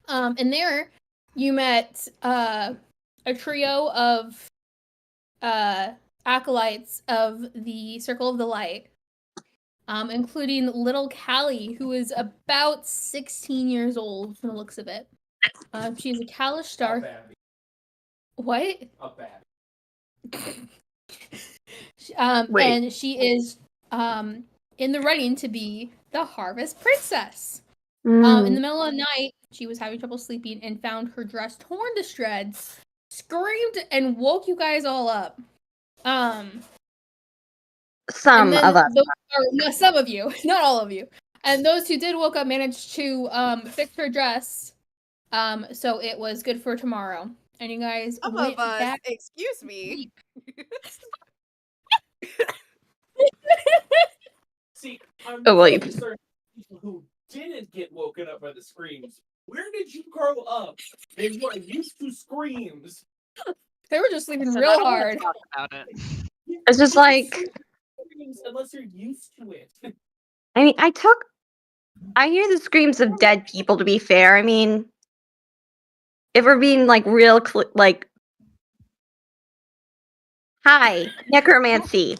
And there, you met a trio of acolytes of the Circle of the Light, including little Callie, who is about 16 years old from the looks of it. She's a Kalish Star. What? A bad. And she is in the running to be the Harvest Princess. In the middle of the night, she was having trouble sleeping and found her dress torn to shreds, screamed, and woke you guys all up. Some of us. No, some of you, not all of you. And those who did woke up managed to fix her dress, so it was good for tomorrow. And you guys Some went of us, back. excuse me. See, I'm wait. concerned people who didn't get woken up by the screams. Where did you grow up? They weren't used to screams. They were just sleeping So real I don't wanna hard. talk about it. It's just like, Screams unless you're used to it. I mean, I hear the screams of dead people, to be fair. I mean, if we're being, like, real, like, hi, necromancy.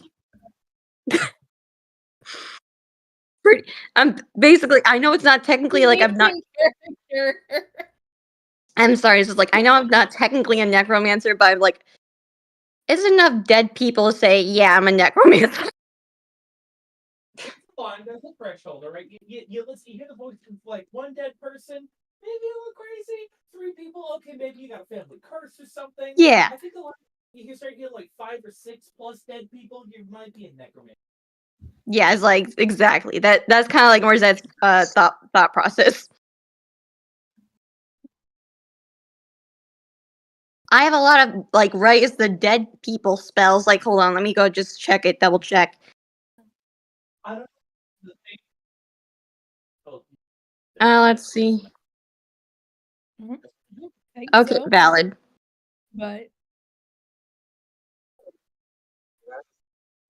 Basically, I know it's not technically, like, I'm sorry, it's just like, I know I'm not technically a necromancer, but I'm like, it's enough dead people to say, yeah, I'm a necromancer. Fine, there's a threshold, all right? You listen, you hear the voice of, like, one dead person, maybe a little crazy. 3 people, okay, maybe you got a family curse or something. Yeah. I think a lot you can start hearing, like, 5 or 6 plus dead people, you might be a necromancer. Yeah, it's like, exactly. That's kind of like Morzette's thought process. I have a lot of, like, raise the dead people spells. Like, hold on, let me go just check it, double check. I don't know. Let's see. Okay, so, valid. but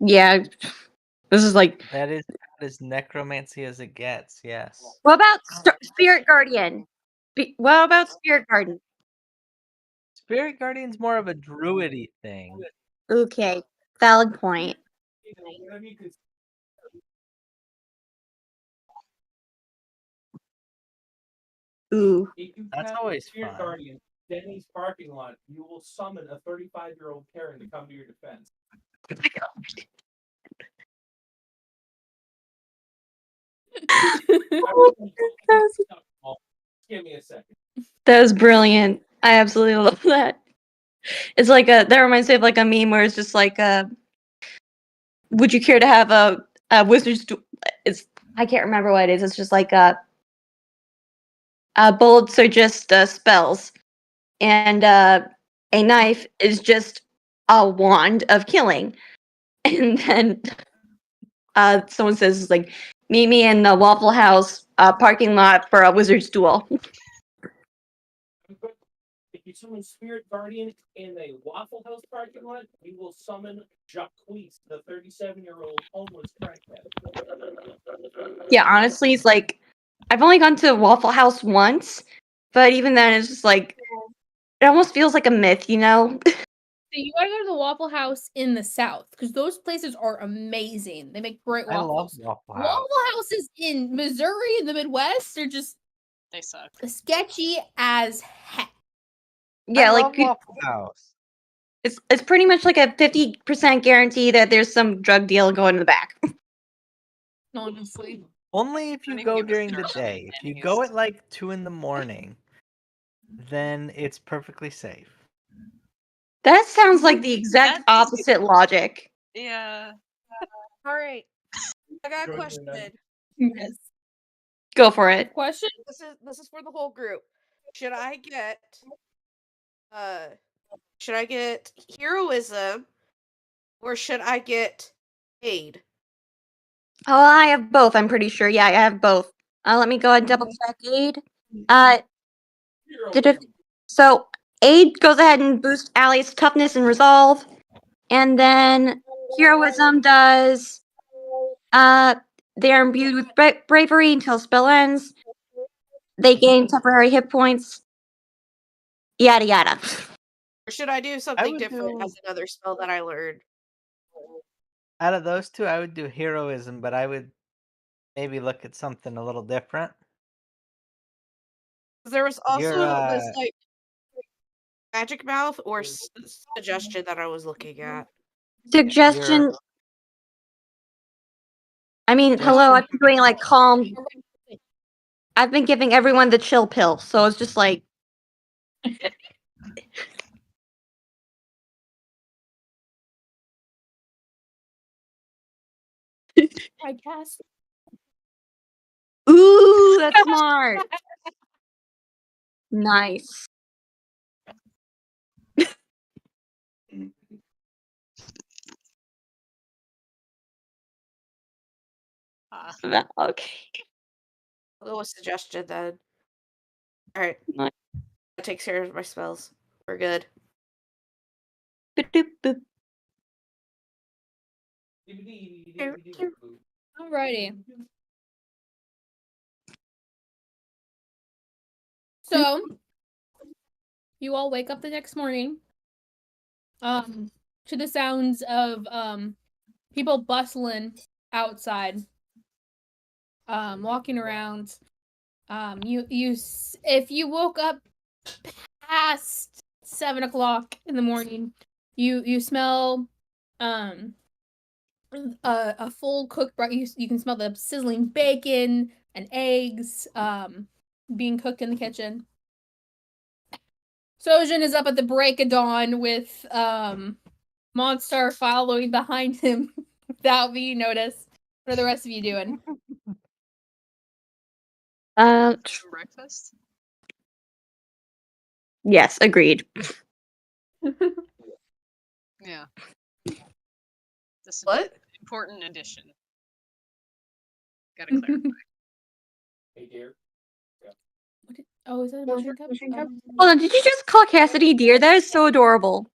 yeah, this is like. That is as necromancy as it gets. Yes. What about Spirit Guardian? What about Spirit Guardian? Spirit Guardian's more of a druidy thing. Okay, valid point. Ooh. That's always Spirit fun. Guardian, Denny's parking lot, you will summon a 35-year-old Karen to come to your defense. Oh my god. Give me a second. That was brilliant. I absolutely love that. It's like that reminds me of like a meme where it's just like would you care to have a wizard's I can't remember what it is. It's just like bullets are just spells, and a knife is just a wand of killing. And then someone says it's like, meet me in the Waffle House parking lot for a wizard's duel. If you summon Spirit Guardian in a Waffle House parking lot, you will summon Jacques, the 37-year-old homeless crackhead. Yeah, honestly, it's like, I've only gone to Waffle House once, but even then, it's just like, it almost feels like a myth, you know? So you gotta go to the Waffle House in the South, because those places are amazing. They make great waffles. I love Waffle House. Waffle Houses in Missouri and the Midwest are just They suck. sketchy as heck. Yeah, I like love Waffle House. it's pretty much like a 50% guarantee that there's some drug deal going in the back. Honestly. Only if you Don't even go get me during the started on day. If you Denny's. go at like 2 a.m, then it's perfectly safe. That sounds like the exact opposite logic. Yeah. All right. I got a Jordan, question. Yes. Go for it. Question? This is for the whole group. Should I get heroism or should I get aid? Oh, I have both, I'm pretty sure. Yeah, I have both. Let me go ahead and double check aid. So aid goes ahead and boosts allies' toughness and resolve. And then heroism does they're imbued with bravery until spell ends. they gain temporary hit points. Yada yada. Or should I do something would different do- as another spell that I learned? Out of those two, I would do heroism, but I would maybe look at something a little different. 'Cause there was also You're, this like magic mouth or suggestion that I was looking at. Suggestion. I mean, Suggestion hello. I've can been doing like calm. I've been giving everyone the chill pill, so it's just like. I cast. Ooh, that's smart. Nice. Okay. I'll go with suggestion then. Alright. Nice. That takes care of my spells. We're good. Boop, boop. Alrighty. So, you all wake up the next morning, to the sounds of people bustling outside, walking around. If you woke up past 7 o'clock in the morning, you smell a full cooked breakfast. You can smell the sizzling bacon and eggs being cooked in the kitchen. Sojin is up at the break of dawn with Monstar following behind him without being noticed. What are the rest of you doing? Breakfast? Yes, agreed. Yeah. This is What? an important addition. Gotta clarify. Hey, dear. Oh, is that a motion cup? Hold on, did you just call Cassidy dear? That is so adorable.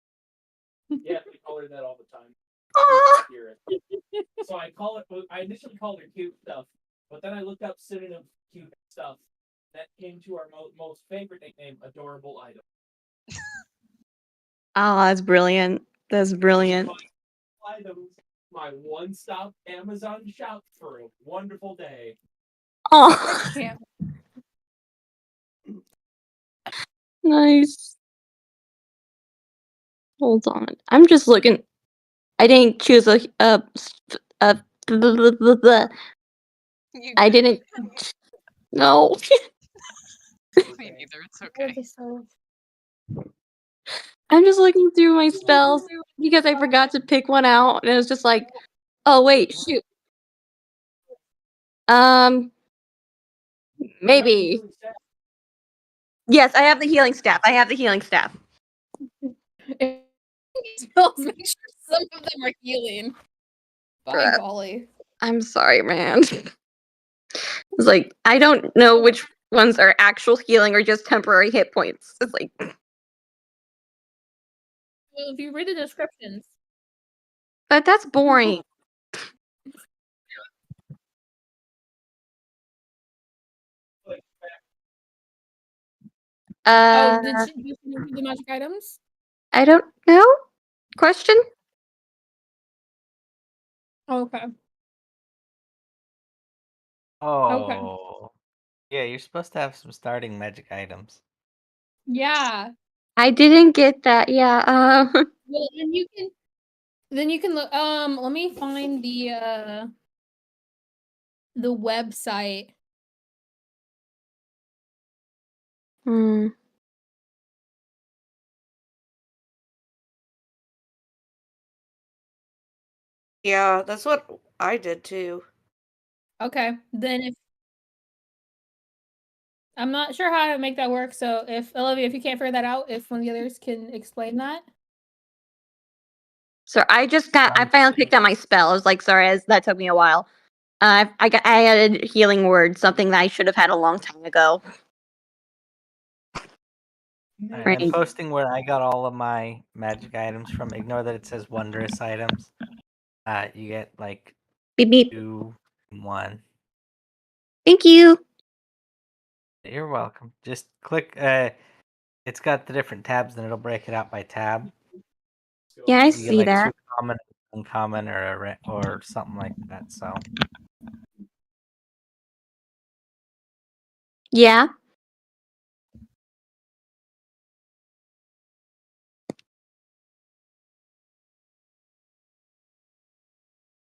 Yeah, we call her that all the time. Aww. Spirit. So I initially called her cute stuff, but then I looked up synonym cute stuff. That came to our most favorite nickname, adorable item. Oh, that's brilliant. That's brilliant. Items, my one-stop Amazon shop for a wonderful day. Oh, Can't. nice. Hold on. I'm just looking. I didn't choose a blah, blah, blah, blah. I didn't. No. Me neither. It's okay. I'm just looking through my spells because I forgot to pick one out, and it was just like, oh wait, shoot. Maybe. Yes, I have the healing staff. Spells make sure some of them are healing. By Bruh. golly. I'm sorry, man. It's like I don't know which ones are actual healing or just temporary hit points. It's like Well, if you read the descriptions. but that's boring. Did you do the magic items? I don't know. Question? Okay. Oh. Yeah, you're supposed to have some starting magic items. Yeah. I didn't get that. Yeah. Well, then you can look. Let me find the website. Hmm. Yeah, that's what I did too. Okay. Then if I'm not sure how to make that work, so if Olivia, if you can't figure that out, if one of the others can explain that. So I finally picked out my spell. I was like, sorry, that took me a while. I added healing word, something that I should have had a long time ago. Alright, I'm posting where I got all of my magic items from. Ignore that it says wondrous items. You get like Beep beep. 2 and 1. Thank you. You're welcome. Just click. It's got the different tabs, and it'll break it out by tab. Yeah, I You see get like that. 2 common, uncommon, or something like that. So Yeah.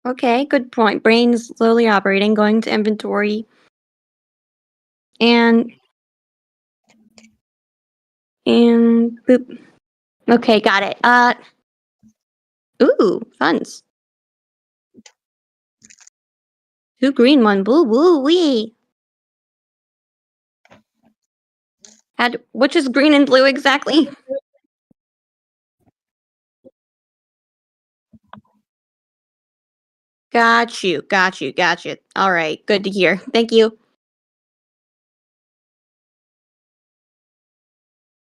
Okay, good point. Brain's slowly operating, going to inventory. And boop. Okay, got it. Ooh, funds. 2 green, 1 blue. Woo wee. Which is green and blue exactly? Got you. All right, good to hear. Thank you.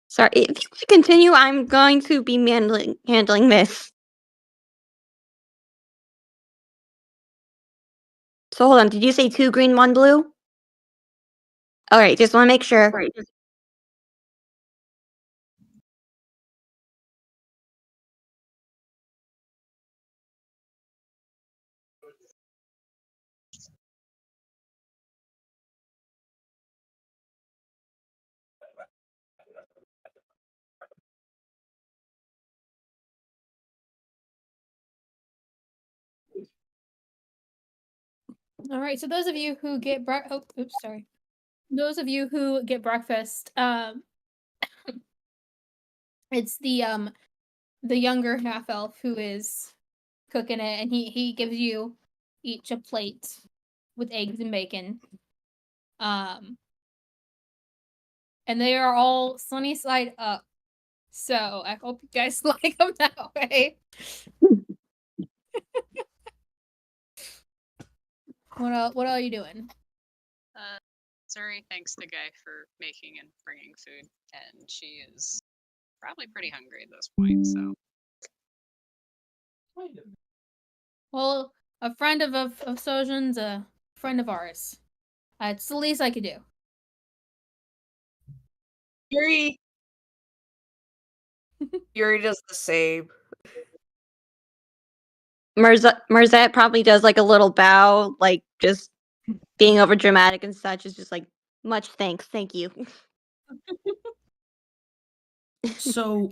Sorry, if you could continue, I'm going to be handling this. So hold on, did you say 2 green, 1 blue? All right, just want to make sure. All right. So those of you who get Those of you who get breakfast, it's the younger half elf who is cooking it, and he gives you each a plate with eggs and bacon. And they are all sunny side up. So I hope you guys like them that way. What are you doing? Zuri thanks the guy for making and bringing food, and she is probably pretty hungry at this point. So Well, a friend of Sojan's a friend of ours. It's the least I could do. Yuri does the same. Merzette probably does like a little bow, like just being over dramatic and such. Is just like, much thanks, thank you. So,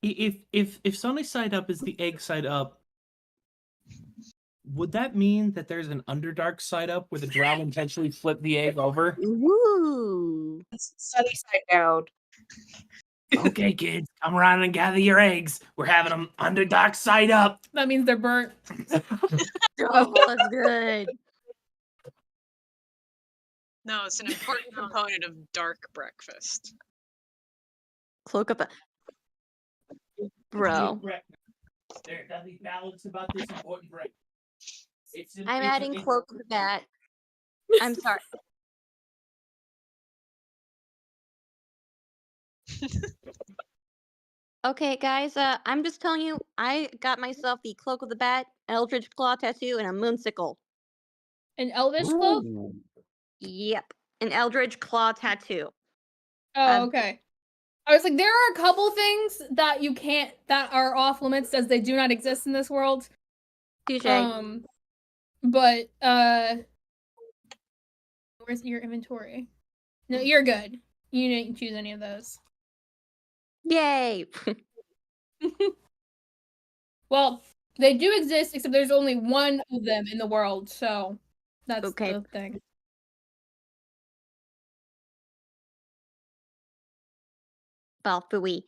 if sunny side up is the egg side up, would that mean that there's an underdark side up where the drow intentionally flip the egg over? Woo! It's sunny side down. Okay, kids, come around and gather your eggs. We're having them underdark side up. That means they're burnt. Oh, that's good. no, it's an important component of dark breakfast. Cloak up, bro. There's nothing balanced about this important break. I'm adding cloak to that. I'm sorry. Okay, guys, I'm just telling you, I got myself the Cloak of the Bat, Eldritch Claw tattoo, and a moonsicle. An elvish cloak? Yep, an Eldritch Claw tattoo. Oh, okay. I was like, there are a couple things that you can't, that are off limits as they do not exist in this world. Touche. But, where's your inventory? No, you're good. You didn't choose any of those. Yay! Well, they do exist, except there's only one of them in the world, so that's Okay. the thing. Well, fooey.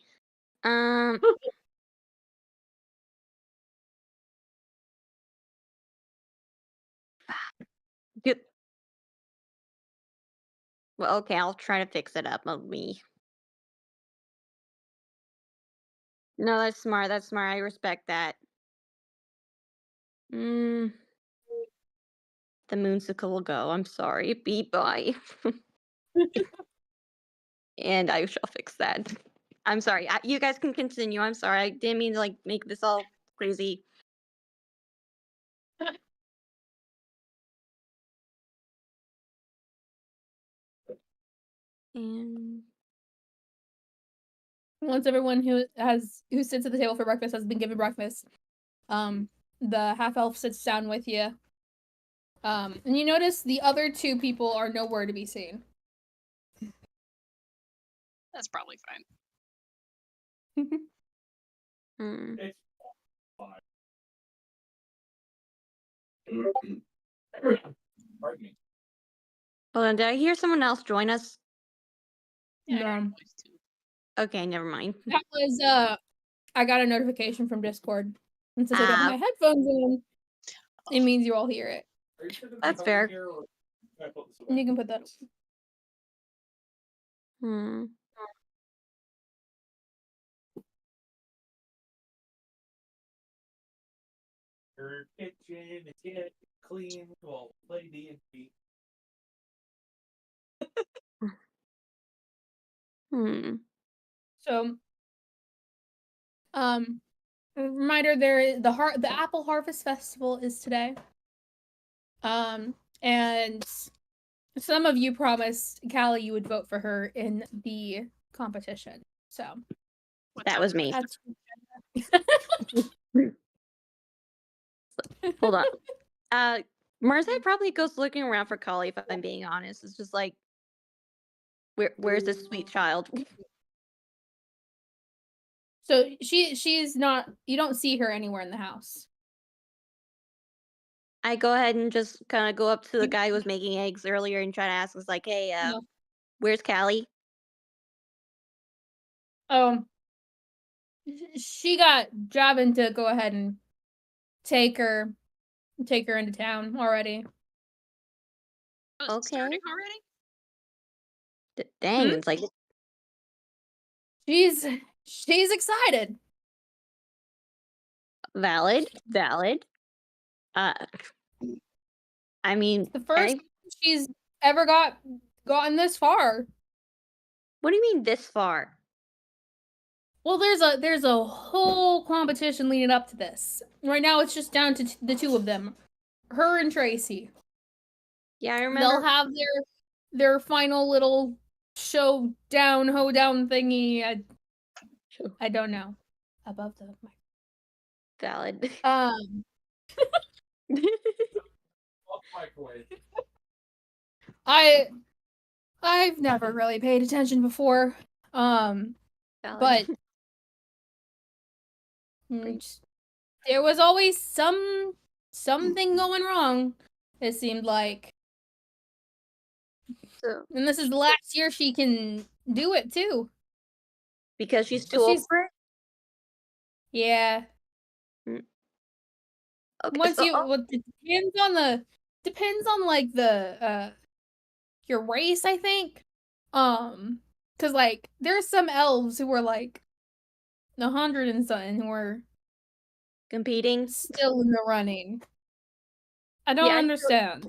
Good. Well, okay, I'll try to fix it up of me. No, that's smart. I respect that. The moonsicle will go. I'm sorry. Bye. And I shall fix that. I'm sorry. You guys can continue. I'm sorry. I didn't mean to like make this all crazy. And once everyone who sits at the table for breakfast has been given breakfast, the half elf sits down with you. And you notice the other two people are nowhere to be seen. That's probably fine. It's fine. Pardon me. hold on, did I hear someone else join us? Yeah, I heard a No. voice too. Okay, never mind. That was I got a notification from Discord. And since I don't have Ah. my headphones in, it means you all hear it. Are you sure there's That's a fair. here, or can I put this away? You can put that. Your kitchen is getting clean. Well, play D&D. So, reminder: the Apple Harvest Festival is today. And some of you promised Callie you would vote for her in the competition. So That was me. that's Hold on. Marzette probably goes looking around for Kali, if I'm being honest. It's just like, where's this sweet child? So she's not. You don't see her anywhere in the house. I go ahead and just kind of go up to the guy who was making eggs earlier and try to ask, was like, hey, No. where's Callie? She got Javin to go ahead and take her into town already. Oh, it's starting already? Dang, it's like She's excited. valid. I mean, The first she's ever gotten this far. What do you mean this far? Well, there's a whole competition leading up to this. Right now, it's just down to the two of them, her and Tracy. Yeah, I remember. They'll have their final little showdown, hoedown thingy. I don't know. Above the mic. Valid. Microwave. I've never really paid attention before. Valid. But there was always something going wrong, it seemed like. So, And this is the last year she can do it too. because she's too old for it? Yeah. Okay, Once so, it depends on like the your race, I think. Cause like there's some elves who are like 100 and something who are competing, still in the running. I don't Yeah, understand.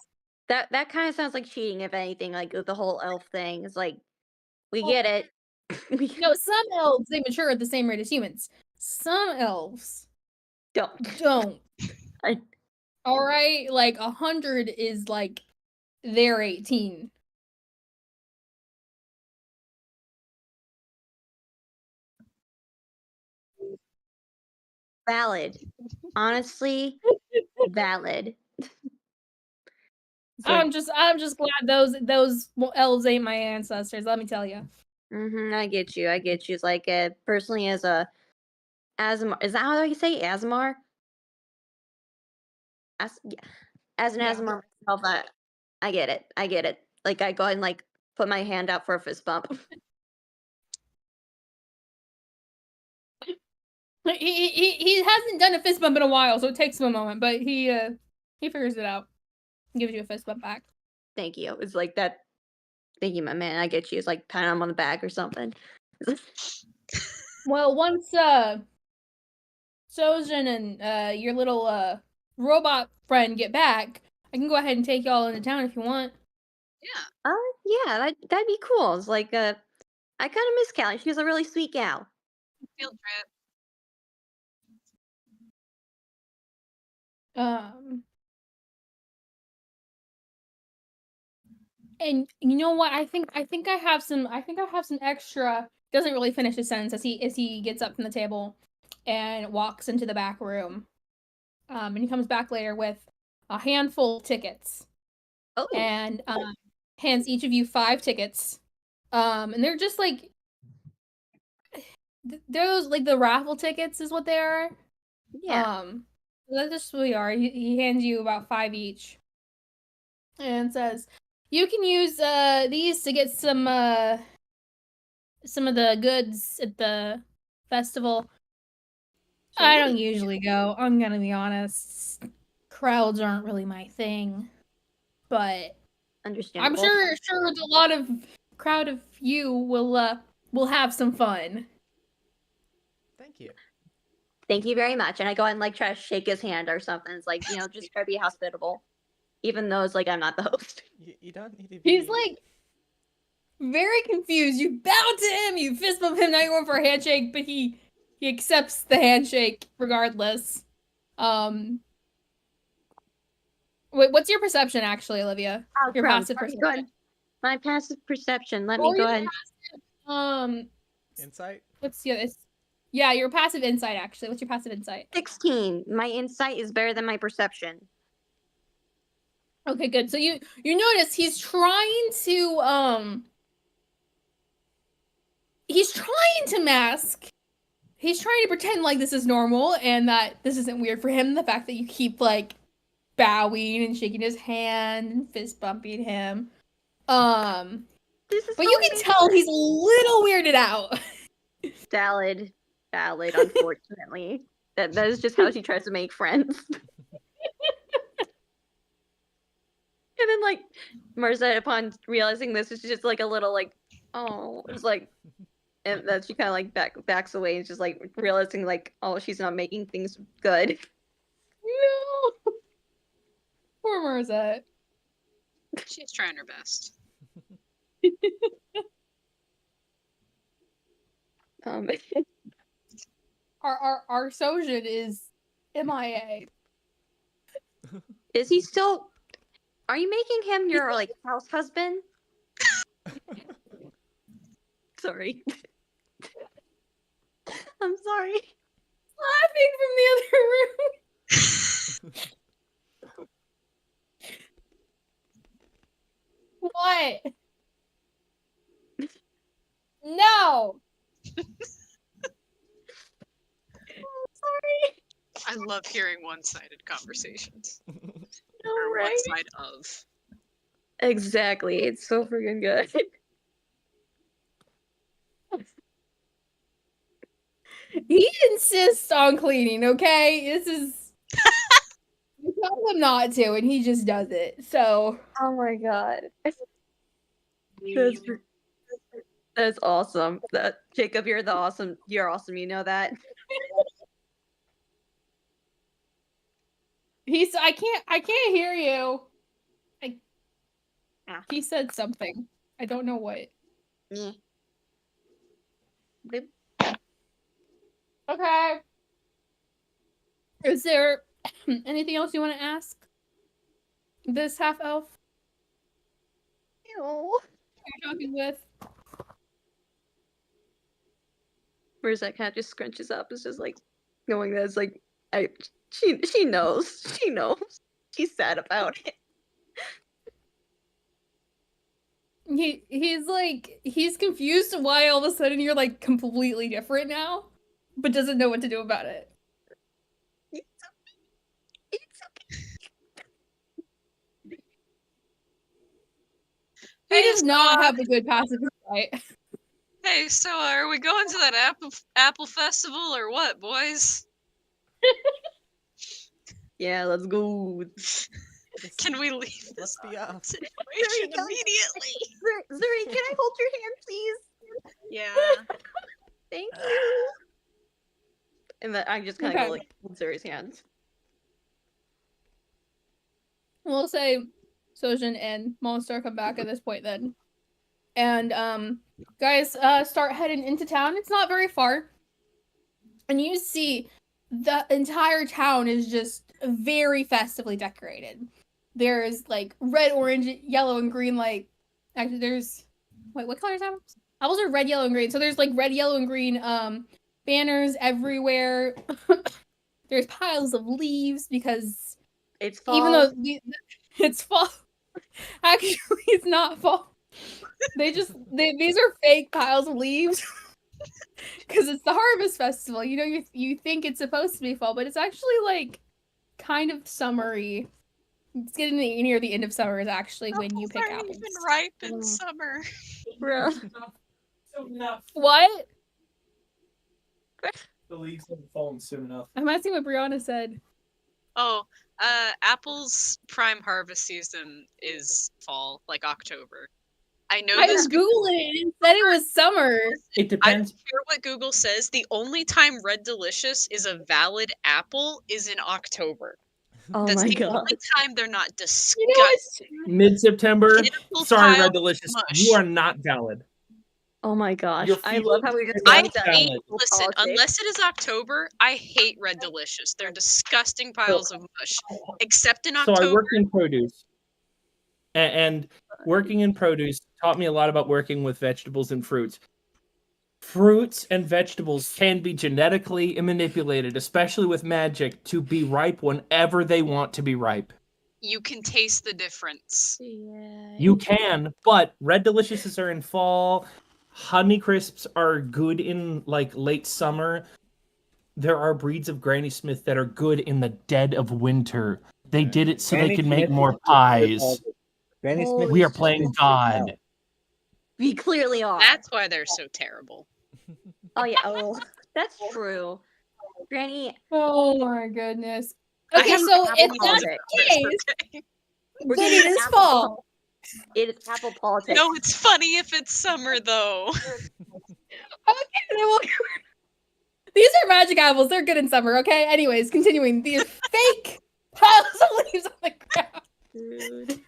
That kind of sounds like cheating, if anything. Like the whole elf thing is like, we get it. No, some elves they mature at the same rate as humans. Some elves Don't. All right, like 100 is like they're 18. Valid. Honestly, valid. I'm just glad those elves ain't my ancestors. Let me tell you. I get you. It's like personally as a Asmar. Is that how you say Asmar? As an Asmar myself, I get it. Like I go ahead and like put my hand out for a fist bump. He hasn't done a fist bump in a while, so it takes him a moment, but he figures it out. Gives you a fist bump back. Thank you. It's like that. Thank you, my man. I get you. It's like patting him on the back or something. Well, once Sojin and your little robot friend get back, I can go ahead and take y'all into town if you want. Yeah. Yeah, that'd be cool. It's like I kind of miss Callie. She was a really sweet gal. Field trip. And you know what? I think I have some extra. Doesn't really finish his sentence as he gets up from the table and walks into the back room. And he comes back later with a handful of tickets. Oh. And hands each of you 5 tickets. And they're just like they're those like the raffle tickets is what they are. Yeah. That's just what they are. He hands you about 5 each. And says, "You can use these to get some of the goods at the festival." I don't usually go. I'm gonna be honest. Crowds aren't really my thing, but I'm Understandable. sure a lot of crowd of you will have some fun. Thank you. Thank you very much. And I go and like try to shake his hand or something. It's like, just try to be hospitable, even though it's like I'm not the host. You don't need to be. He's like very confused. You bow to him, you fist bump him, now you're going for a handshake, but he accepts the handshake regardless. Wait, what's your perception actually, Olivia? Your passive perception. Go ahead. My passive perception. Let me go ahead. Insight? What's the other? Yeah, your passive insight actually. What's your passive insight? 16. My insight is better than my perception. Okay, good. So you notice he's trying to mask. He's trying to pretend like this is normal and that this isn't weird for him. The fact that you keep like bowing and shaking his hand and fist bumping him. But you can tell he's a little weirded out. Valid, unfortunately. That is just how she tries to make friends. And then like Marza, upon realizing this, is just like a little like, oh, it's like, and then she kind of like backs away and just like realizing like, oh, she's not making things good. No. Poor Marza. She's trying her best. Our Sojin is MIA. Is he still? Are you making him your like house husband? Sorry. I'm sorry. Laughing from the other room. What? No. Sorry. I love hearing one-sided conversations. All Or right. one side of. Exactly. It's so freaking good. He insists on cleaning, okay? This is you tell him not to and he just does it. So Oh my god. That's awesome. That Jacob, you're awesome. You know that. I can't hear you. He said something. I don't know what. Yeah. Okay. Is there anything else you want to ask? This half elf Ew. you're talking with? Whereas that cat just scrunches up. It's just like knowing that it's like she knows. She knows. She's sad about it. He's confused why all of a sudden you're like completely different now, but doesn't know what to do about it. It's okay. He does not have a good passive insight. Hey, so are we going to that apple festival or what, boys? Yeah, let's go. Can we leave this Let's be off. situation immediately? Zuri, can I hold your hand, please? Yeah. Thank you. And then I just kind of Okay. go like hold Zuri's hand. We'll say Sojin and Monstar come back at this point then. And guys start heading into town. It's not very far. And you see the entire town is just very festively decorated. There's like red, orange, yellow, and green Actually, there's wait, what colors apples? Apples are red, yellow, and green. So there's like red, yellow, and green banners everywhere. There's piles of leaves because It's fall. even though it's fall, actually it's not fall. These are fake piles of leaves because it's the harvest festival. You know, you think it's supposed to be fall, but it's actually like kind of summery. It's getting near the end of summer is actually when you pick aren't apples. even ripe in summer. Bro. Soon enough. What? The leaves haven't fallen soon enough. I'm asking what Brianna said. Oh, apples prime harvest season is fall, like October. I know I this. was Googling it and said it was summer. It I depends. don't care what Google says. The only time Red Delicious is a valid apple is in October. Oh That's my the god. only time they're not disgusting. You know it's Mid-September. Pitiful Sorry, pile Red of Delicious. mush. You are not valid. Oh my gosh. Your I love how we just feelings got are into I hate. valid. Listen, politics. unless it is October, I hate Red Delicious. They're disgusting piles of mush. Except in So October. I worked in produce. And working in produce taught me a lot about working with vegetables and fruits. Fruits and vegetables can be genetically manipulated, especially with magic, to be ripe whenever they want to be ripe. You can taste the difference. Yeah. You can, but Red Deliciouses are in fall. Honey Crisps are good in like late summer. There are breeds of Granny Smith that are good in the dead of winter. They did it so they Granny could make Smith more is good pies. all the- Granny Holy Smith We are is playing good God. now. We clearly are. That's why they're so terrible. Oh yeah. Oh, that's true. Granny, oh my goodness. I Okay, have so apple if that's politics. the case, Okay. We're then getting it is apple fall. pol- It is apple politics. No, it's funny if it's summer though. Okay, then we'll These are magic apples. They're good in summer, okay? Anyways, continuing. These fake piles of leaves on the ground. Dude.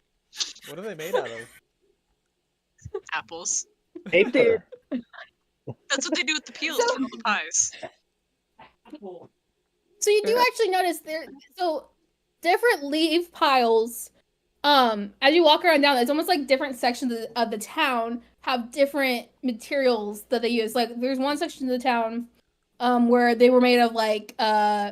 What are they made out of? Apples. Paper. That's what they do with the peels for all the pies. So you do actually notice so different leaf piles. As you walk around down, it's almost like different sections of the town have different materials that they use. Like there's one section of the town where they were made of like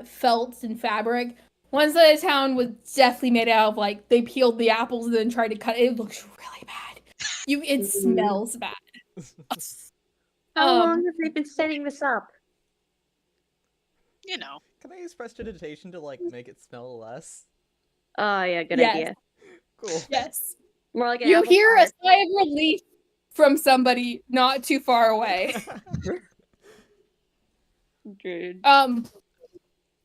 felt and fabric. One side of the town was definitely made out of like they peeled the apples and then tried to cut it. It looks really bad. It smells bad. How long have they been setting this up? You know. Can I use prestidigitation to like make it smell less? Oh yeah, good Yes. idea. Cool. Yes. More like an You apple hear a pie. sigh of relief from somebody not too far away. Dude.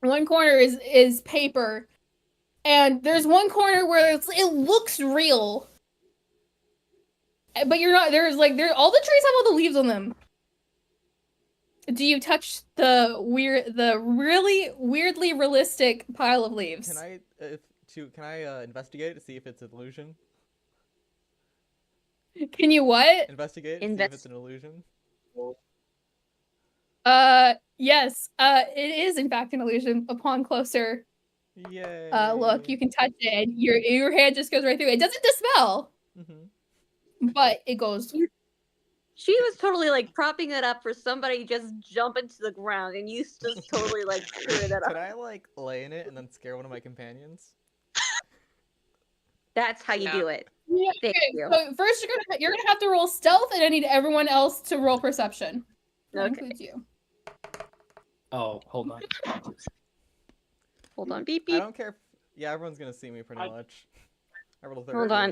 One corner is paper, and there's one corner where it looks real, but you're not. There's like all the trees have all the leaves on them. Do you touch the really weirdly realistic pile of leaves? Can I investigate to see if it's an illusion? Can you what? Investigate to see if it's an illusion. Yes. It is in fact an illusion. Upon closer Yay. look, you can touch it, and your hand just goes right through. It doesn't dispel, but it goes. She was totally like propping it up for somebody just jump into the ground, and you just totally like screw that up. Can I like lay in it and then scare one of my companions? That's how you do it. Yeah, Thank okay, you. so first you're gonna have to roll stealth, and I need everyone else to roll perception. That Okay. includes you. Oh, hold on. Hold on, beep I beep. don't care. Yeah, everyone's gonna see me pretty much. I rolled a 13. Hold on.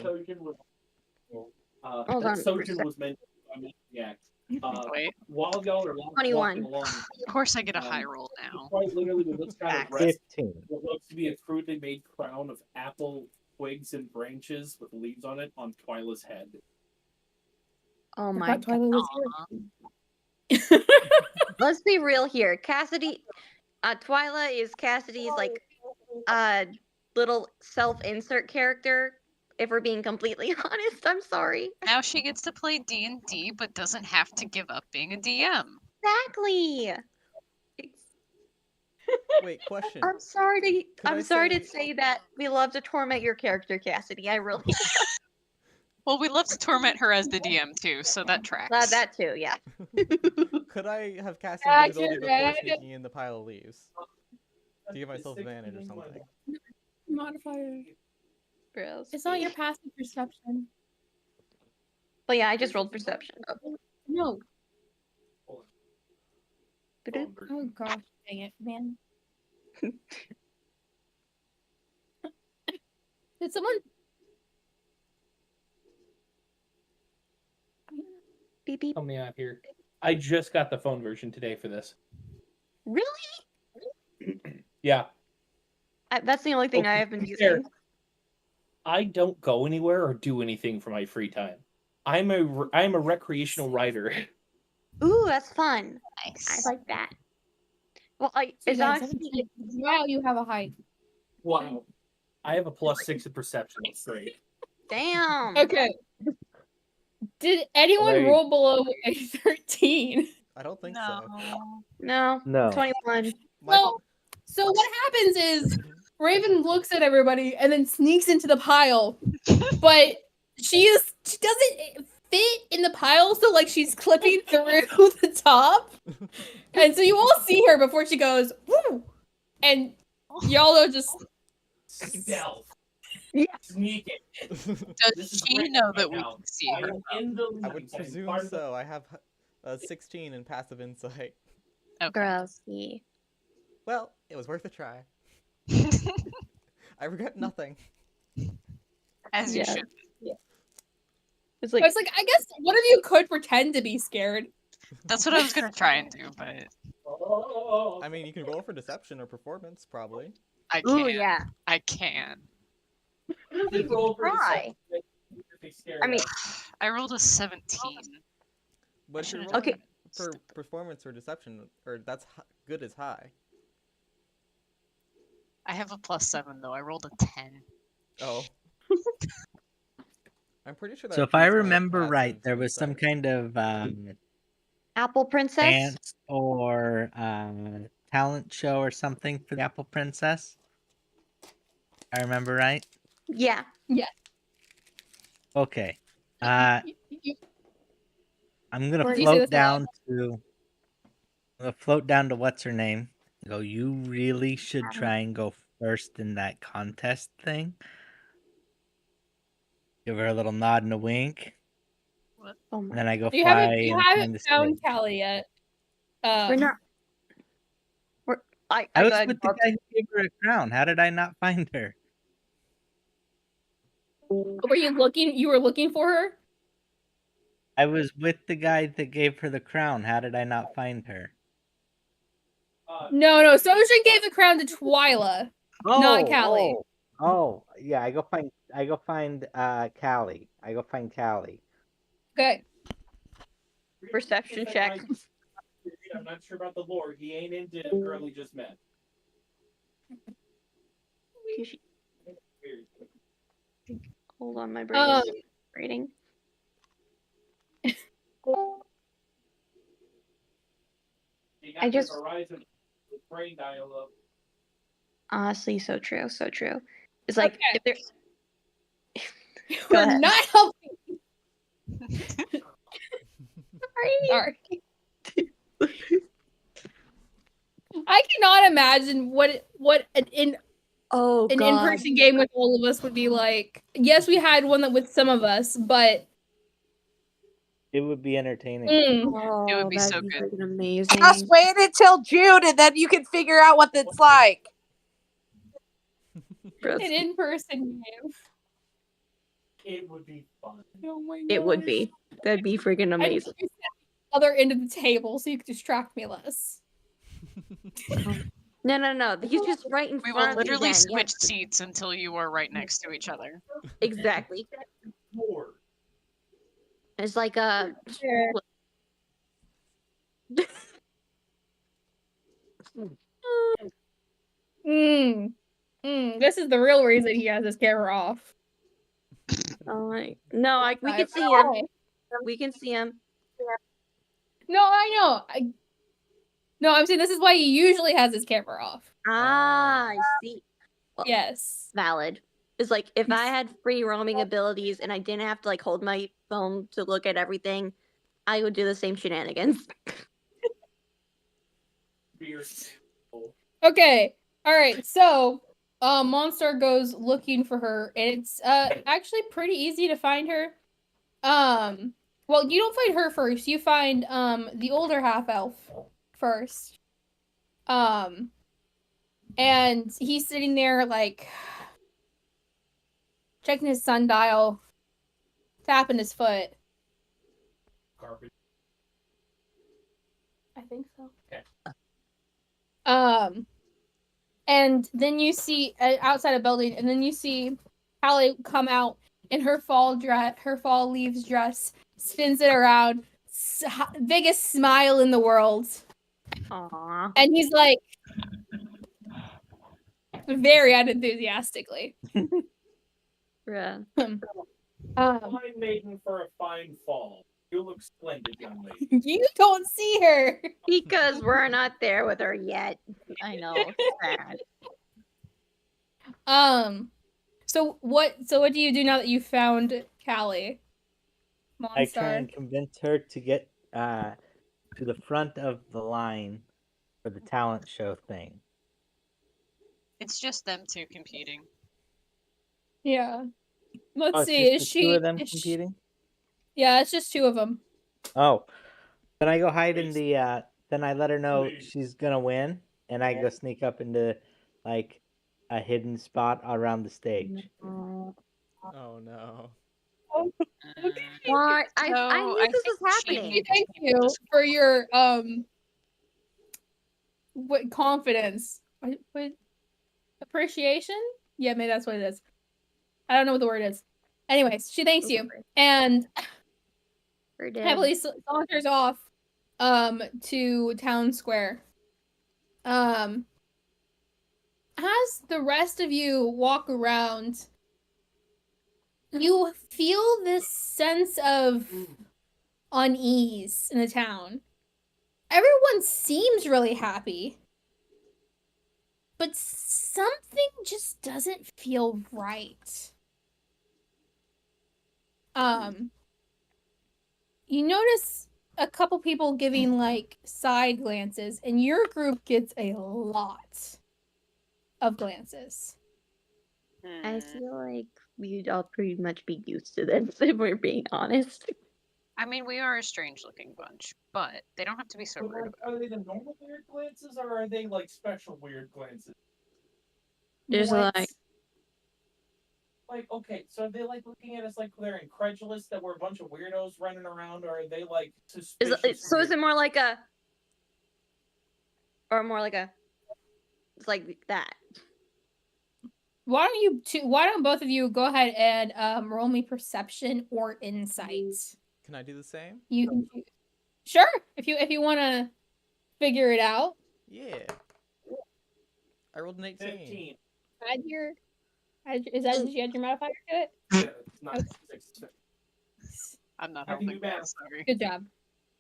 Hold on. Sojourn was meant to react. Wait. While y'all are 21. walking along, Of course I get a high roll now. quite literally with this kind of Facts. rest 15. what looks to be a crudely made crown of apple twigs and branches with leaves on it on Twyla's head. Oh I my thought god. Twyla was Aw. here. Let's be real here. Cassidy, Twyla is Cassidy's like little self-insert character. If we're being completely honest, I'm sorry. Now she gets to play D&D, but doesn't have to give up being a DM. Exactly. Wait, question. I'm sorry to Could I I'm sorry to say- say that we love to torment your character, Cassidy. I really Well, we love to torment her as the DM too, so that tracks. That too, yeah. Could I have cast Accurate. invisibility before sneaking in the pile of leaves? To give myself advantage or something. Modifier. Gross. It's not your passive perception. But yeah, I just rolled perception. No. Ba-doop. Oh gosh, dang it, man. Did someone? Beep beep. Help me out here. I just got the phone version today for this. Really? Yeah. That's the only thing I have been using. I don't go anywhere or do anything for my free time. I'm a recreational writer. Ooh, that's fun. Nice. I like that. Well, It's wow, you have a height. Wow. I have a +6 in perception. That's great. Damn. Okay. Did anyone roll below a 13? I don't think so. No. No. 21. Well, so what happens is Raven looks at everybody and then sneaks into the pile, but she doesn't fit in the pile, so like she's clipping through the top, and so you all see her before she goes woo, and y'all are just Stealth. Yeah. Sneaking. Does she know that we can see her? I would presume so. I have 16 in passive insight. Okay. Grossy. Well, it was worth a try. I regret nothing. As you Yeah. should. It's I like, was like, I guess one of you could pretend to be scared. That's what I was gonna try and do, but I mean, you can roll for deception or performance, probably. I can't. ooh, yeah. I can. Try. I mean, I rolled a 17. But if you're should've rolling okay. for performance or deception, or that's good as high. I have a +7 though. I rolled a 10. Oh. I'm pretty sure that. So if I beats my remember right, passive there was some insight. kind of Apple Princess? dance or talent show or something for the Apple Princess. I remember right? Yeah. Okay. You- I'm gonna Did you say float this down to. I'm gonna float down to what's her name. Go. You really should try and go first in that contest thing. Give her a little nod and a wink. Oh And my. then I go You fly haven't and find the found stage. Callie yet. We're not. I I was got with the guy who gave her a crown. How did I not find her? Were you looking? You were looking for her? I was with the guy that gave her the crown. How did I not find her? No. Sojin gave the crown to Twyla, not Callie. Oh, yeah. I go find Callie. I go find Callie. Okay. perception check. I'm not sure about the lore. He ain't into the girl he just met. Hold on, my brain is rating. I just brain dial-up. Honestly, so true, so true. It's like Okay. if there. We're ahead. not helping. Sorry. I cannot imagine what an in-person game with all of us would be like. Yes, we had one that with some of us, but It would be entertaining. Oh, It would be that'd so be good. freaking amazing. Just wait until June and then you can figure out what it's like. an in-person game. It would be fun. Oh my It would gosh. be. That'd be freaking I amazing. just other end of the table so you could distract me less. No. He's just right in We front will of you literally then. switch seats until you are right next to each other. Yeah, exactly. It's like a. This is the real reason he has his camera off. Oh my. No, we can see him. We can see him. No, I know. No, I'm saying this is why he usually has his camera off. Ah, I see. Well, Yes. valid. is like if I had free roaming abilities and I didn't have to like hold my phone to look at everything, I would do the same shenanigans. Okay. All right. So, Monster goes looking for her, and it's actually pretty easy to find her. Well, you don't find her first. You find the older half elf first. And he's sitting there like checking his sundial, tapping his foot. Garbage. I think so. Okay. And then you see outside a building, and then you see Hallie come out in her fall leaves dress, spins it around, biggest smile in the world. Aww. And he's like, very unenthusiastically. Yeah. Fine maiden for a fine fall. You look splendid, young lady. You don't see her. Because we're not there with her yet. I know. Sad. So what do you do now that you found Callie? I try Monstar. and convince her to get to the front of the line for the talent show thing. It's just them two competing. Yeah. Let's Oh, it's see. just the two of them competing? Yeah, it's just two of them. Oh. Then I go hide in the then I let her know she's gonna win, and I go sneak up into like a hidden spot around the stage. Oh no. Why? I So, knew this think was she happening. made Thank you for your what confidence? What appreciation? Yeah, maybe that's what it is. I don't know what the word is. Anyways, she thanks you, and heavily saunters off to town square. As the rest of you walk around, you feel this sense of unease in the town. Everyone seems really happy, but something just doesn't feel right. You notice a couple people giving like side glances, and your group gets a lot of glances. I feel like we'd all pretty much be used to this if we're being honest. I mean, we are a strange looking bunch, but they don't have to be so rude about Are they the normal weird glances, or are they like special weird glances? There's like, okay, so are they like looking at us like they're incredulous that we're a bunch of weirdos running around, or are they like suspicious? So is it more like a, or more like a, it's like that? Why don't both of you go ahead and roll me perception or insights? Can I do the same? You can sure if you want to figure it out. Yeah. I rolled an 18. 15. Did you add your modifier to it? Yeah, it's not Okay. 6. I'm not I can helping do math. that, sorry. Good job.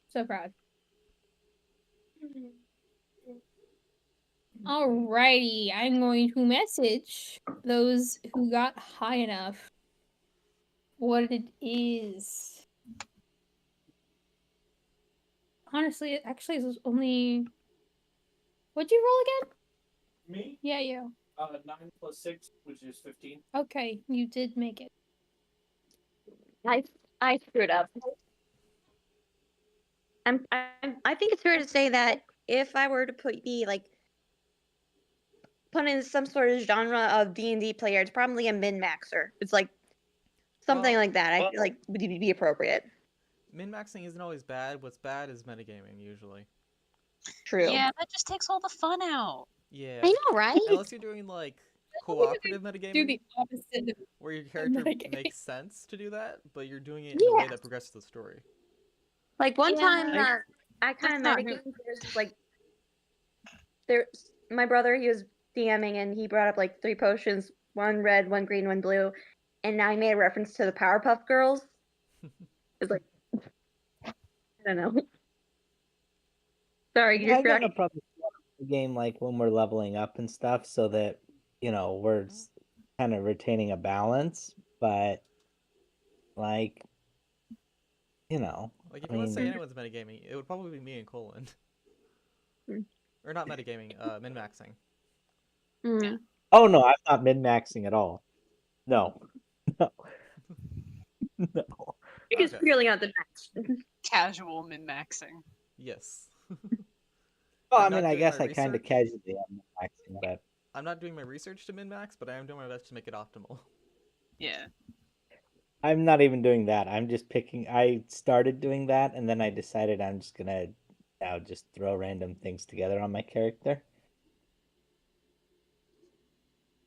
So proud. Alrighty, I'm going to message those who got high enough what it is. Honestly, it actually is only. What'd you roll again? Me? Yeah, you. 9 plus 6, which is 15. Okay, you did make it. I screwed up. I think it's fair to say that if I were to put in some sort of genre of D&D player, it's probably a min-maxer. It's like something like that. I feel like would be appropriate. Min-maxing isn't always bad. What's bad is metagaming, usually. True. Yeah, that just takes all the fun out. Yeah. I know, right? Unless you're doing like cooperative metagaming, Do the opposite. where your character metagaming. makes sense to do that, but you're doing it in a way that progresses the story. Like one time, Yeah. I kind of That's not metagamed. My brother, he was DMing and he brought up like 3 potions, 1 red, 1 green, 1 blue, and now he made a reference to the Powerpuff Girls. It's like, I don't know. Sorry, you're I'm gonna correct. probably play the game like when we're leveling up and stuff, so that we're kind of retaining a balance, but like, you know, Like, if I you want to say mean, anyone's metagaming, it would probably be me and Colin. Hmm. Or not metagaming, min-maxing. Mm. oh no, I'm not min-maxing at all. No, no, no. You're just Okay. purely on the match. Casual min-maxing. Yes. Well, I I'm mean, not I doing guess my I kind of research. casually am min-maxing, but I'm not doing my research to min-max, but I am doing my best to make it optimal. Yeah. I'm not even doing that. I'm just picking. I started doing that, and then I decided I'm just gonna now just throw random things together on my character.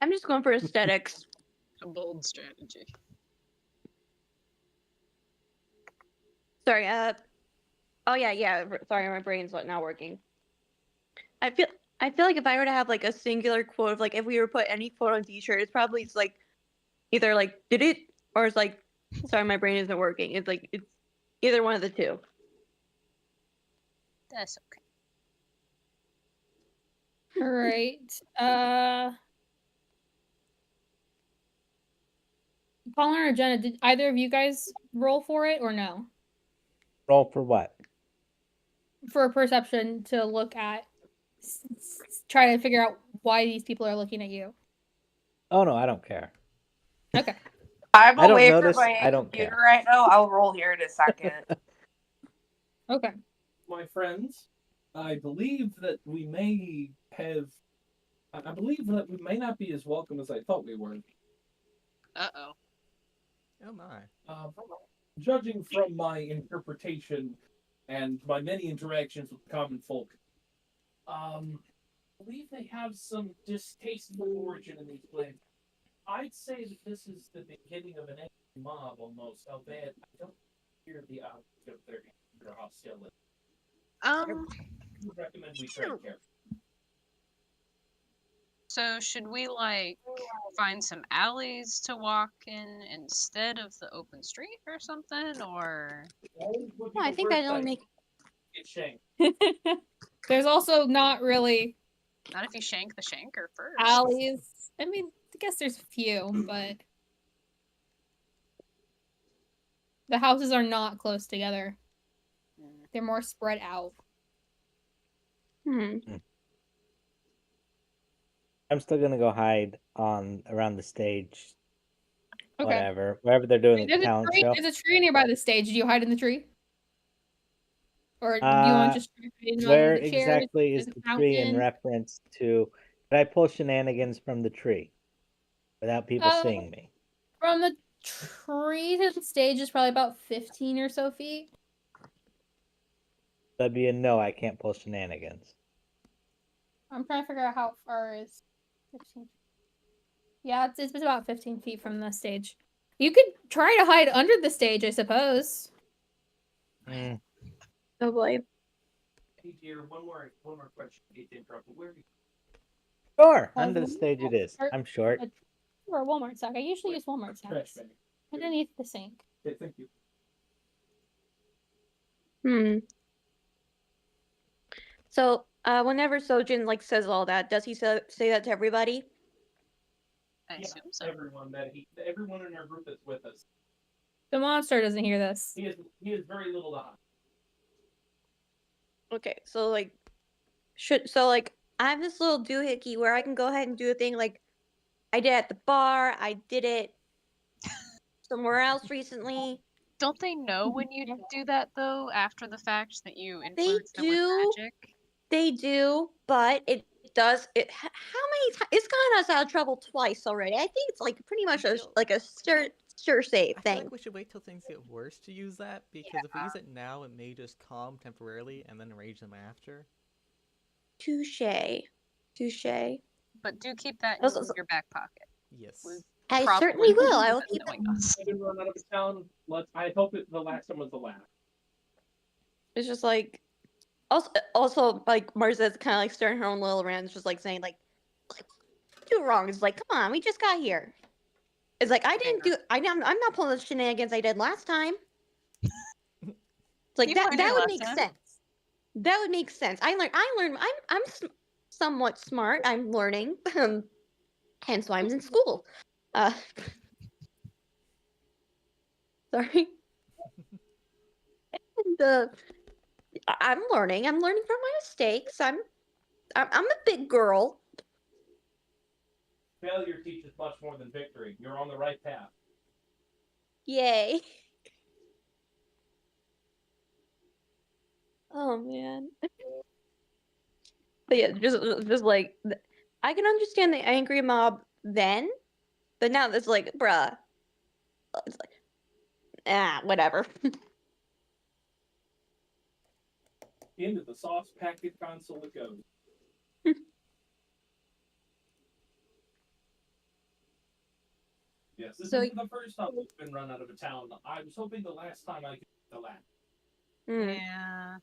I'm just going for aesthetics. A bold strategy. Sorry. Oh yeah. Sorry, my brain's not working. I feel like if I were to have like a singular quote of like if we were to put any quote on t-shirt, it's probably like either like did it or it's like sorry, my brain isn't working. It's like it's either one of the two. That's okay. All right. Colin or Jenna, did either of you guys roll for it or no? Roll for what? For a perception to look at, try to figure out why these people are looking at you. Oh no, I don't care. Okay. I'm I don't away from notice, my I don't computer care. right now. I'll roll here in a second. Okay. My friends, I believe that we may have. I believe that we may not be as welcome as I thought we were. Uh-oh. Oh my. Judging from my interpretation and my many interactions with common folk, I believe they have some distasteful origin in these places. I'd say that this is the beginning of an angry mob almost. How bad? I don't hear the outlook of their anger or hostility. I would recommend we tread carefully. So should we like find some alleys to walk in instead of the open street or something? Or No, I think that don't make. Get shanked. There's also not really not if you shank the shanker first. alleys. I mean, I guess there's a few, but the houses are not close together. They're more spread out. I'm still gonna go hide on around the stage. Okay. Whatever, wherever they're doing the talent show. There's a tree nearby the stage. Do you hide in the tree? Or do you want to just where the chairs? exactly is the tree in reference to? Could I pull shenanigans from the tree without people seeing me? From the tree to the stage is probably about 15 or so feet. That'd be a no. I can't pull shenanigans. I'm trying to figure out how far is 15. Yeah, it's about 15 feet from the stage. You could try to hide under the stage, I suppose. Oh boy. Hey dear, one more question. Hate to interrupt, but where are you? Sure, under the stage it is. I'm short. Or a Walmart sack. I usually use Walmart sacks. Trash bag. Underneath the sink. Okay, thank you. So, whenever Sojin like says all that, does he say that to everybody? I assume so. Everyone in our group is with us. The monster doesn't hear this. He has very little to hide. Okay, so like, I have this little doohickey where I can go ahead and do a thing like I did at the bar. I did it somewhere else recently. Don't they know when you do that though? After the fact that you influence them with magic. They do, but it does. How many times? It's gotten us out of trouble twice already. I think it's like pretty much a sure save I thing. feel like we should wait till things get worse to use that, because if we use it now, it may just calm temporarily and then enrage them after. Touche. But do keep that in your back pocket. Yes. I certainly will. I will keep it. I didn't run out of town. I hope the last one was the last. It's just like, also like Marza's kind of like stirring her own little around. It's just like saying like do wrong. It's like, come on, we just got here. It's like I'm not pulling the shenanigans I did last time. It's like that would make sense. That would make sense. I learned. I'm somewhat smart. I'm learning. Hence why I'm in school. Uh, sorry. And, I'm learning. I'm learning from my mistakes. I'm a big girl. Failure teaches much more than victory. You're on the right path. Yay. Oh man. But yeah, just like I can understand the angry mob then, but now it's like, bruh. It's like, whatever. Into the sauce packet console it goes. Yes, this So- isn't the first time we've been run out of a town. I was hoping the last time I could get the last. Yeah.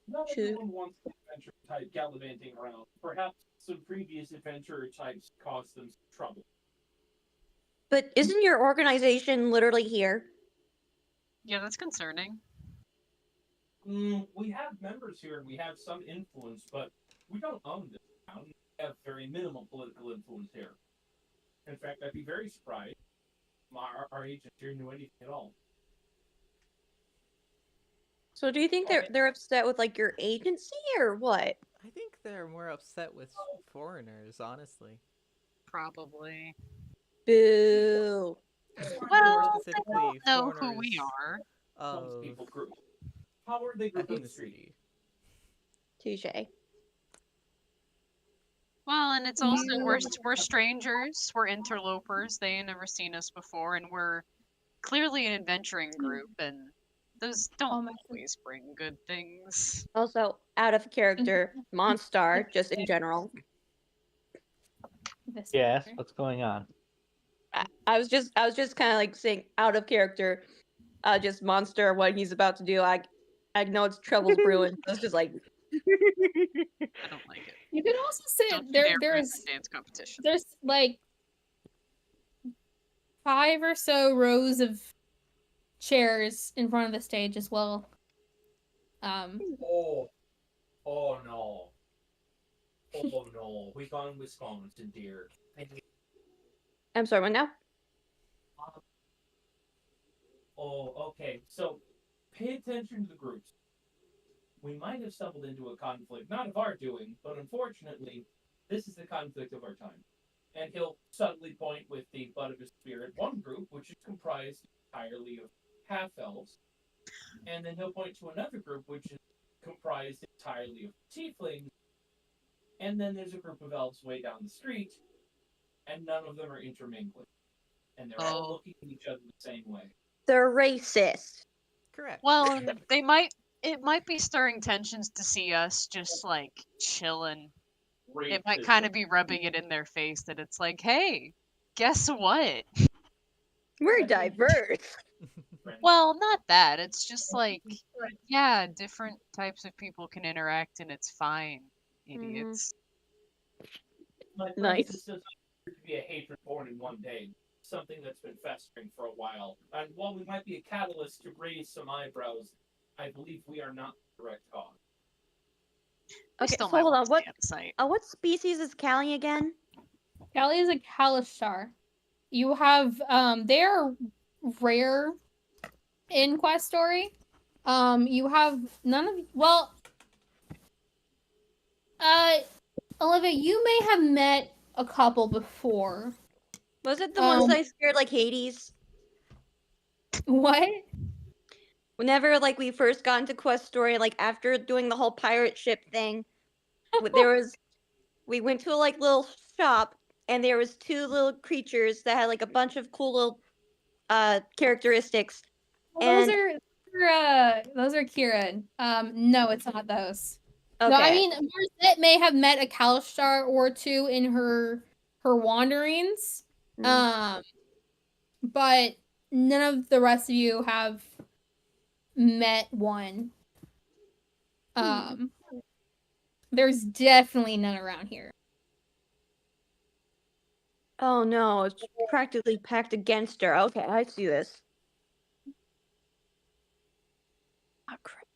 Not True. everyone wants the adventure type gallivanting around. Perhaps some previous adventurer types caused them some trouble. But isn't your organization literally here? Yeah, that's concerning. We have members here and we have some influence, but we don't own this town. We have very minimal political influence here. In fact, I'd be very surprised if our agents here knew anything at all. So do you think they're upset with like your agency or what? I think they're more upset with foreigners, honestly. Probably. Boo. More Well, specifically, they don't know who we foreigners are. of People group. How are they grouping the street? Touche. Well, and it's also we're strangers, we're interlopers. They ain't never seen us before, and we're clearly an adventuring group, and those don't always bring good things. Also, out of character, Monstar, just in general. Yes, what's going on? I was just kind of like saying out of character, just Monster, what he's about to do. I know it's trouble's brewing. So it's just like I don't like it. You can also say Don't you dare there's ruin the dance competition. there's like 5 or so rows of chairs in front of the stage as well. Oh no. Oh no. We gone Wisconsin, dear. I'm sorry, what now? Okay. So pay attention to the groups. We might have stumbled into a conflict, not of our doing, but unfortunately, this is the conflict of our time. And he'll subtly point with the butt of his spear at one group, which is comprised entirely of half-elves. And then he'll point to another group, which is comprised entirely of tieflings. And then there's a group of elves way down the street, and none of them are intermingling. And they're all looking at each other the same way. They're racist. Correct. Well, it might be stirring tensions to see us just like chilling. It might kind of be rubbing it in their face that it's like, hey, guess what? We're diverse. Well, not that. It's just like, yeah, different types of people can interact and it's fine. Idiots. Nice. This doesn't appear to be a hatred born in one day. Something that's been festering for a while. And while we might be a catalyst to raise some eyebrows, I believe we are not the direct cause. Okay, so hold on. What species is Callie again? Callie is a Kalishtar. You have they're rare in Quest Story. You have none of Olivia, you may have met a couple before. Was it the ones I scared like Hades? What? Whenever like we first got into Quest Story, like after doing the whole pirate ship thing, we went to a like little shop and there was 2 little creatures that had like a bunch of cool little characteristics. Well, those are Kieran. No, it's not those. Okay. No, I mean Marissette may have met a Kalishtar or 2 in her wanderings. But none of the rest of you have met one. There's definitely none around here. Oh no, it's practically packed against her. Okay, I see this. Oh, crap.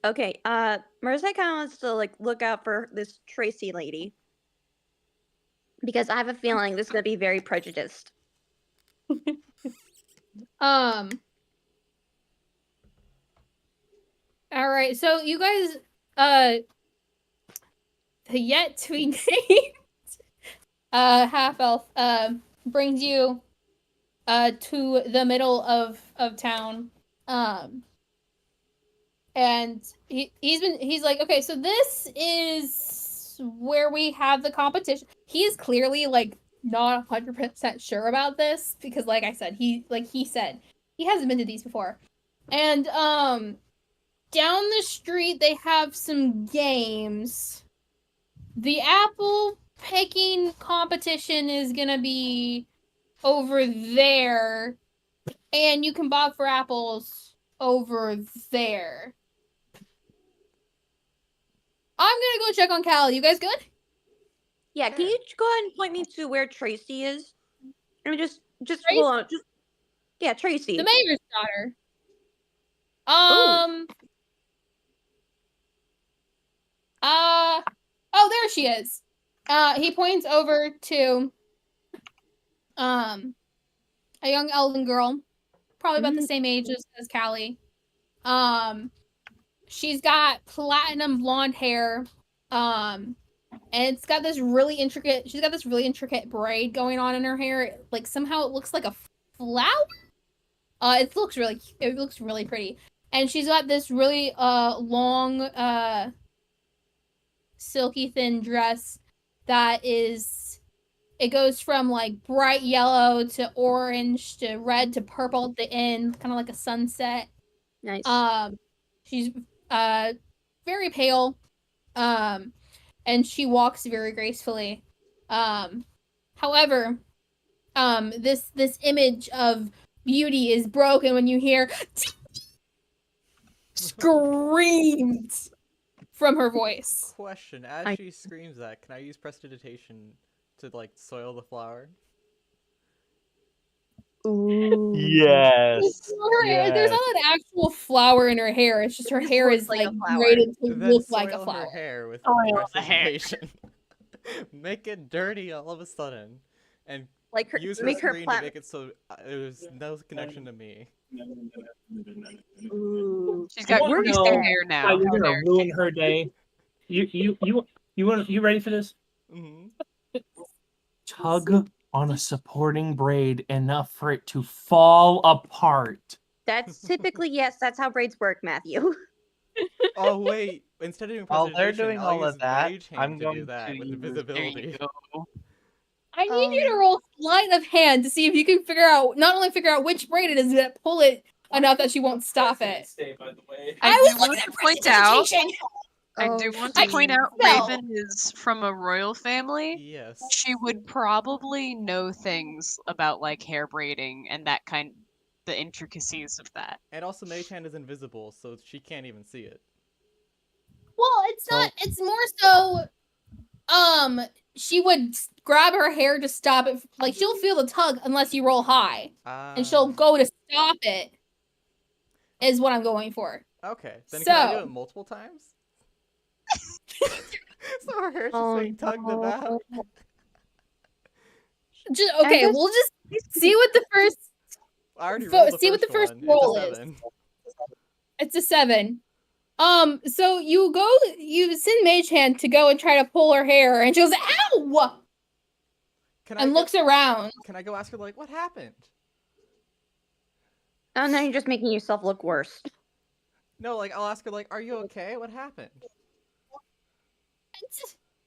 Okay, Marissa kind of wants to like look out for this Tracy lady Because I have a feeling this is gonna be very prejudiced. All right, so you guys, the yet to be named half elf brings you to the middle of town, and he's like, okay, so this is where we have the competition. He's clearly like not 100% sure about this because, like I said, he said he hasn't been to these before, and down the street they have some games. The apple picking competition is gonna be over there, and you can bob for apples over there. I'm gonna go check on Callie. You guys good? Yeah, can you go ahead and point me to where Tracy is? I mean, just Tracy? hold on. Yeah, Tracy. The mayor's daughter. Oh, there she is. He points over to a young elven girl, probably about the same age as Callie. She's got platinum blonde hair. And it's got this really intricate braid going on in her hair. Like somehow it looks like a flower. It looks really pretty. And she's got this really long silky thin dress that it goes from like bright yellow to orange to red to purple at the end, kind of like a sunset. Nice. She's very pale. And she walks very gracefully. However, this image of beauty is broken when you hear screams from her voice. Question: as she screams that, can I use prestidigitation to like soil the flower? Ooh. Yes. There's not an actual flower in her hair. It's just her hair is like braided to look like a flower. Her hair with Soil the prestidigitation. Make it dirty all of a sudden, and like her, use her make her screen to make it so there's no connection to me. Ooh. She's got greasy hair now. You're gonna ruin her day. You ready for this? Mm-hmm. Tug on a supporting braid enough for it to fall apart. That's typically, yes, that's how braids work, Matthew. Oh wait, instead of doing While they're prestidigitation, doing I'll all use of that, Rage Hand I'm to going do that to with use- invisibility. I need you to roll sleight of hand to see if you can not only figure out which braid it is, but pull it enough that she won't stop it. I was do looking want at to point out. prestidigitation. I do want to point out Raven is from a royal family. Yes. She would probably know things about like hair braiding and the intricacies of that. And also Mage Hand is invisible, so she can't even see it. Well, it's not. It's more so. She would grab her hair to stop it. Like she'll feel the tug unless you roll high, and she'll go to stop it. Is what I'm going for. Okay, then can I do it multiple times? So her hair's just being tugged about. We'll just see what the first. I already rolled the see what the first one. roll It's a 7. It's a 7. So you send Mage Hand to go and try to pull her hair, and she goes, "Ow!" And looks around. Can I go ask her like, what happened? Oh, now you're just making yourself look worse. No, like I'll ask her like, are you okay? What happened?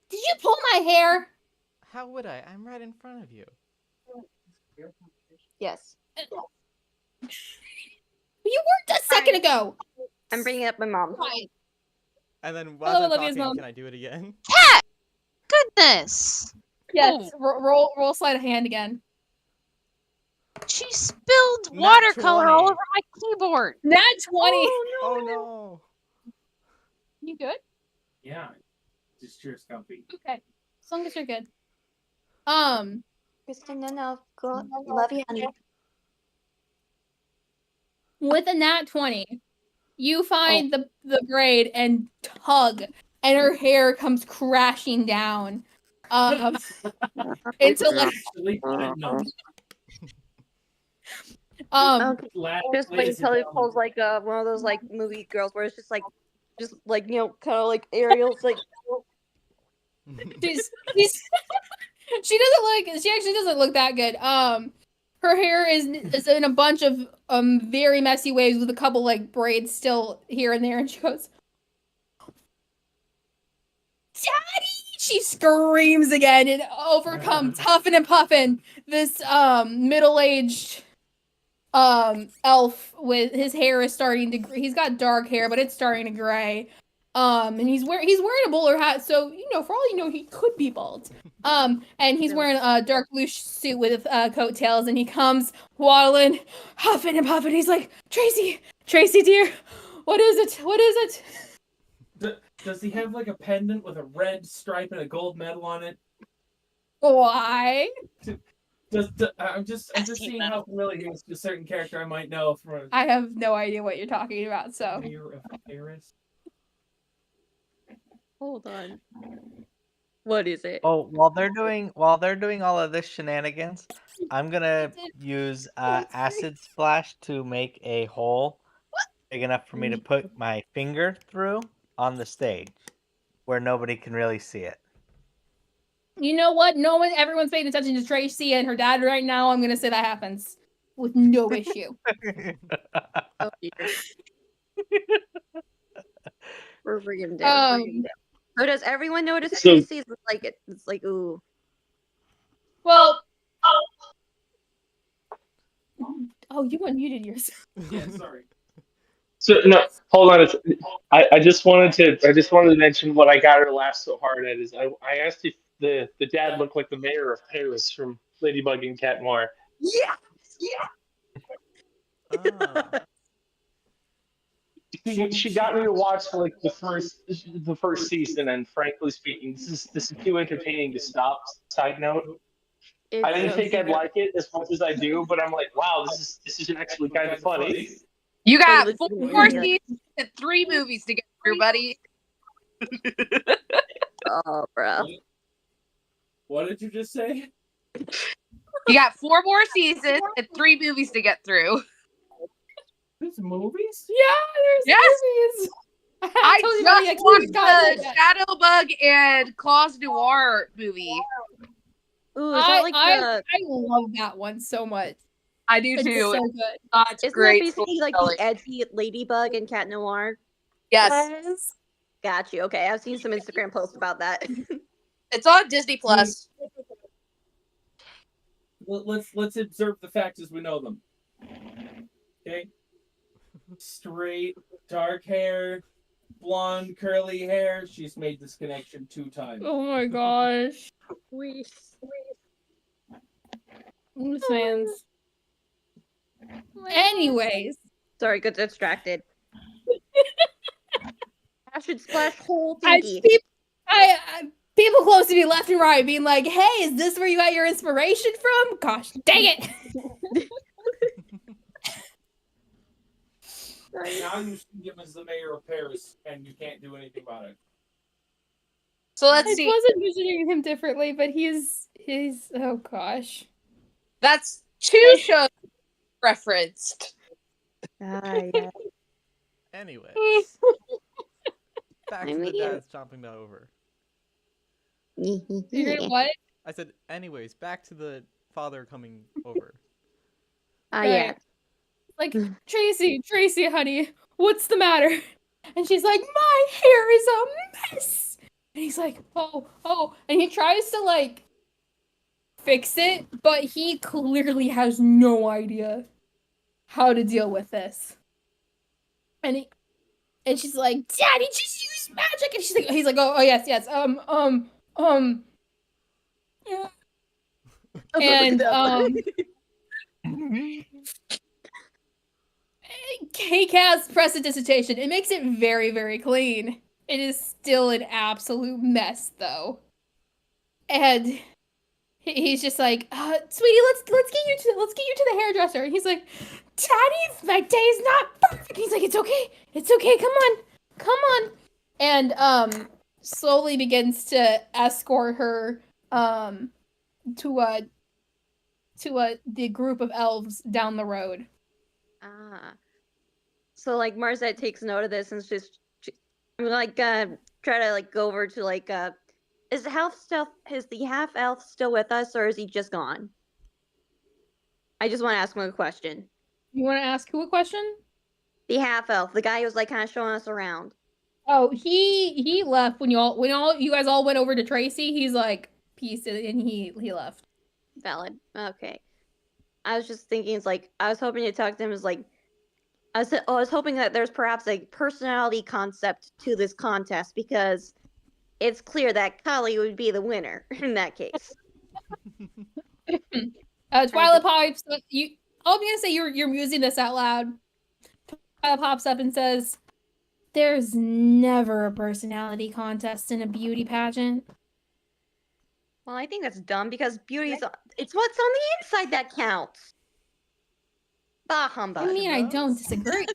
Did you pull my hair? How would I? I'm right in front of you. Yes. You weren't a second ago. I'm bringing up my mom. And then while I'm Olivia's talking, mom. can I do it again? Cat! Goodness! Yes. Roll sleight of hand again. She spilled Nat watercolor 20. all over my keyboard. Nat 20. Oh no. You good? Yeah. Just your comfy. Okay. As long as you're good. Kristen, no. Go. Love you, honey. With a nat 20, you find the braid and tug, and her hair comes crashing down. Intellectually. Okay. Just wait until he pulls like one of those like movie girls where it's just like kind of like Ariel's like. she's she actually doesn't look that good. Her hair is in a bunch of very messy waves with a couple like braids still here and there, and she goes, "Daddy!" She screams again and overcomes huffing and puffing this middle-aged elf with his hair is starting to he's got dark hair, but it's starting to gray. And he's wearing a bowler hat, so for all you know, he could be bald. And he's wearing a dark blue suit with coattails, and he comes waddling, huffing and puffing. He's like, Tracy, dear, what is it? What is it? Does he have like a pendant with a red stripe and a gold medal on it? Why? I'm just seeing how familiar he is to a certain character I might know from. I have no idea what you're talking about. So. Mayor of Paris. Hold on. What is it? Oh, while they're doing all of this shenanigans, I'm gonna use acid splash to make a hole big enough for me to put my finger through on the stage, where nobody can really see it. You know what? Everyone's paying attention to Tracy and her dad right now. I'm gonna say that happens with no issue. Oh, dear. We're freaking down. So does everyone notice Tracy's like it's like ooh? Well, oh, you unmuted yourself. Yeah, sorry. So no, hold on. I just wanted to mention what I got her to laugh so hard at is I asked if the dad looked like the mayor of Paris from Ladybug and Cat Noir. Yeah. She got me to watch like the first season, and frankly speaking, this is too entertaining to stop. Side note, I didn't think I'd like it as much as I do, but I'm like, wow, this is actually kind of funny. You got 4 seasons and 3 movies to get through, buddy. Oh, bro. What did you just say? You got 4 more seasons and 3 movies to get through. There's movies? Yeah, there's movies. I just watched the Shadowbug and Claws Noir movie. Ooh, is that like I love that one so much. I do It's too. so good. It's great. Isn't that basically like the edgy Ladybug and Cat Noir? Yes. Got you. Okay, I've seen some Instagram posts about that. It's on Disney Plus. Let's observe the facts as we know them. Okay. Straight, dark hair, blonde, curly hair. She's made this connection 2 times. Oh my gosh. This man's. Anyways. Sorry, got distracted. Acid splash hole thingy. People close to me left and right being like, hey, is this where you got your inspiration from? Gosh, dang it. Now you see him as the mayor of Paris, and you can't do anything about it. So let's see. I wasn't envisioning him differently, but he's oh gosh. That's 2 shows referenced. Yeah. Anyways, back to the dads chomping that over. What? I said, anyways, back to the father coming over. Yeah. Like, Tracy, honey, what's the matter? And she's like, my hair is a mess. And he's like, oh. And he tries to, like, fix it, but he clearly has no idea how to deal with this. And she's like, Daddy, just use magic. And he's like, oh yes. Yeah. And, he casts prestidigitation. It makes it very, very clean. It is still an absolute mess, though. And he's just like, sweetie, let's get you to the hairdresser. And he's like, Daddy, my day is not perfect. He's like, it's okay, come on. And slowly begins to escort her to the group of elves down the road. So like Marzette takes note of this and it's just I'm like try to like go over to like is the half elf still with us or is he just gone? I just want to ask him a question. You want to ask who a question? The half elf, the guy who was like kind of showing us around. Oh, he left when you guys all went over to Tracy. He's like peace, and he left. Valid. Okay. I was just thinking, it's like I was hoping to talk to him. Is like I was hoping that there's perhaps a personality concept to this contest because it's clear that Kali would be the winner in that case. Twilight pipes. I'm gonna say you're musing this out loud. Twilight pops up and says, "There's never a personality contest in a beauty pageant." Well, I think that's dumb because beauty it's what's on the inside that counts. Bah humbug. I mean, I don't disagree.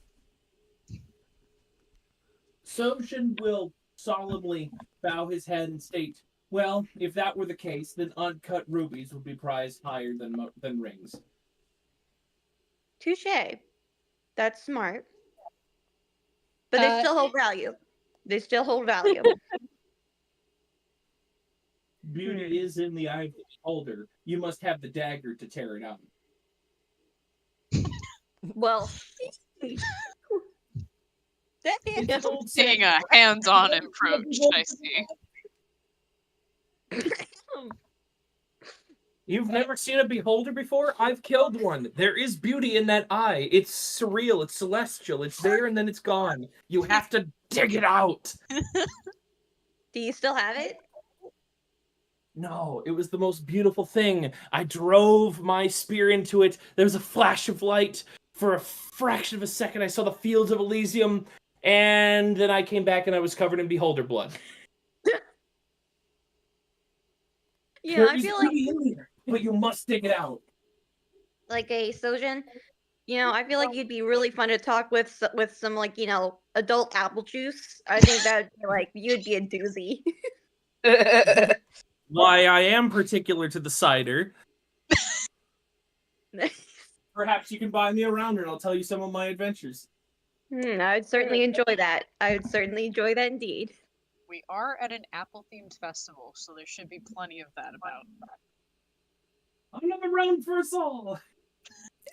Sojin will solemnly bow his head and state, "Well, if that were the case, then uncut rubies would be prized higher than rings." Touche. That's smart. But they still hold value. They still hold value. Beauty is in the eye of the beholder. You must have the dagger to tear it out. Well, that is taking a hands-on approach, I see. You've never seen a beholder before? I've killed one. There is beauty in that eye. It's surreal. It's celestial. It's there and then it's gone. You have to dig it out. Do you still have it? No, it was the most beautiful thing. I drove my spear into it. There was a flash of light. For a fraction of a second, I saw the fields of Elysium. And then I came back and I was covered in beholder blood. Yeah, I feel like but you must dig it out. Like a Sojin, I feel like you'd be really fun to talk with some like, adult apple juice. I think that would be like you'd be a doozy. Why, I am particular to the cider. Perhaps you can buy me around and I'll tell you some of my adventures. I would certainly enjoy that. I would certainly enjoy that indeed. We are at an apple-themed festival, so there should be plenty of that about. I'm around for us all.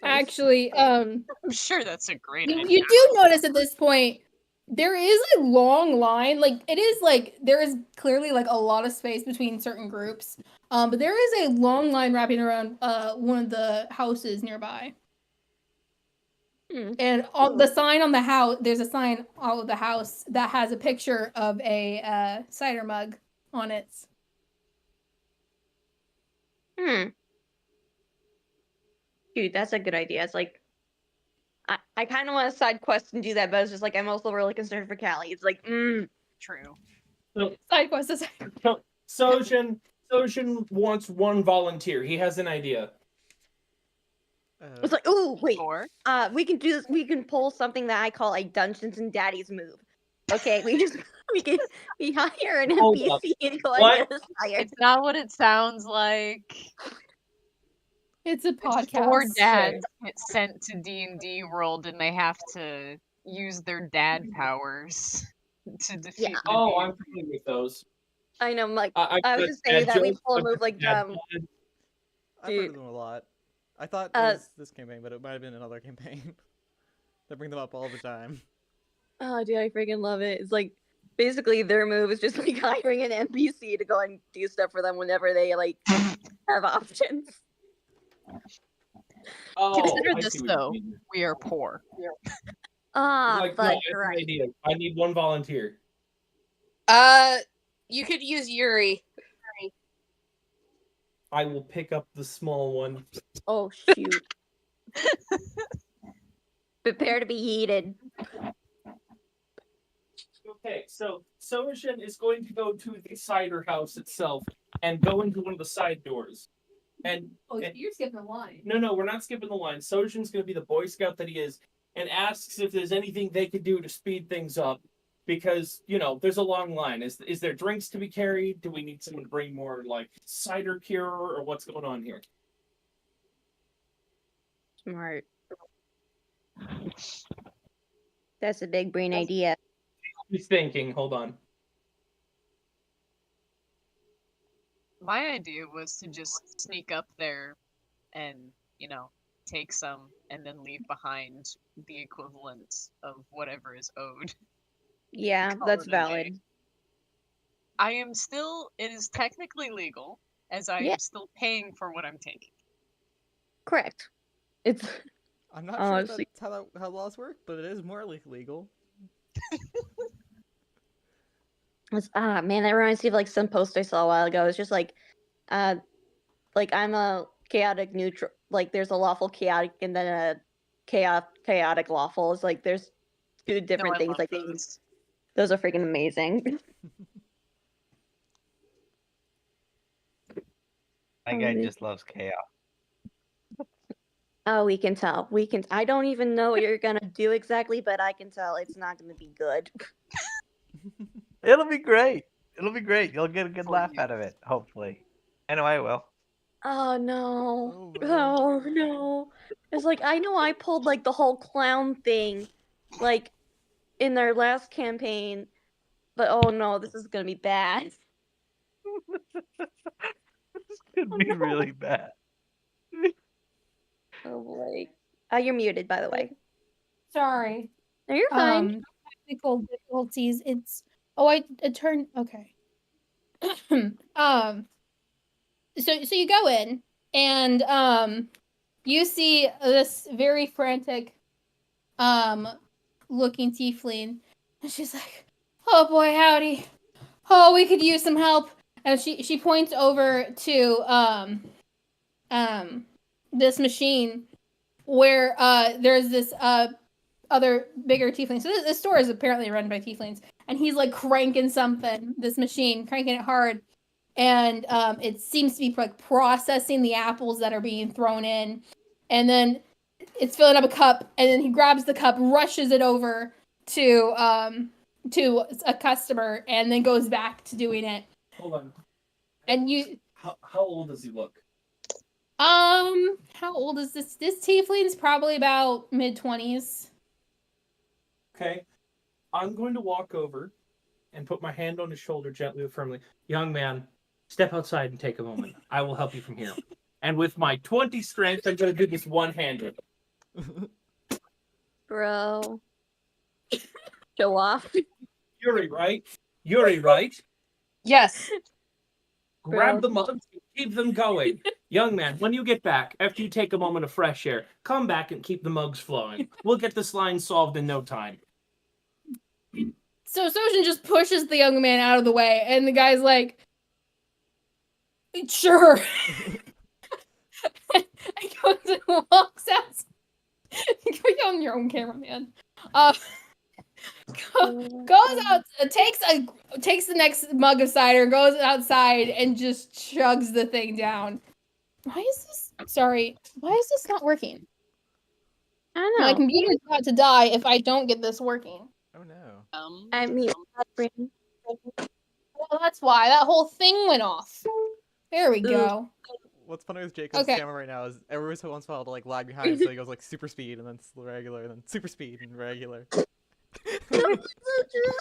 Actually, I'm sure that's a great idea. You do notice at this point there is a long line. Like it is like there is clearly like a lot of space between certain groups. But there is a long line wrapping around one of the houses nearby. And on the sign on the house, there's a sign all of the house that has a picture of a cider mug on it. Dude, that's a good idea. It's like I kind of want to side quest and do that, but it's just like I'm also really concerned for Callie. It's like, True. So, side quest is Sojin wants one volunteer. He has an idea. It's like, oh wait, we can do this. We can pull something that I call a Dungeons and Daddies move. Okay, we hire an NPC and go and get us hired. It's not what it sounds like. It's a podcast. 4 dads get sent to D&D world and they have to use their dad powers to defeat. Yeah. Oh, I'm familiar with those. I know, like I was just saying that we pull a move like I've heard of them a lot. I thought it was this campaign, but it might have been another campaign. They bring them up all the time. Oh, dude, I freaking love it. It's like basically their move is just like hiring an NPC to go and do stuff for them whenever they like have options. Consider this though: we are poor. But right. I need one volunteer. You could use Yuri. I will pick up the small one. Oh shoot! Prepare to be heated. Okay, so Sojin is going to go to the cider house itself and go into one of the side doors. You're skipping the line. No, we're not skipping the line. Sojin's going to be the Boy Scout that he is and asks if there's anything they could do to speed things up. because there's a long line. Is there drinks to be carried? Do we need someone to bring more like cider cure, or what's going on here? Smart. That's a big brain idea. He's thinking. Hold on. My idea was to just sneak up there and, take some and then leave behind the equivalent of whatever is owed. Yeah, that's valid. It is technically legal, as I am still paying for what I'm taking. Correct. I'm not sure that's how laws work, but it is morally legal. Man, that reminds me of like some post I saw a while ago. It's just like I'm a chaotic neutral. Like there's a lawful chaotic and then a chaotic lawful. It's like there's two different things. Like those are freaking amazing. My guy just loves chaos. Oh, we can tell. I don't even know what you're gonna do exactly, but I can tell it's not gonna be good. It'll be great. You'll get a good laugh out of it, hopefully. I know I will. Oh no. Oh no. It's like I know I pulled like the whole clown thing like in their last campaign, but oh no, this is gonna be bad. This could be really bad. Oh boy. You're muted, by the way. Sorry. No, you're fine. Technical difficulties. I turned okay. So you go in and you see this very frantic looking tiefling, and she's like, "Oh boy, howdy! Oh, we could use some help." And she points over to this machine where there's this other bigger tiefling. So this store is apparently run by tieflings, and he's like cranking this machine, cranking it hard, and it seems to be like processing the apples that are being thrown in, and then it's filling up a cup, and then he grabs the cup, rushes it over to a customer, and then goes back to doing it. Hold on. And you, how old does he look? How old is this? This tiefling's probably about mid-20s. Okay. I'm going to walk over and put my hand on his shoulder gently but firmly. Young man, step outside and take a moment. I will help you from here. And with my 20 strength, I'm going to do this one-handed. Bro. Show off. Yuri, right? Yuri, right? Yes. Grab the mugs and keep them going. Young man, when you get back, after you take a moment of fresh air, come back and keep the mugs flowing. We'll get this line solved in no time. So Sojin just pushes the young man out of the way, and the guy's like, "Sure." And goes and walks out. You're on your own camera, man. Goes out, takes the next mug of cider, goes outside, and just chugs the thing down. Why is this not working? I don't know. My computer's about to die if I don't get this working. Oh no. I mean, well, that's why that whole thing went off. There we go. What's funny with Jacob's camera right now is every once in a while to like lag behind, so he goes like super speed and then regular and then super speed and regular. That's so true.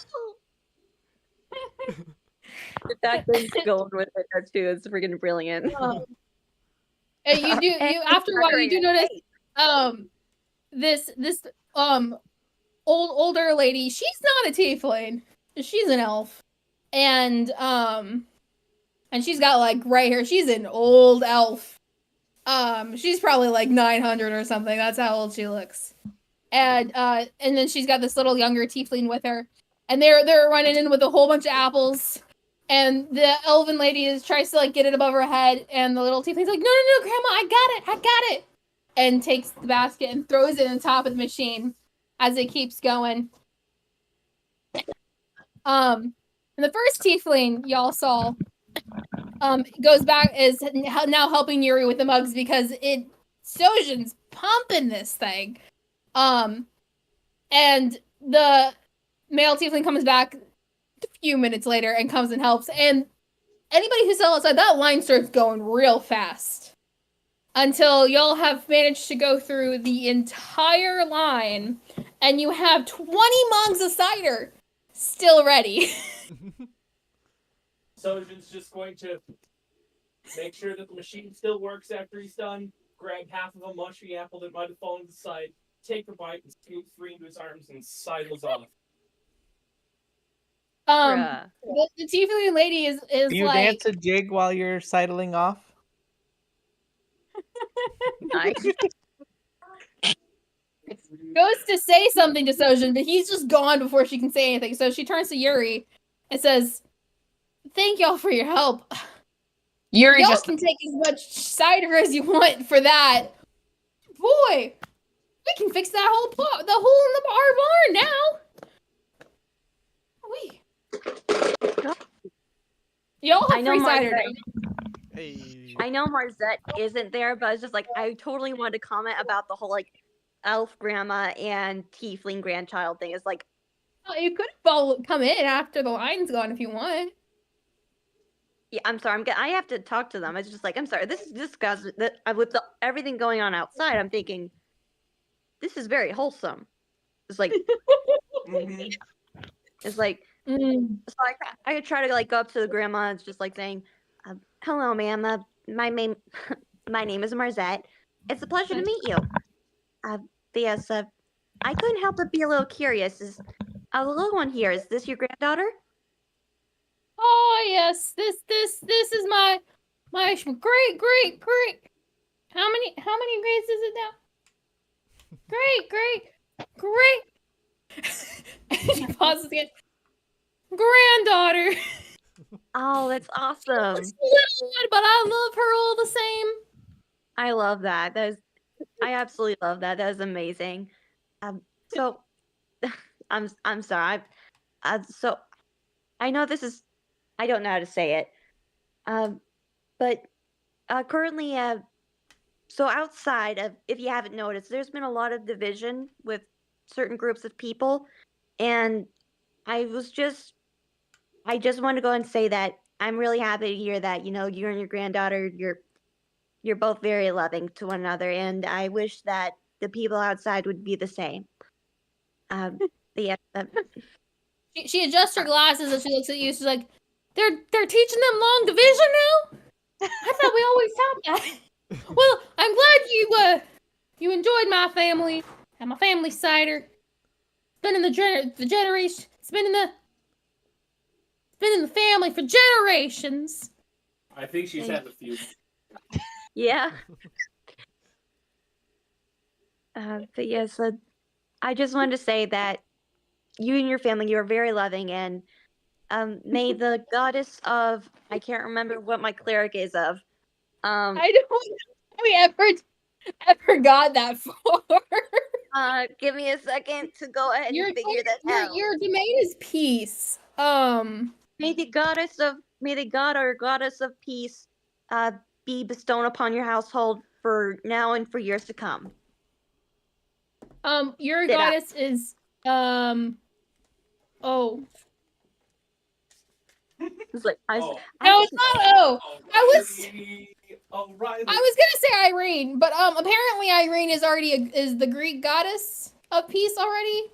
The fact that he's going with it too is freaking brilliant. After a while you do notice this older lady, she's not a tiefling. She's an elf. And she's got like gray hair. She's an old elf. She's probably like 900 or something. That's how old she looks. And then she's got this little younger tiefling with her. And they're running in with a whole bunch of apples. And the elven lady tries to like get it above her head, and the little tiefling's like, no, Grandma, I got it. And takes the basket and throws it on top of the machine as it keeps going. And the first tiefling y'all saw goes back, is now helping Yuri with the mugs because Sojin's pumping this thing. And the male tiefling comes back a few minutes later and comes and helps. And anybody who's still outside, that line starts going real fast. Until y'all have managed to go through the entire line, and you have 20 mugs of cider still ready. Sojin's just going to make sure that the machine still works after he's done, grab half of a mushy apple that might have fallen to the side, take a bite, and scoop 3 into his arms, and sidles off. The tiefling lady is Do you like... dance a jig while you're sidling off? Nice. Goes to say something to Sojin, but he's just gone before she can say anything. So she turns to Yuri and says, "Thank y'all for your help. Yuri y'all just can take as much cider as you want for that. Boy, we can fix that whole plot, the hole in our barn now. Y'all have free cider now." Hey. I know Marzette isn't there, but it's just like I totally wanted to comment about the whole like elf grandma and tiefling grandchild thing. It's like, well, you could come in after the line's gone if you want. yeah, I'm sorry. I have to talk to them. It's just like, I'm sorry. This is disgusting. With everything going on outside, I'm thinking this is very wholesome. It's like, it's like. So I try to like go up to the grandma. It's just like saying, "Hello, ma'am. My name is Marzette. It's a pleasure to meet you. Yes. I couldn't help but be a little curious. Is the little one here? Is this your granddaughter?" Oh yes, this is my great. How many grades is it now? Great. And she pauses again. Granddaughter. Oh, that's awesome. She's a little one, but I love her all the same. I love that. I absolutely love that. That is amazing. So I'm sorry. So I know this is, I don't know how to say it. But currently, so outside of, if you haven't noticed, there's been a lot of division with certain groups of people, and I just want to go and say that I'm really happy to hear that, you and your granddaughter, you're both very loving to one another, and I wish that the people outside would be the same. Yeah. She adjusts her glasses and she looks at you. She's like, "They're teaching them long division now? I thought we always taught that." Well, I'm glad you enjoyed my family and my family cider. It's been in the generation. It's been in the family for generations. I think she's had a few. Yeah. But yes, I just wanted to say that you and your family, you are very loving, and may the goddess of, I can't remember what my cleric is of. I don't know we ever got that far. Give me a second to go ahead and figure that out. Your domain is peace. May the god or goddess of peace be bestowed upon your household for now and for years to come. Your goddess is oh. It's like no, it's not O. I was gonna say Irene, but apparently Irene is already is the Greek goddess of peace already.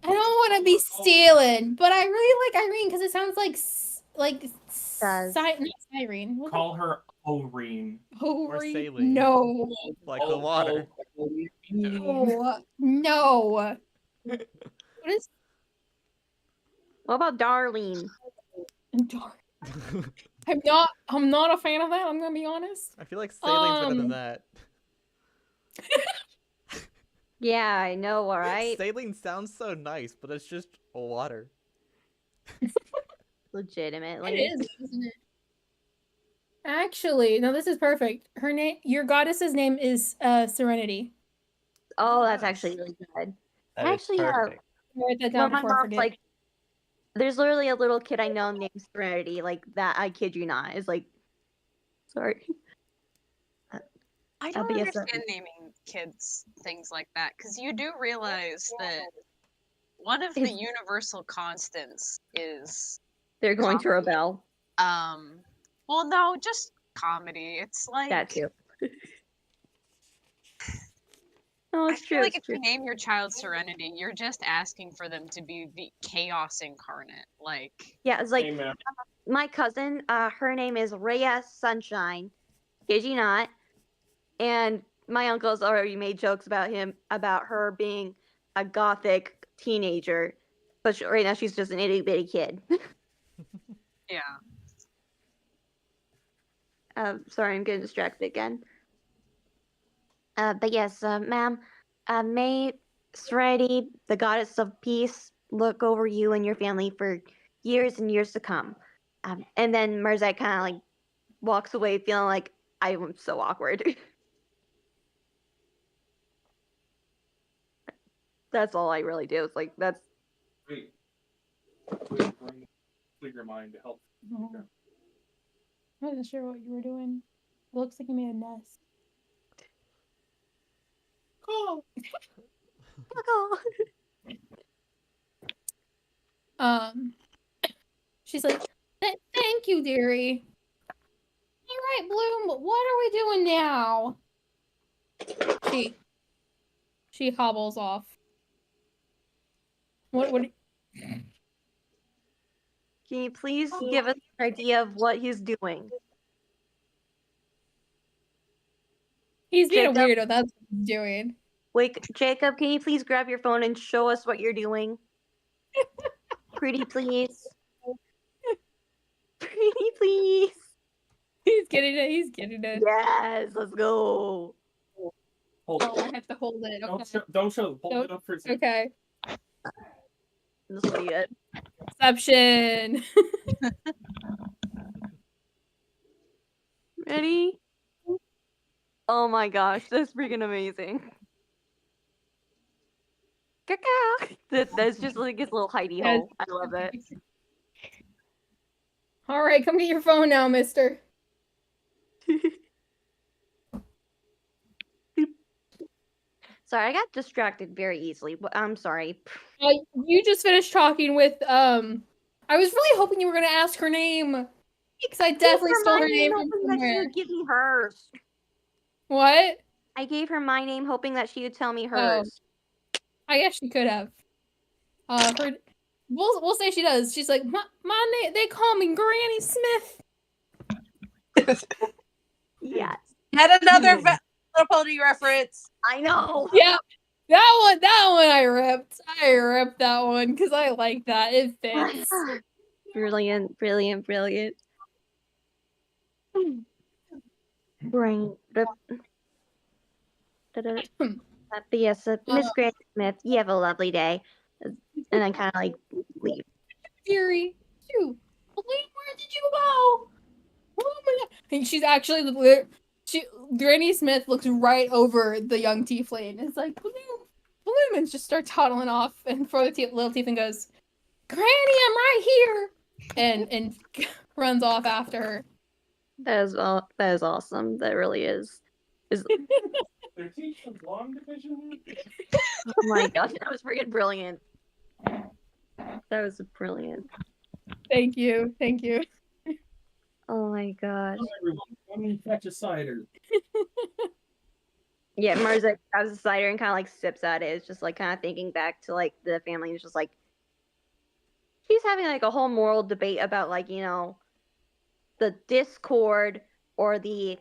I don't want to be stealing, but I really like Irene because it sounds like not Irene. Call her Oreen. Or saline. No. Like the water. No. What about Darlene? I'm not a fan of that, I'm gonna be honest. I feel like saline's better than that. Yeah, I know, alright? Saline sounds so nice, but it's just water. Legitimately. It is, isn't it? Actually, no, this is perfect. Your goddess's name is Serenity. Oh, that's actually really good. Actually, write that down my before I mom's forget. like, there's literally a little kid I know named Serenity, like that. I kid you not. Is like, sorry. I don't understand naming kids things like that, because you do realize that one of the universal constants is they're going to rebel. Well, no, just comedy. It's like that too. No, it's I true. feel like if you name your child Serenity, you're just asking for them to be the chaos incarnate. Like, yeah, it's like my cousin. Her name is Rhea Sunshine. Kid you not. And my uncle's already made jokes about her being a gothic teenager, but right now she's just an itty bitty kid. yeah. Sorry, I'm getting distracted again. But yes, ma'am, may Serenity, the goddess of peace, look over you and your family for years and years to come. And then Merzak kind of like walks away feeling like I'm so awkward. That's all I really do. It's like that's. Wait, clear your mind to help. I wasn't sure what you were doing. It looks like you made a nest. Oh. She's like, thank you, dearie. All right, Bloom, what are we doing now? She hobbles off. What Can you please give us an idea of what he's doing? He's being a weirdo, that's what he's doing. Wait, Jacob, can you please grab your phone and show us what you're doing? Pretty please. Pretty please. He's getting it. Yes, let's go. Hold I have to hold it. Okay. Don't show. Hold it up for a second. Okay. This will be it. Perception. Ready? Oh my gosh, that's freaking amazing. That's just like his little hidey hole. I love it. All right, come get your phone now, mister. Sorry, I got distracted very easily. I'm sorry. You just finished talking with I was really hoping you were gonna ask her name because I definitely stole her name from somewhere. She would give me hers. What? I gave her my name, hoping that she would tell me hers. I guess she could have. We'll say she does. She's like, my name. They call me Granny Smith. Yes. Had another Little Pony reference. I know. Yeah, that one I ripped. I ripped that one because I like that. It fits. Brilliant. Brain. Yes, Miss Granny Smith, you have a lovely day. And I kind of like leave. Fury, where did you go? Oh my god! And she's actually Granny Smith looks right over the young tiefling. It's like Bloom, and just starts toddling off, and for the little tiefling goes, "Granny, I'm right here," and runs off after her. That is awesome. That really is. They're teaching long division. Oh my gosh, that was freaking brilliant. That was brilliant. Thank you. Oh my gosh. Hello, everyone. Come and fetch a cider. Yeah, Marza grabs a cider and kind of like sips at it. It's just like kind of thinking back to like the family. It's just like she's having like a whole moral debate about like, you know, the discord or the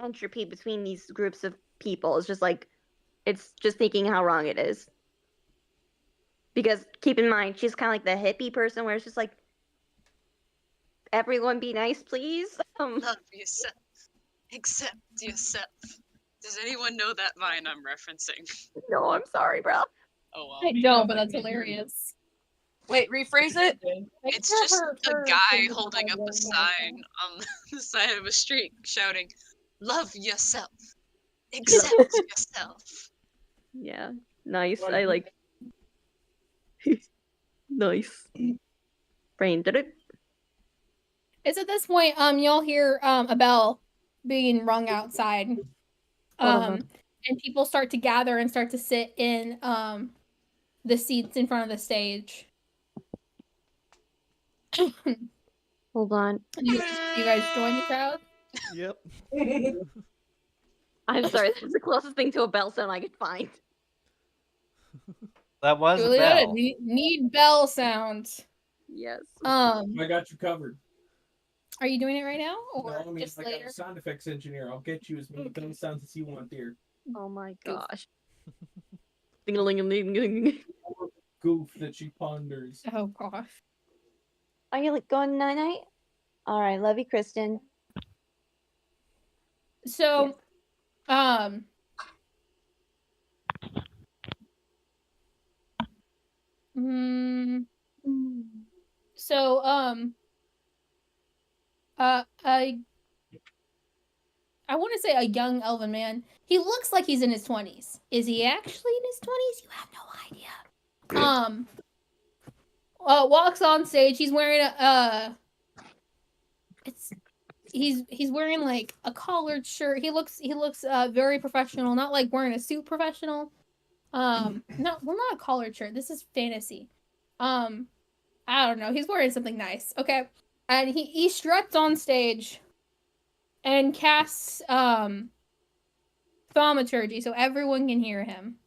entropy between these groups of people. It's just like it's just thinking how wrong it is. Because keep in mind, she's kind of like the hippie person where it's just like, everyone be nice, please. Love yourself. Accept yourself. Does anyone know that vine I'm referencing? No, I'm sorry, bro. Oh well. I don't, but that's hilarious. Wait, rephrase it. It's just a guy holding up a sign on the side of a street shouting, "Love yourself. Accept yourself." Yeah, nice. I like. Nice. Brain did it. It's at this point, y'all hear a bell being rung outside. And people start to gather and start to sit in the seats in front of the stage. Hold on. You guys join the crowd? Yep. I'm sorry, that's the closest thing to a bell sound I could find. That was a Julia, bell. need bell sounds. Yes. I got you covered. Are you doing it right now, or No, I mean, just I later? got a sound effects engineer. I'll get you as many bell sounds as you want, dear. Oh my Goof. gosh. Ding-a-ling-a-ling-a-ling. Goof that she ponders. Oh gosh. Are you like going night night? All right, love you, Kristen. So, so, I want to say a young elven man. He looks like he's in his 20s. Is he actually in his 20s? You have no idea. Walks on stage. He's wearing he's wearing like a collared shirt. He looks very professional. Not like wearing a suit professional. Not a collared shirt. This is fantasy. I don't know. He's wearing something nice. Okay, and he struts on stage and casts thaumaturgy so everyone can hear him.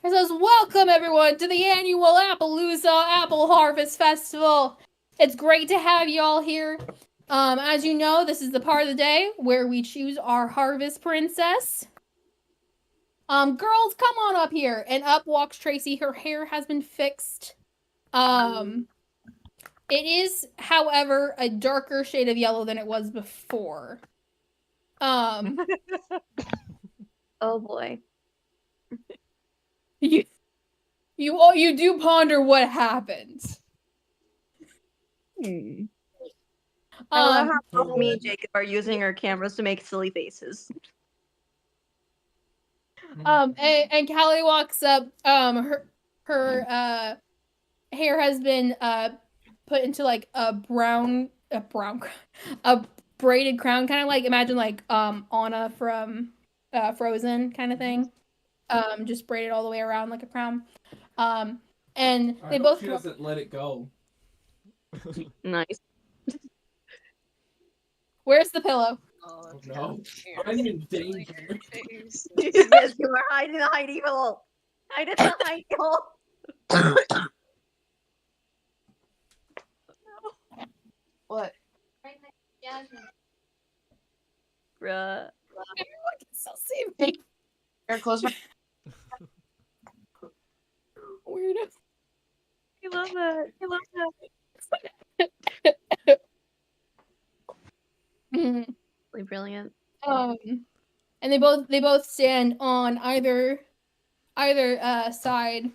He says, "Welcome everyone to the annual Appaloosa Apple Harvest Festival. It's great to have you all here. As you know, this is the part of the day where we choose our harvest princess. Girls, come on up here." And up walks Tracy. Her hair has been fixed. It is, however, a darker shade of yellow than it was before. Oh boy. You do ponder what happened. I love how both me and Jacob are using our cameras to make silly faces. And Callie walks up. Her hair has been put into like a braided crown, kind of like, imagine like Anna from Frozen kind of thing. Just braided all the way around like a crown. And they both. She doesn't let it go. Nice. Where's the pillow? Oh, no. I'm in danger. Yes, you are hiding the hidey hole. Hide in the hidey hole. What? Bruh. Everyone can still see me. Here, close my. Weirdo. I love that. I love that. Really brilliant. And they both stand on either side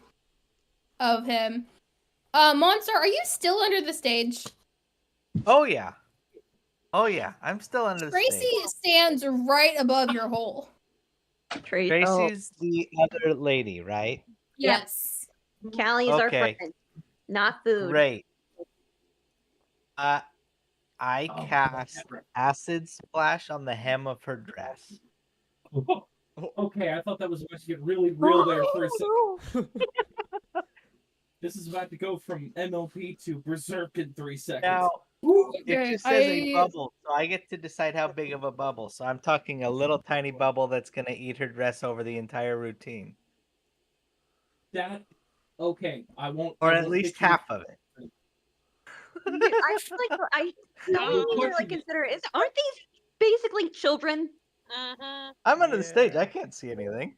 of him. Monster, are you still under the stage? Oh yeah. Oh yeah. I'm still under the Tracy stage. stands right above your hole. Tracy's the other lady, right? Yes. Callie is our friend, not food. Great. I cast acid splash on the hem of her dress. Okay, I thought that was about to get really real there for a second. This is about to go from MLP to Berserk in 3 seconds. Now, it just says a bubble, so I get to decide how big of a bubble. So I'm talking a little tiny bubble that's going to eat her dress over the entire routine. Okay, I won't. Or at least half of it. I don't even like consider it. Aren't these basically children? I'm under the stage. I can't see anything.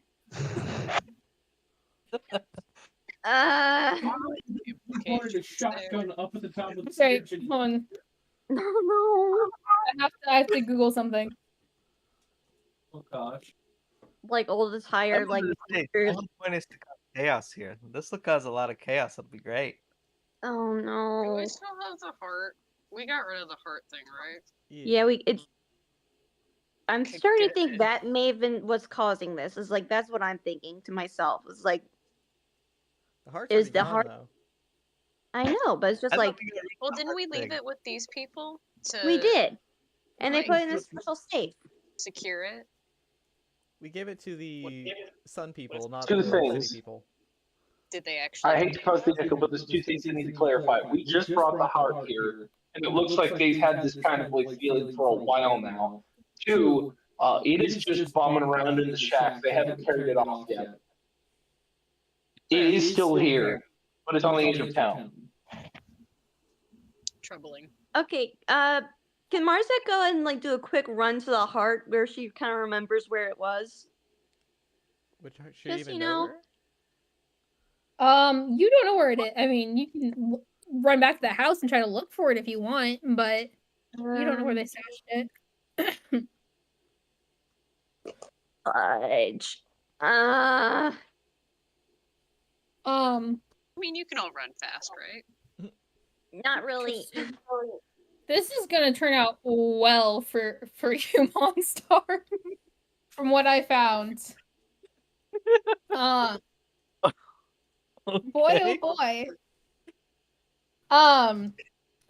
Poured a shotgun up at the top of the stage. Hold on. No. I have to Google something. Oh gosh. Like old as tired, like. The whole point is to cause chaos here. This will cause a lot of chaos. It'll be great. Oh no. We still have the heart. We got rid of the heart thing, right? Yeah, I'm starting to think that may have been what's causing this. Is like that's what I'm thinking to myself. It's like the heart's is the gone, heart? Though. I know, but it's just like. Well, didn't we leave it with these people to? We did, and like, they put it in a special safe. Secure it. We gave it to the Sun people, not Two the City things. people. Did they actually? I hate to contradict, but there's two things I need to clarify. We just brought the heart here, and it looks like they've had this kind of like feeling for a while now. Two, it is just bombing around in the shack. They haven't carried it off yet. It is still here, but it's on the edge of town. Troubling. Okay, can Marza go and like do a quick run to the heart where she kind of remembers where it was? Which she even know where? You don't know where it is. I mean, you can run back to the house and try to look for it if you want, but you don't know where they stashed it. Fudge. I mean, you can all run fast, right? Not really. This is gonna turn out well for you, Monstar. From what I found. Boy, oh boy.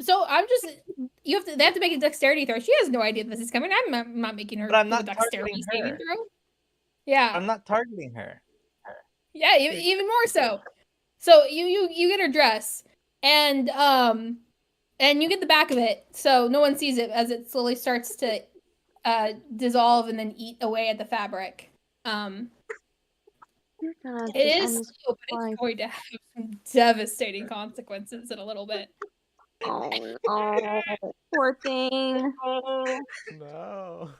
So I'm just they have to make a dexterity throw. She has no idea this is coming. I'm not making her But I'm do not a dexterity targeting saving her. throw. Yeah. I'm not targeting her. Yeah, even more so. So you get her dress, and you get the back of it, so no one sees it as it slowly starts to dissolve and then eat away at the fabric. It is slow, but it's going to have some devastating consequences in a little bit. Oh, poor thing. No.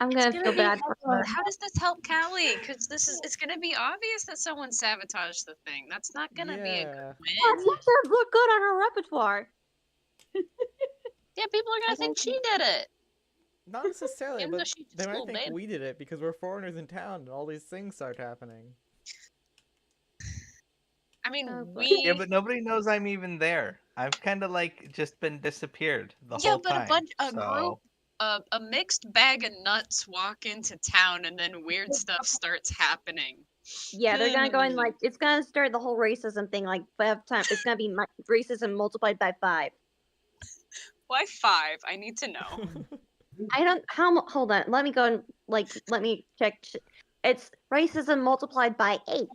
I'm gonna feel bad for her. How does this help Callie? Because it's gonna be obvious that someone sabotaged the thing. That's not gonna be a good win. It makes her look good on her repertoire. Yeah, people are gonna think she did it. Not necessarily, Even though but she just they might little think bit. we did it because we're foreigners in town and all these things start happening. I mean, Yeah, but nobody knows I'm even there. I've kind of like just been disappeared the whole time. A mixed bag of nuts walk into town and then weird stuff starts happening. Yeah, they're gonna go and like it's gonna start the whole racism thing. Like by the time it's gonna be racism multiplied by 5. Why 5? I need to know. I don't. Hold on. Let me go and let me check. It's racism multiplied by 8.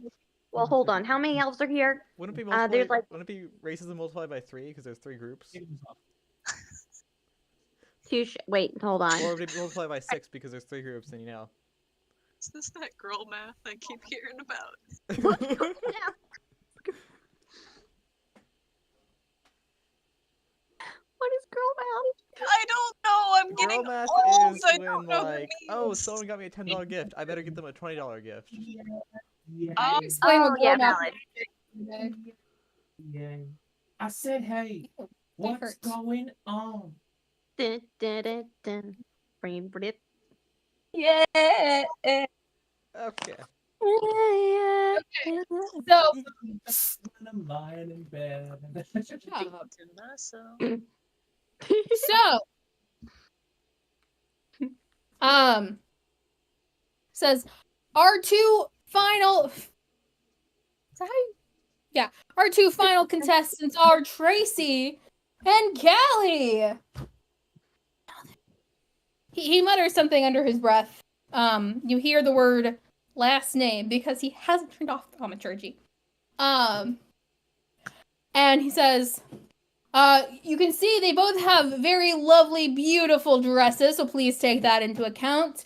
Well, hold on. How many elves are here? Wouldn't it be there's like wouldn't it be racism multiplied by 3 because there's 3 groups? Wait, hold on. Or would it be multiplied by 6 because there's 3 groups and you know? Is this that girl math I keep hearing about? What is girl math? I don't know. I'm getting girl math old. is I when don't know like, oh, someone got me a $10 gift. I better get them a $20 gift. Explain what girl math valid. Yeah. I said, hey, what's going on? Dun, dun, dun, dun. Brain blip. Yeah. Okay. So I'm lying in bed. Says our two final. Yeah, our two final contestants are Tracy and Callie. He mutters something under his breath. You hear the word last name because he hasn't turned off the thaumaturgy. And he says, you can see they both have very lovely, beautiful dresses, so please take that into account.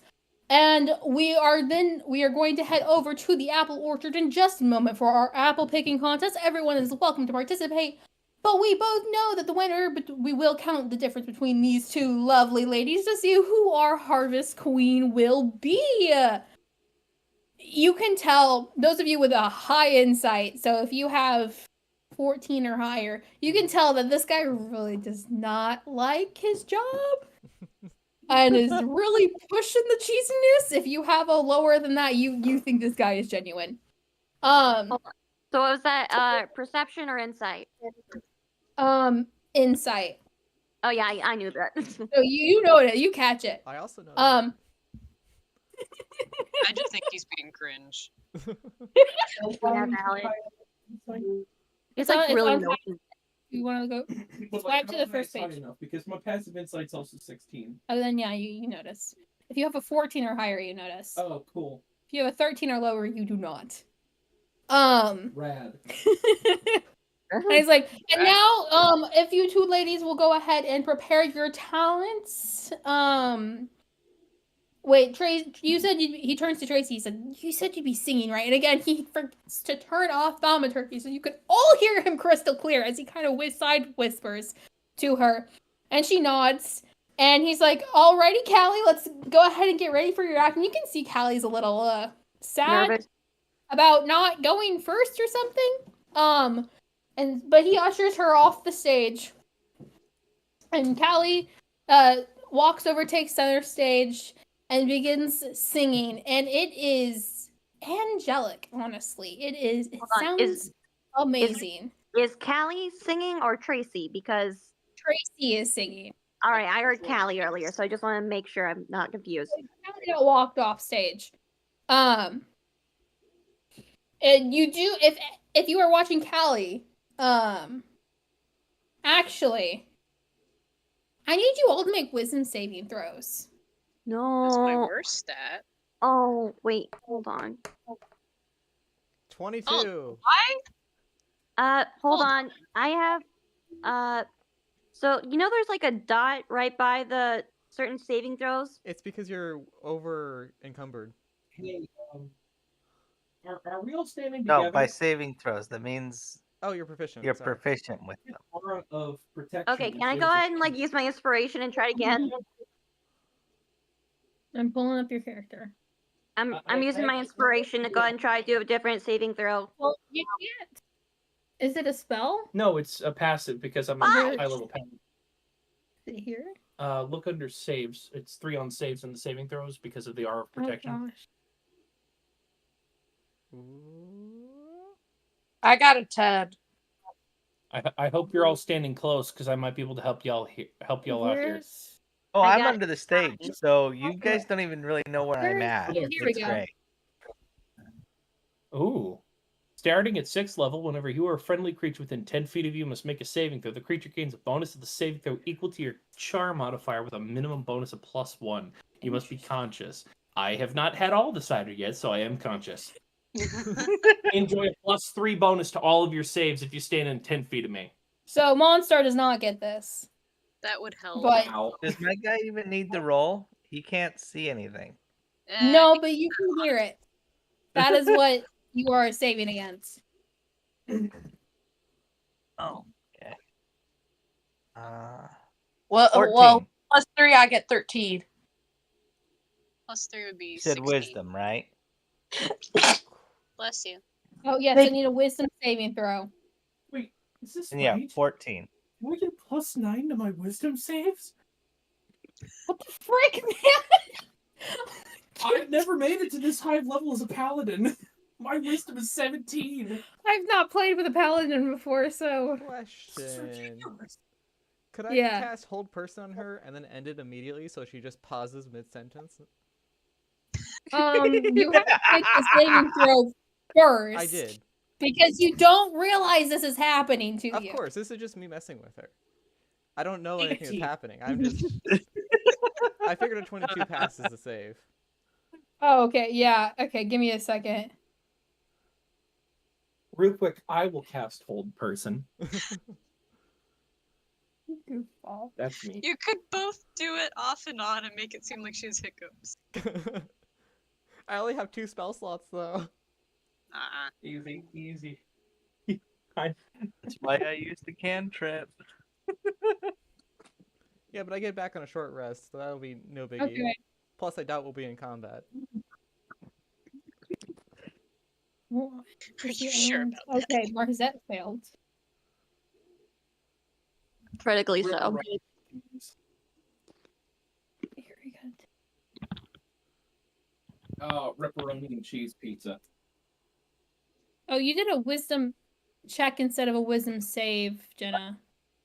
And we are going to head over to the apple orchard in just a moment for our apple picking contest. Everyone is welcome to participate. But we both know that the winner, but we will count the difference between these two lovely ladies to see who our harvest queen will be. You can tell, those of you with a high insight, so if you have 14 or higher, you can tell that this guy really does not like his job and is really pushing the cheesiness. If you have a lower than that, you think this guy is genuine. So was that perception or insight? Insight. Oh yeah, I knew that. So you know it, you catch it. I also know I just think he's being cringe. Yeah, valid. It's like really milky. You want to go swipe to the first page? Because my passive insight's also 16. Oh, then yeah, you notice. If you have a 14 or higher, you notice. Oh, cool. If you have a 13 or lower, you do not. Rad. And he's like, and now, if you two ladies will go ahead and prepare your talents. Wait, Trace, you said he turns to Tracy. He said, "You said you'd be singing, right?" And again, he forgets to turn off thaumaturgy, so you could all hear him crystal clear as he kind of side whispers to her, and she nods. And he's like, "Alrighty, Callie, let's go ahead and get ready for your act." And you can see Callie's a little sad Nervous. about not going first or something. But he ushers her off the stage, and Callie walks over, takes center stage, and begins singing. And it is angelic, honestly. It sounds amazing. Is Callie singing or Tracy? Because Tracy is singing. All right, I heard Callie earlier, so I just want to make sure I'm not confused. Callie got walked off stage. And you do, if you are watching Callie, actually, I need you all to make wisdom saving throws. No. That's my worst stat. Oh, wait, hold on. 22. Oh, why? Hold on. I have, so, you know there's like a dot right by the certain saving throws? It's because you're over encumbered. Hey, are we all standing together? No, by saving throws. That means Oh, you're proficient. you're sorry. proficient with them. Aura of protection. Okay, can I go ahead and like use my inspiration and try it again? I'm pulling up your character. I'm using my inspiration to go ahead and try to do a different saving throw. Well, you can't. Is it a spell? No, it's a passive because I'm a Fudge. high level paladin. Is it here? Look under saves. It's 3 on saves and the saving throws because of the aura of protection. Oh, gosh. I got a 10. I hope you're all standing close because I might be able to help y'all out here. Where's... Oh, I I'm got- under the stage, so you guys don't even really know where I'm at. Oh, here we It's go. great. Ooh. Starting at 6th level, whenever you or a friendly creature within 10 feet of you must make a saving throw, the creature gains a bonus of the saving throw equal to your charm modifier with a minimum bonus of +1. You must be conscious. I have not had all the cider yet, so I am conscious. Enjoy a +3 bonus to all of your saves if you stand in 10 feet of me. So Monstar does not get this. That would help. But Does my guy even need to roll? He can't see anything. no, but you can hear it. That is what you are saving against. Oh, okay. Well, 14. +3, I get 13. +3 would be You said 16. wisdom, right? Bless you. Oh yes, I need a wisdom saving throw. Wait, is this And yeah, right? 14. Can we get +9 to my wisdom saves? What the frick, man? I've never made it to this high level as a paladin. My wisdom is 17. I've not played with a paladin before, so Question. Could I Yeah. cast Hold Person on her and then end it immediately so she just pauses mid-sentence? you have to make the saving throw first. I did. Because you don't realize this is happening to Of you. course, this is just me messing with her. I don't know anything 18. is happening. I'm just... I figured a 22 passes the save. Oh, okay, yeah. Okay, give me a second. Real quick, I will cast Hold Person. Goofball. That's me. You could both do it off and on and make it seem like she has hiccups. I only have 2 spell slots, though. Easy, easy. That's why I used the cantrip. Yeah, but I get back on a short rest, so that'll be no biggie. Okay. Plus, I doubt we'll be in combat. Well, Are you sure about that? Okay, Marzette failed. Critically so. Very good. Oh, pepperoni and cheese pizza. Oh, you did a wisdom check instead of a wisdom save, Jenna.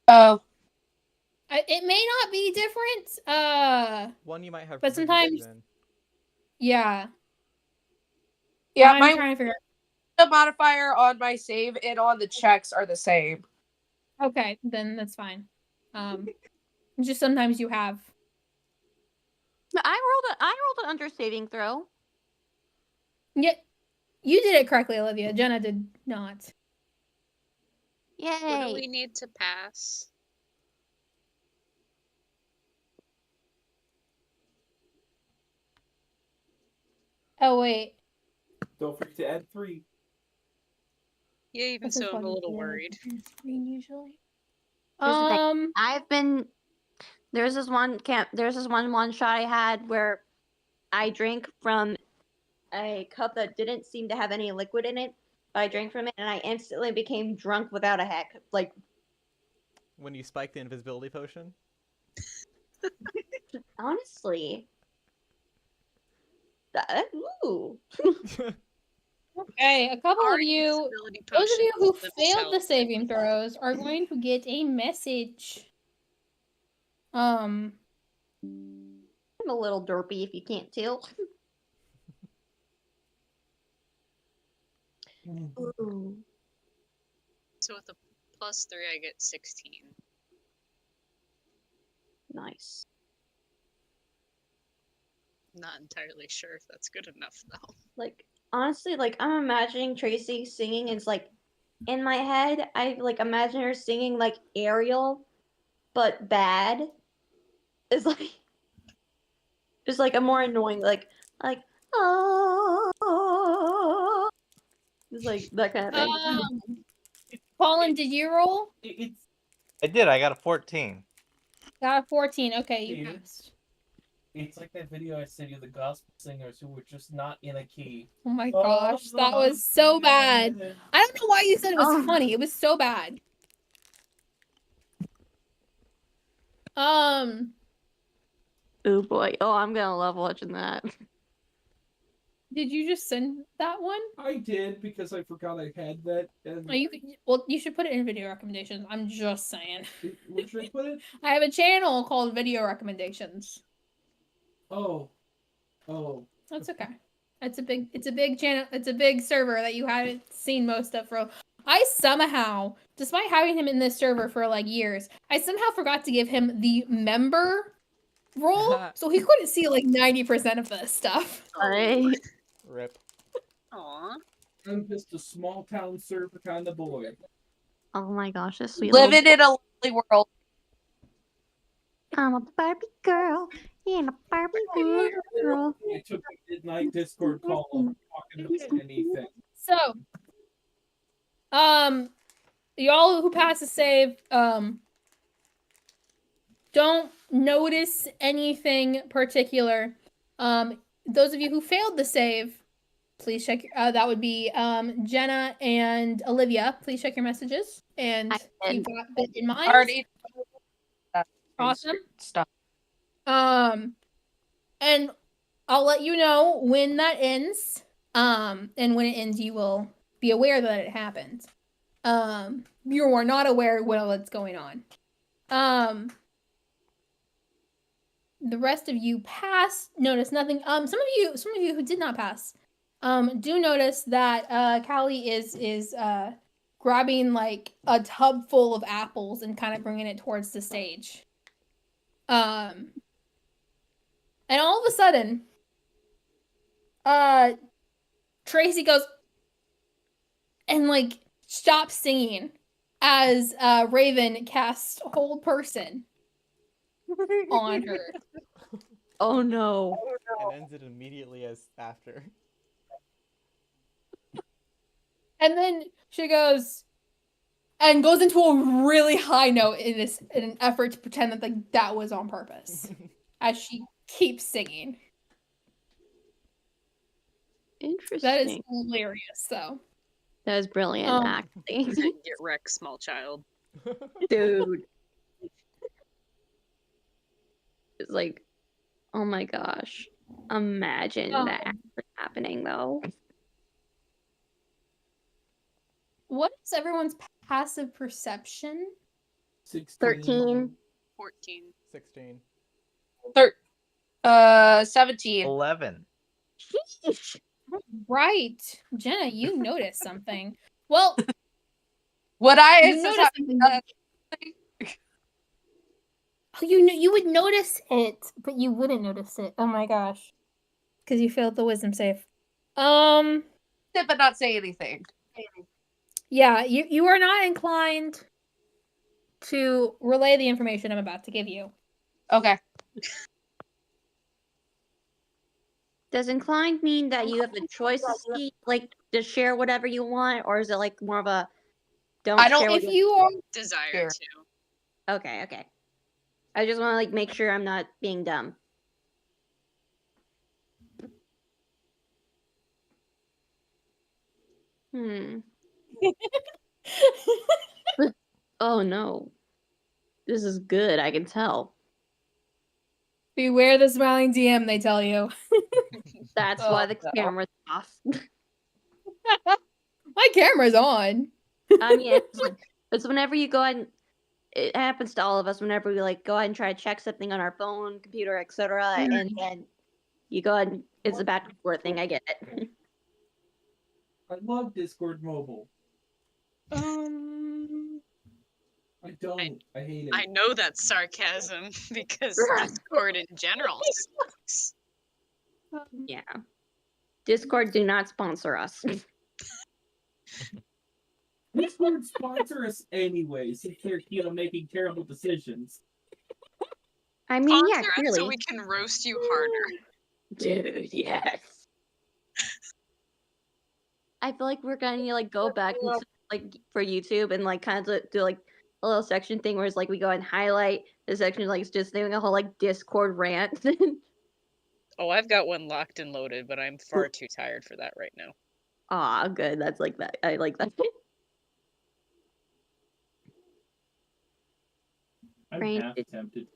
Oh. It may not be different. One you might have But proficiency sometimes- in. Yeah. Yeah, I'm my trying to figure modifier on my save and on the checks are the same. Okay, then that's fine. Just sometimes you have I rolled an under saving throw. Yeah, you did it correctly, Olivia. Jenna did not. Yay! What do we need to pass? Oh wait. Don't forget to add 3. Yeah, even so, I'm a little worried. Screen usually. There's this one one shot I had where I drank from a cup that didn't seem to have any liquid in it. But I drank from it and I instantly became drunk without a heck. Like when you spiked the invisibility potion. Honestly. Ooh. Okay, a couple of you, those of you who failed the saving throws are going to get a message. I'm a little derpy if you can't tell. Ooh. So with a +3, I get 16. Nice. Not entirely sure if that's good enough, though. Like, honestly, like, I'm imagining Tracy singing. It's like, in my head, I, like, imagine her singing, like, Ariel, but bad. It's like, just, like, a more annoying, like, oh. It's like, that kind of thing. Colin, did you roll? I did. I got a 14. Got a 14. Okay, you passed. It's like that video I sent you, the gospel singers who were just not in a key. Oh my gosh, that was so bad. I don't know why you said it was funny. It was so bad. Oh boy. Oh, I'm gonna love watching that. Did you just send that one? I did because I forgot I had that. And... you should put it in video recommendations. I'm just saying. Where should I put it? I have a channel called Video Recommendations. Oh. That's okay. It's a big channel. It's a big server that you haven't seen most of for. I somehow, despite having him in this server for like years, I somehow forgot to give him the member role, so he couldn't see like 90% of this stuff. Rip. Aww. I'm just a small town server kind of boy. Oh my gosh, this sweet living in a lovely world. I'm a Barbie girl in a Barbie world. I took a midnight Discord call talking about anything. So, y'all who pass the save, don't notice anything particular. Those of you who failed the save, please check. That would be Jenna and Olivia. Please check your messages and keep that in mind. Already. Awesome. Stop. And I'll let you know when that ends. And when it ends, you will be aware that it happened. You are not aware while it's going on. The rest of you passed. Notice nothing. Some of you who did not pass, do notice that Callie is grabbing like a tub full of apples and kind of bringing it towards the stage. And all of a sudden, Tracy goes and like stops singing as Raven casts Hold Person on her. Oh no. And ends it immediately as after. And then she goes into a really high note in an effort to pretend that like that was on purpose. As she keeps singing. Interesting. That is hilarious, though. That is brilliant, actually. Get wrecked, small child. Dude. It's like, oh my gosh. Imagine that actually happening, though. What is everyone's passive perception? 13. 14. 16. 17. 11. Right. Jenna, you noticed something. Well, what I you noticed something. Oh, you would notice it, but you wouldn't notice it. Oh my gosh. Because you failed the wisdom save. Sit but not say anything. Yeah, you are not inclined to relay the information I'm about to give you. Okay. Does inclined mean that you have the choice to speak, like to share whatever you want, or is it like more of a don't I don't- share? If you are Desire to. Okay. I just want to like make sure I'm not being dumb. Oh no. This is good, I can tell. beware the smiling DM, they tell you. That's why the camera's off. My camera's on. I mean, it's whenever you go ahead and it happens to all of us whenever we like go ahead and try to check something on our phone, computer, etc. And then you go ahead and it's a back and forth thing. I get it. I love Discord Mobile. I don't. I hate it. I know that's sarcasm because Discord in general sucks. Yeah. Discord do not sponsor us. Discord sponsor us anyway, since they're making terrible decisions. I mean, Sponsor yeah, us clearly. so we can roast you harder. Dude, yes. I feel like we're gonna like go back into, like for YouTube and like kind of do like a little section thing where it's like we go and highlight the section like it's just doing a whole like Discord rant. Oh, I've got one locked and loaded, but I'm far too tired for that right now. Aw, good. That's like that. I like that. I'm half tempted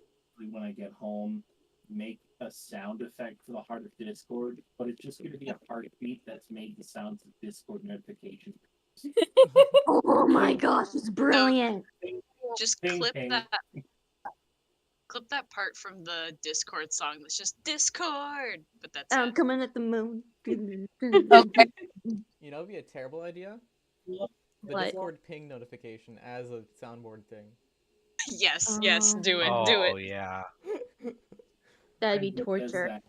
when I get home make a sound effect for the heart of Discord, but it's just going to be a heartbeat that's made the sounds of Discord notifications. Oh my gosh, it's brilliant. Just clip that part from the Discord song that's just Discord, but that's I'm coming at the moon. Okay. You know, it'd be a terrible idea. The What? Discord ping notification as a soundboard thing. Yes, do it, do it. Oh yeah. That'd be torture.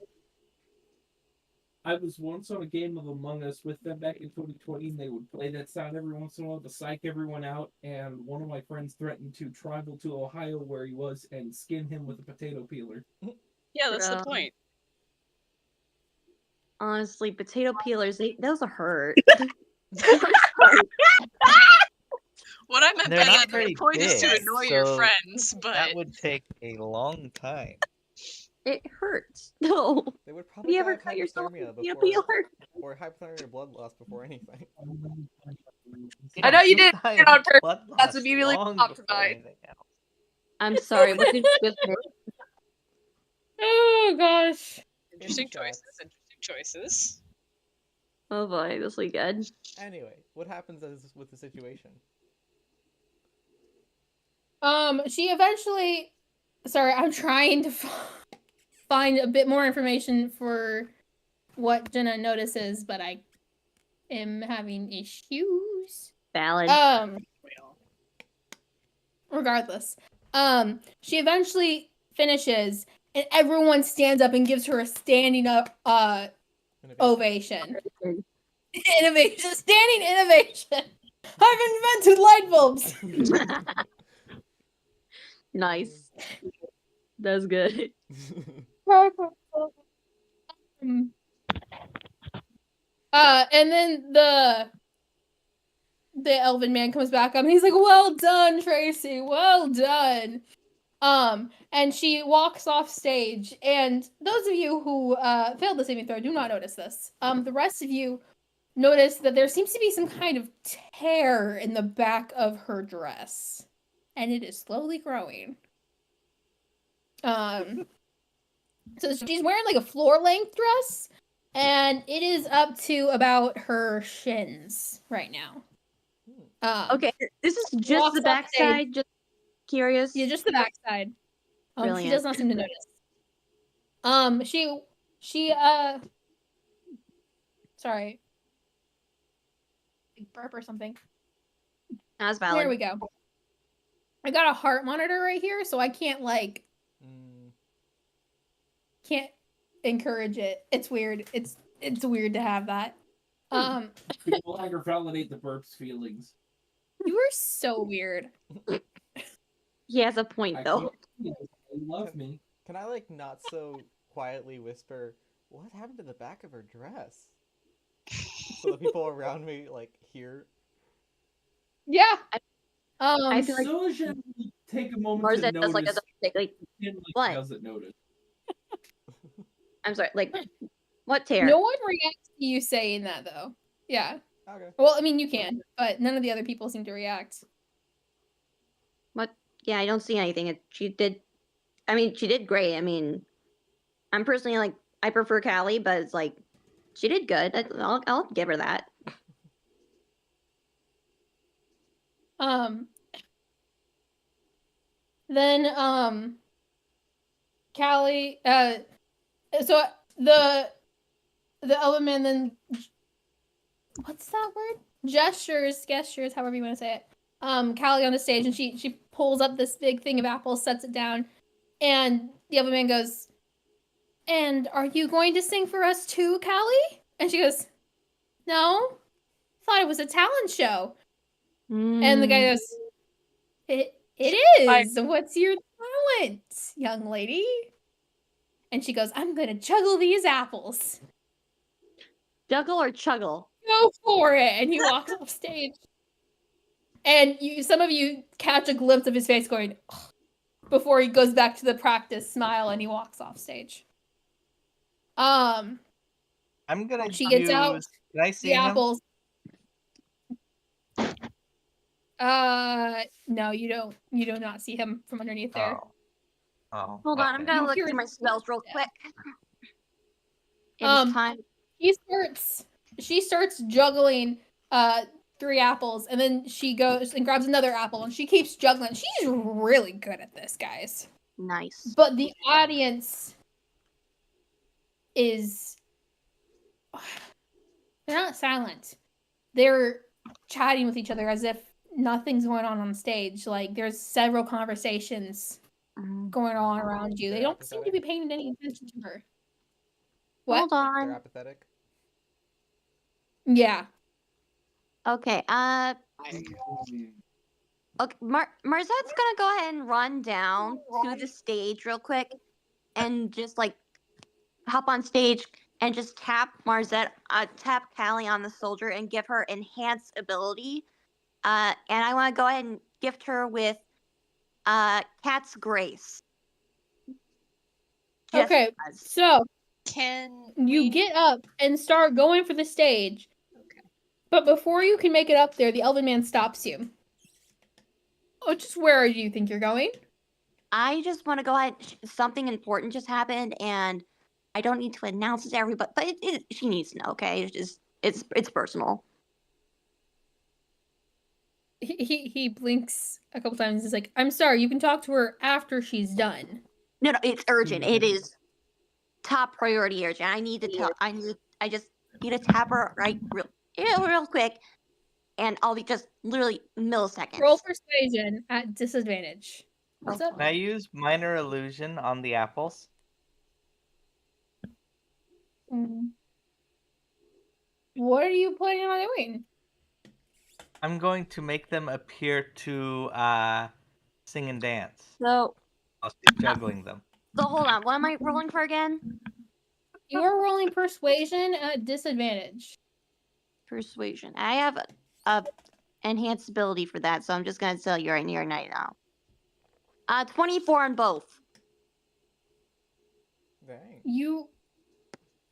I was once on a game of Among Us with them back in 2020, and they would play that sound every once in a while to psych everyone out, and one of my friends threatened to travel to Ohio where he was and skin him with a potato peeler. Yeah, that's the point. Honestly, potato peelers, those hurt. What I meant They're by not that very point is to big, annoy your so friends, but that would take a long time. It hurts. No. They would Have probably you ever die cut yourself hypothermia with a before, peeler? or hypothermia or blood loss before anything. I know you did it on purpose. Blood That's loss immediately long popped to before mind. anything else. I'm sorry, what did you say? Oh gosh. interesting choices. Oh boy, this will be good. Anyway, what happens with the situation? She eventually. Sorry, I'm trying to find a bit more information for what Jenna notices, but I am having issues. Valid. Regardless, she eventually finishes, and everyone stands up and gives her a standing up ovation. Innovation, standing innovation. I've invented light bulbs. Nice. That's good. And then the elven man comes back up and he's like, "Well done, Tracy. Well done." And she walks off stage. And those of you who failed the saving throw do not notice this. The rest of you notice that there seems to be some kind of tear in the back of her dress, and it is slowly growing. So she's wearing like a floor-length dress, and it is up to about her shins right now. Okay, this is just the backside. Just curious. Yeah, just the backside. She does not seem to notice. She sorry, burp or something. That's valid. There we go. I got a heart monitor right here, so I can't like can't encourage it. It's weird. It's weird to have that. People validate the burp's feelings. You are so weird. He has a point, though. They love me. Can I like not so quietly whisper, "What happened to the back of her dress?" So the people around me like hear. Yeah. I feel like Soja take a moment Mars to does like notice. what? Doesn't notice. I'm sorry. Like what, Tara? No one reacts to you saying that though. Yeah. Okay. Well, I mean, you can, but none of the other people seem to react. What? Yeah, I don't see anything. She did. I mean, she did great. I mean, I'm personally like I prefer Callie, but it's like she did good. I'll give her that. Then Callie, so the element then, what's that word? Gestures, however you want to say it. Callie on the stage, and she pulls up this big thing of apples, sets it down, and the other man goes, "And are you going to sing for us too, Callie?" And she goes, "No, thought it was a talent show." And the guy goes, It is. What's your talent, young lady?" And she goes, "I'm gonna juggle these apples." Juggle or chuggle? Go for it. And he walks off stage. And some of you catch a glimpse of his face going, "Ugh," before he goes back to the practice smile and he walks off stage. I'm gonna She gets out Can I see the him? apples. No, you don't. You do not see him from underneath there. Oh. Hold on, I'm gonna look through my spells real quick. It is time. She starts juggling 3 apples, and then she goes and grabs another apple, and she keeps juggling. She's really good at this, guys. Nice. But the audience is they're not silent. They're chatting with each other as if nothing's going on stage. Like there's several conversations going on around you. They don't seem to be paying any attention to her. What? Hold on. They're apathetic. Yeah. Okay. Okay. Marzette's gonna go ahead and run down to the stage real quick, and just like hop on stage and just tap tap Callie on the shoulder and give her enhanced ability. And I want to go ahead and gift her with Cat's Grace. Okay, so can you get up and start going for the stage. Okay. But before you can make it up there, the Elven Man stops you. Oh, just where do you think you're going? I just want to go ahead. Something important just happened, and I don't need to announce it to everybody, but she needs to know. Okay, it's personal. He blinks a couple times. He's like, "I'm sorry. You can talk to her after she's done." No, it's urgent. It is top priority urgent. I need to tell. I just need to tap her real quick, and I'll be just literally milliseconds. Roll persuasion at disadvantage. What's up? Can I use minor illusion on the apples? What are you planning on doing? I'm going to make them appear to sing and dance. So I'll be juggling them. So hold on. What am I rolling for again? You are rolling persuasion at disadvantage. Persuasion. I have a enhanced ability for that, so I'm just gonna tell you right now. 24 on both. Dang. You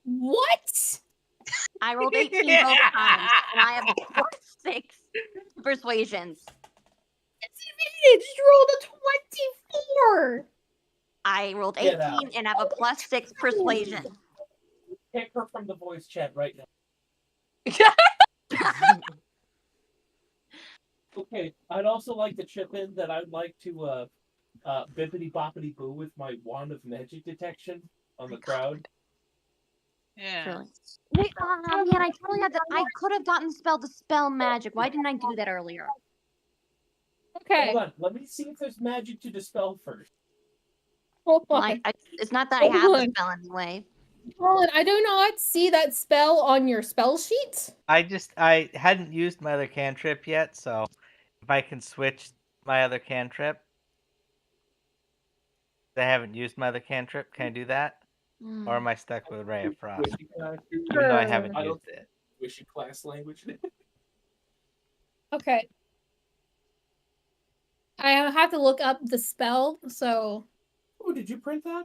what? I rolled 18 both times, and I have a +6 persuasions. Disadvantage. You rolled a 24. I rolled 18 and have a +6 persuasion. Pick her from the voice chat right now. Okay, I'd also like to chip in that I'd like to bippity boppity boo with my wand of magic detection on the crowd. Yeah. Wait, man, I totally had that. I could have gotten spell dispel magic. Why didn't I do that earlier? Okay. Hold on, let me see if there's magic to dispel first. Well, It's not that I have the spell anyway. Colin, I do not see that spell on your spell sheet. I hadn't used my other cantrip yet, so if I can switch my other cantrip. I haven't used my other cantrip. Can I do that? Or am I stuck with Ray of Frost? Even though I haven't used it. Wishy class language. Okay. I have to look up the spell, so... Oh, did you print that?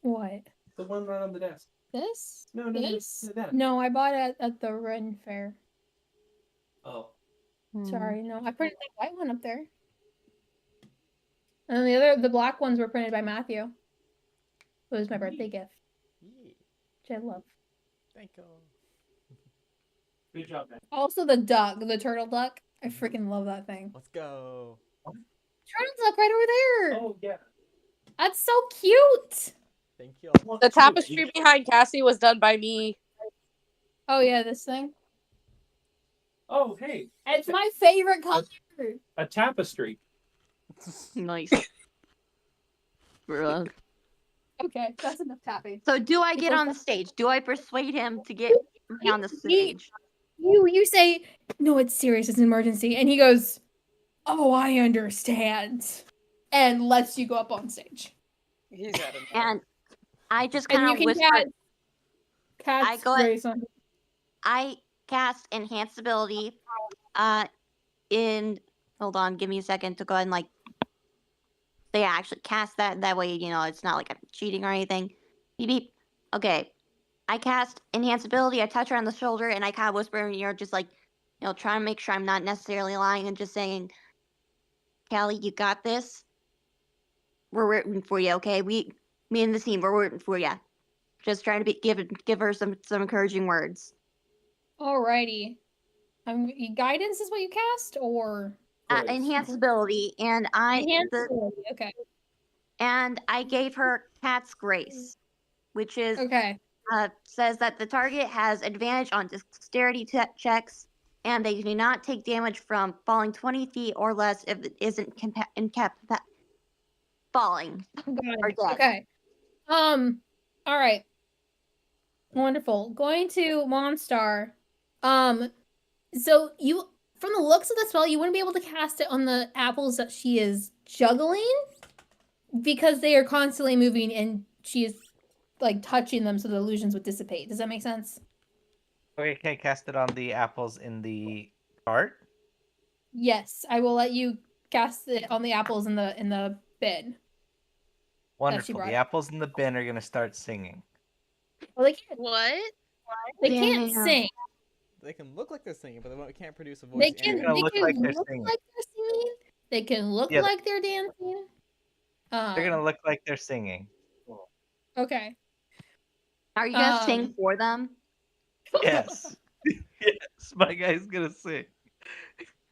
What? The one right on the desk. This? No, This? that. No, I bought it at the Ren Fair. Oh. Sorry, no. I printed that white one up there. And the black ones were printed by Matthew. It was my birthday gift. Yeah. Which I love. Thank you. Good job, man. Also the duck, the turtle duck. I freaking love that thing. Let's go. Turtle duck right over there. Oh, yeah. That's so cute. Thank you. The tapestry behind Cassie was done by me. Oh yeah, this thing. Oh, hey. It's my favorite color. A tapestry. Nice. Bruh. Okay, that's enough tapping. So do I get on the stage? Do I persuade him to get me on the stage? You say, no, it's serious, it's an emergency. And he goes, oh, I understand. And lets you go up on stage. He's at him. And I just kind of whisper. I cast enhance ability. Hold on, give me a second to go ahead and they actually cast that. That way, it's not like I'm cheating or anything. Beep beep. Okay. I cast enhance ability. I touch her on the shoulder and I kind of whisper in your ear, just trying to make sure I'm not necessarily lying and just saying, Callie, you got this. We're rooting for you, okay? Me and the team, we're rooting for you. Just trying to give her some encouraging words. Alrighty. Guidance is what you cast, or enhance ability, and okay. And I gave her Cat's Grace, which is says that the target has advantage on dexterity checks, and they do not take damage from falling 20 feet or less if it isn't kept falling or dead. Okay. All right. Wonderful. Going to Monstar. So you, from the looks of the spell, you wouldn't be able to cast it on the apples that she is juggling because they are constantly moving and she is touching them, so the illusions would dissipate. Does that make sense? Okay, can I cast it on the apples in the cart? Yes, I will let you cast it on the apples in the bin. Wonderful. The apples in the bin are gonna start singing. Well, they can't. What? They can't sing. They can look like they're singing, but they can't produce a voice. They can look like they're singing. They can look like they're dancing. They're gonna look like they're singing. Okay. Are you gonna sing for them? Yes. Yes, my guy's gonna sing.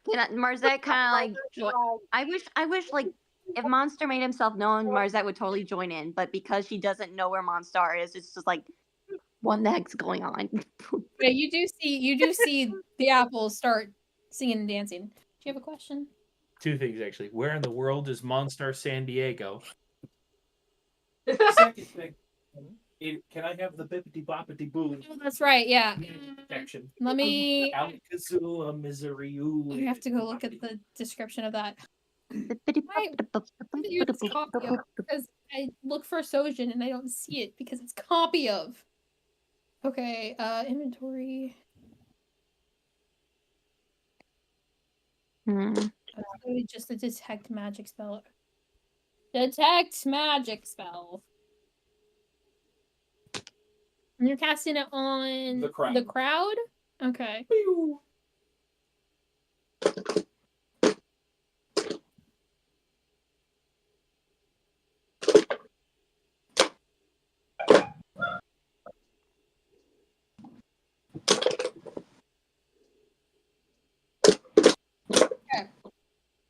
Marzette kind of I wish if Monster made himself known, Marzette would totally join in. But because she doesn't know where Monstar is, it's just what the heck's going on? Yeah, you do see the apples start singing and dancing. Do you have a question? Two things actually. Where in the world is Monstar San Diego? Second thing. Can I have the bippity boppity boo? Oh, that's right. Yeah. Protection. Let me. Alakazoo misery. I have to go look at the description of that. Because I look for Sojin and I don't see it because it's copy of. Okay. Inventory. Just a detect magic spell. Detect magic spell. And you're casting it on the crowd? Okay.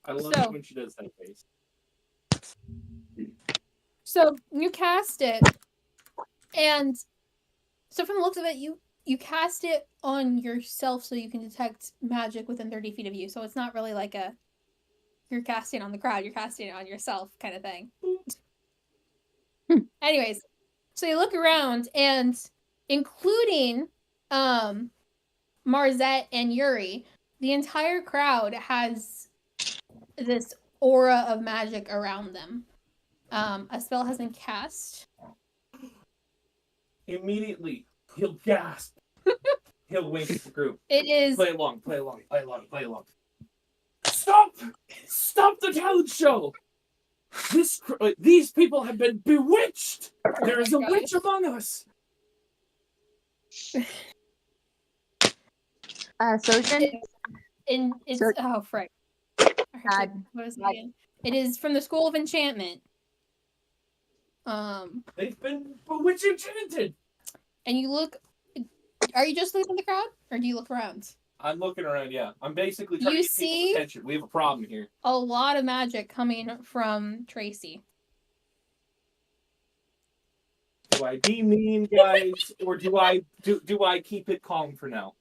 I love when she does that face. So you cast it, and so from the looks of it, you cast it on yourself so you can detect magic within 30 feet of you. So it's not really like a, you're casting on the crowd, you're casting it on yourself kind of thing. Anyways, so you look around, and including Marzette and Yuri, the entire crowd has this aura of magic around them. A spell has been cast. Immediately, he'll gasp. He'll wink at the group. It is. Play along. Stop! Stop the talent show! These people have been bewitched! There is a witch among us! Sojin? Oh, frick. What is it again? It is from the School of Enchantment. They've been bewitched enchanted! And you look... Are you just looking at the crowd? Or do you look around? I'm looking around, yeah. I'm basically trying to get people's attention. We have a problem here. A lot of magic coming from Tracy. Do I be mean, guys, or do I keep it calm for now?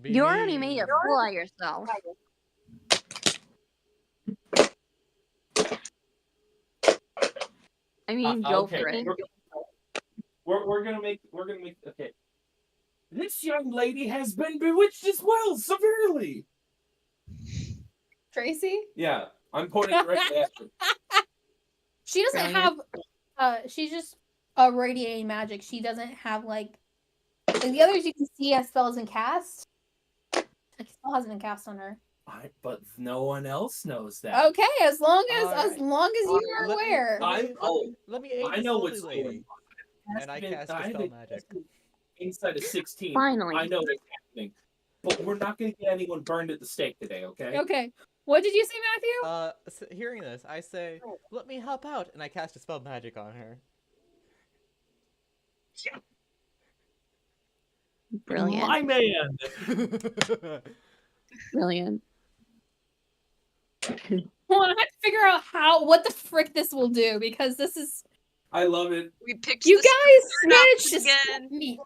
You already made a fool of yourself. I mean, go for it. We're gonna make okay. This young lady has been bewitched as well, severely. Tracy? Yeah, I'm pointing directly at her. She doesn't have. She's just radiating magic. She doesn't have like the others. You can see as spells and cast. A spell hasn't been cast on her. But no one else knows that. Okay, as long as you are aware. Let me aid I know what's lady. going on. And I cast Dispel Magic. Inside of 16. Finally. I know what's happening. But we're not going to get anyone burned at the stake today, okay? Okay. What did you say, Matthew? Hearing this, I say, let me help out, and I cast Dispel Magic on her. Brilliant. My man! Brilliant. Hold on, I have to figure out what the frick this will do, because this is... I love it. We picked you guys managed to again. stop me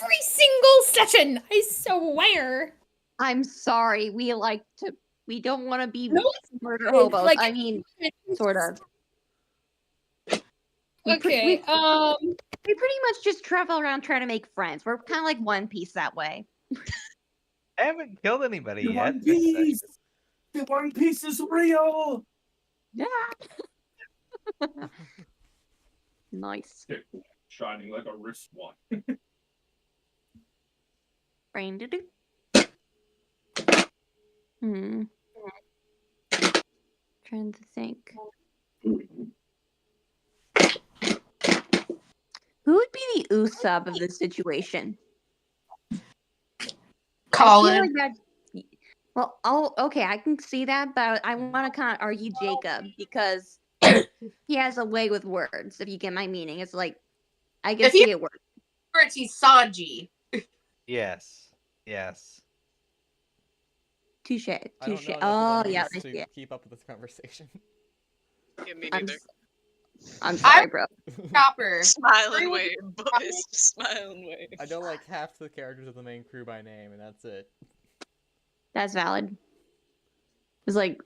every single session, I swear. I'm sorry. We don't want to be murder No, hobos. like, I mean, sort of. Okay, we pretty much just travel around trying to make friends. We're kind of like One Piece that way. I haven't killed anybody The yet. One Piece! The One Piece is real! Yeah. Nice. Shining like a wristwatch. Brain to do. Trying to think. Who would be the Usopp of this situation? Colin. Okay, I can see that, but I want to kind of argue Jacob because he has a way with words. If you get my meaning, it's like I can see it work. He's Sanji. Yes. Touche. I don't know Oh, enough yeah. about to keep up with this conversation. Yeah, me neither. I'm sorry, bro. Chopper. Smile and wave, boys. Smile and wave. I know like half the characters of the main crew by name, and that's it. That's valid. It's like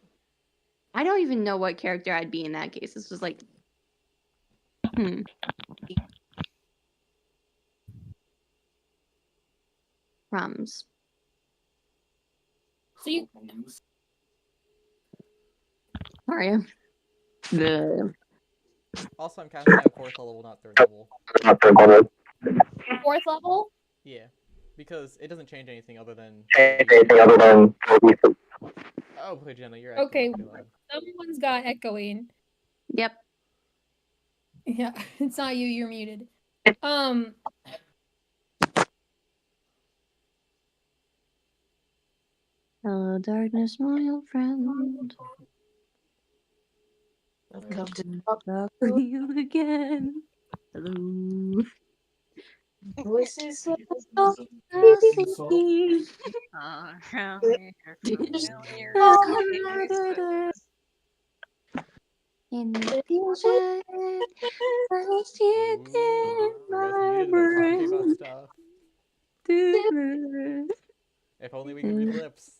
I don't even know what character I'd be in that case. This was like, Crumbs. So you... Mario. Also, I'm casting at 4th level, not 3rd level. 4th level? Yeah, because it doesn't change anything other than... Oh, boy, Jenna, you're okay. Pretty loud. Someone's got echoing. Yep. Yeah, it's not you. You're muted. Hello, darkness, my old friend. I've come to talk to you again. Hello. voices. In the future, first you in my brain. If only we could read lips.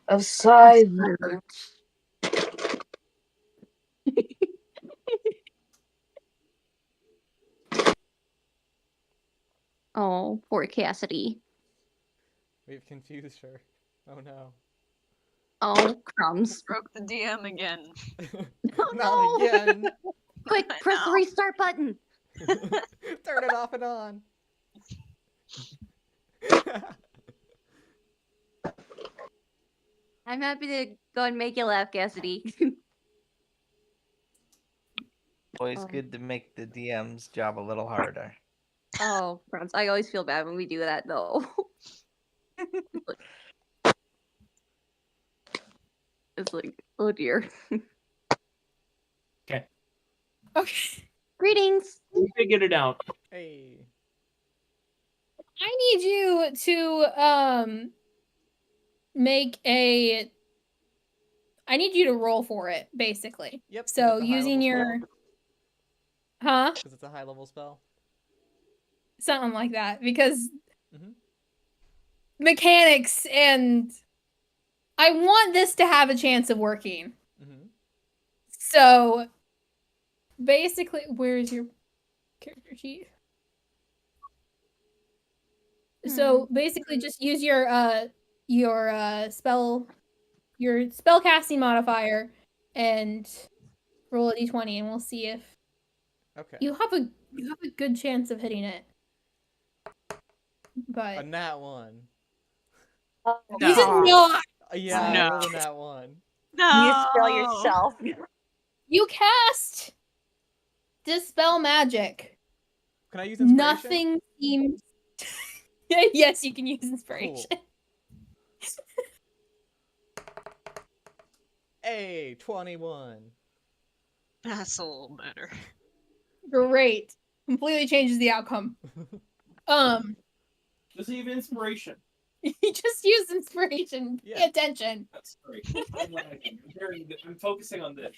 Of silence. Oh, poor Cassidy. We've confused her. Oh no. Oh, crumbs. Broke the DM again. Not again. Quick, press the restart button. Turn it off and on. I'm happy to go and make you laugh, Cassidy. Always good to make the DM's job a little harder. Oh, crumbs. I always feel bad when we do that, though. It's like, oh dear. Okay. Okay. Greetings. We figured it out. Hey. I need you to make a. I need you to roll for it, basically. Yep. So using your. Huh? Because it's a high level spell. Something like that, because Mm-hmm. mechanics and I want this to have a chance of working. Mm-hmm. So basically, where's your character sheet? So basically, just use your spell casting modifier and roll a d20, and we'll see if Okay. you have a good chance of hitting it. A But nat 1. you did not. Yeah, I rolled a nat 1. No. You spell yourself. You cast Dispel Magic. Can I use inspiration? Nothing seems. Yes, you can use inspiration. Cool. Hey, 21. That's a little better. Great. Completely changes the outcome. Does he have inspiration? You just use inspiration. Pay attention. That's great. I'm focusing on this.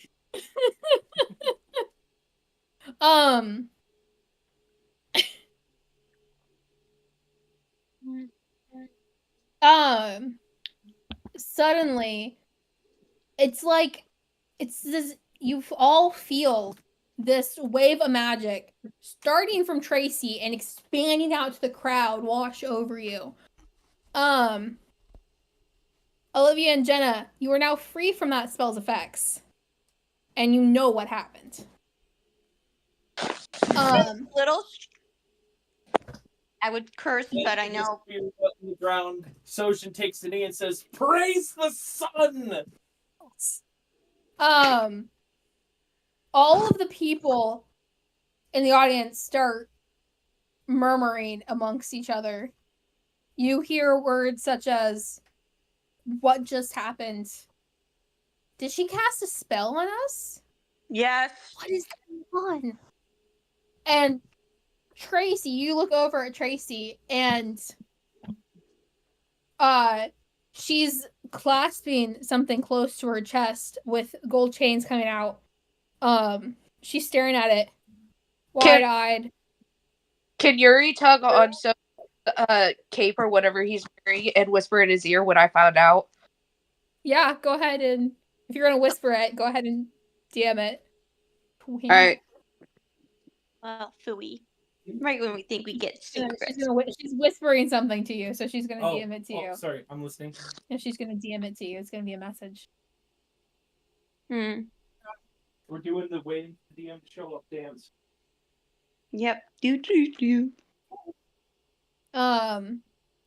Suddenly, it's like it's this. You all feel this wave of magic starting from Tracy and expanding out to the crowd wash over you. Olivia and Jenna, you are now free from that spell's effects. And you know what happened. Little. I would curse, but I know. On the ground, Sojin takes the knee and says, "Praise the sun!" All of the people in the audience start murmuring amongst each other. You hear words such as, "What just happened? Did she cast a spell on us? Yes. What is going on?" And Tracy, you look over at Tracy, and she's clasping something close to her chest with gold chains coming out. She's staring at it, wide-eyed. Can Yuri tug on some cape or whatever he's wearing and whisper in his ear when I found out? Yeah, go ahead, and if you're gonna whisper it, go ahead and DM it. Alright. Well, phooey. Right when we think we get secrets. She's whispering something to you, so she's gonna DM it to you. Sorry, I'm listening. And she's gonna DM it to you. It's gonna be a message. We're doing the waiting for the DM to show up dance. Yep.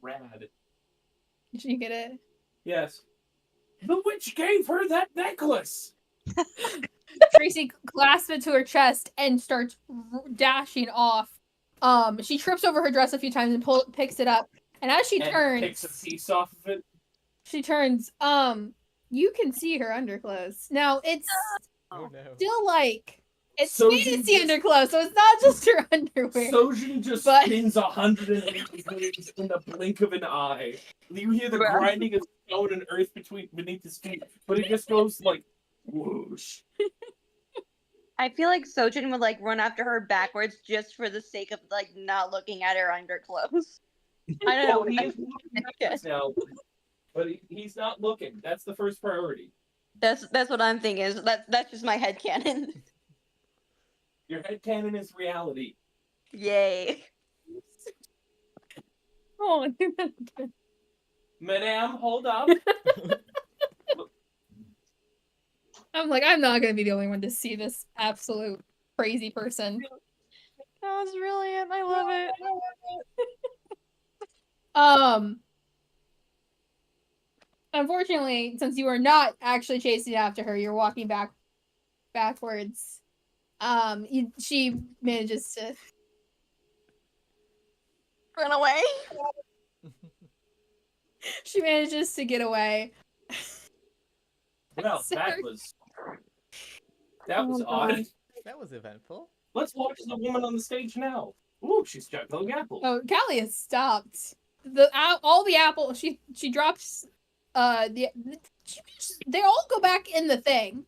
Rad. Did you get it? Yes. The witch gave her that necklace! Tracy clasps it to her chest and starts dashing off. She trips over her dress a few times and picks it up. And as she turns, picks a piece off of it. She turns. You can see her underclothes. Now it's still like it's fancy underclothes, so it's not just her underwear. Sojin just spins 180 degrees in the blink of an eye. You hear the grinding of stone and earth beneath his feet, but it just goes like whoosh. I feel like Sojin would like run after her backwards just for the sake of like not looking at her underclothes. I don't know. He is looking now, but he's not looking. That's the first priority. That's what I'm thinking. Is that's just my headcanon. Your headcanon is reality. Yay. Oh, Madame, hold up. I'm like, I'm not gonna be the only one to see this absolute crazy person. That was brilliant. I love it. Unfortunately, since you are not actually chasing after her, you're walking backwards. She manages to Run away. She manages to get away. Well, that was odd. That was eventful. Let's watch the woman on the stage now. Ooh, she's juggling apples. Oh, Callie has stopped. All the apples. She drops. They all go back in the thing,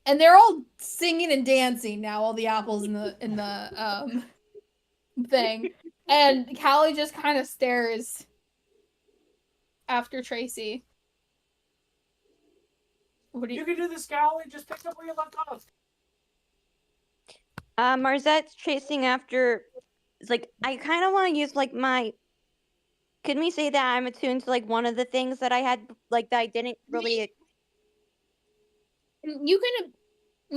and they're all singing and dancing now. All the apples in the thing, and Callie just kind of stares after Tracy. What do you can do this, Callie. Just pick up where you left off. Marzette's chasing after. It's like I kind of want to use like my. Can we say that I'm attuned to like one of the things that I had like that I didn't really. You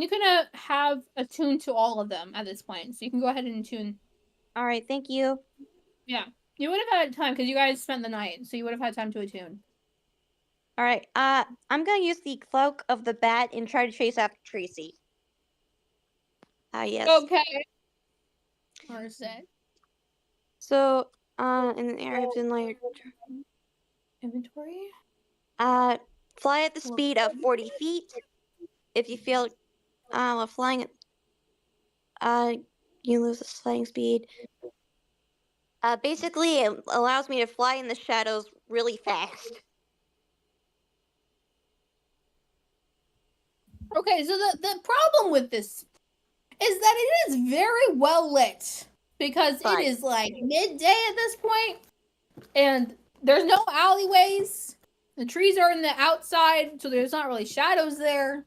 can have attuned to all of them at this point, so you can go ahead and attune. All right, thank you. Yeah, you would have had time because you guys spent the night, so you would have had time to attune. All right, I'm gonna use the cloak of the bat and try to chase after Tracy. Yes. Okay. Marset. So, in the area of like Inventory. Fly at the speed of 40 feet. If you feel, flying, you lose the flying speed. Basically, it allows me to fly in the shadows really fast. Okay, so the problem with this is that it is very well lit because it is like midday at this point, and there's no alleyways. The trees are in the outside, so there's not really shadows there.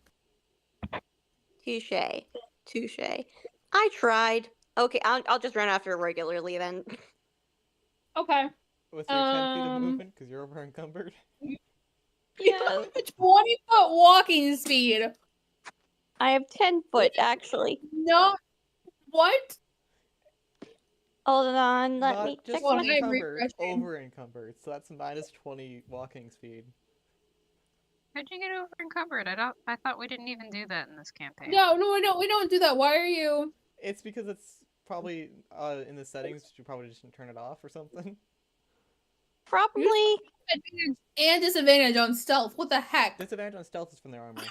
Touche. I tried. Okay, I'll just run after regularly then. Okay. With your 10 feet of movement, because you're over encumbered. You have a 20-foot walking speed. I have 10 foot, actually. No. What? Hold on, let Not me just check my encumbered, over encumbered. So that's minus 20 walking speed. How'd you get over encumbered? I thought we didn't even do that in this campaign. No, we don't do that. Why are you? It's because it's probably in the settings. You probably just turn it off or something. Probably. Advantage and disadvantage on stealth. What the heck? Disadvantage on stealth is from their armor.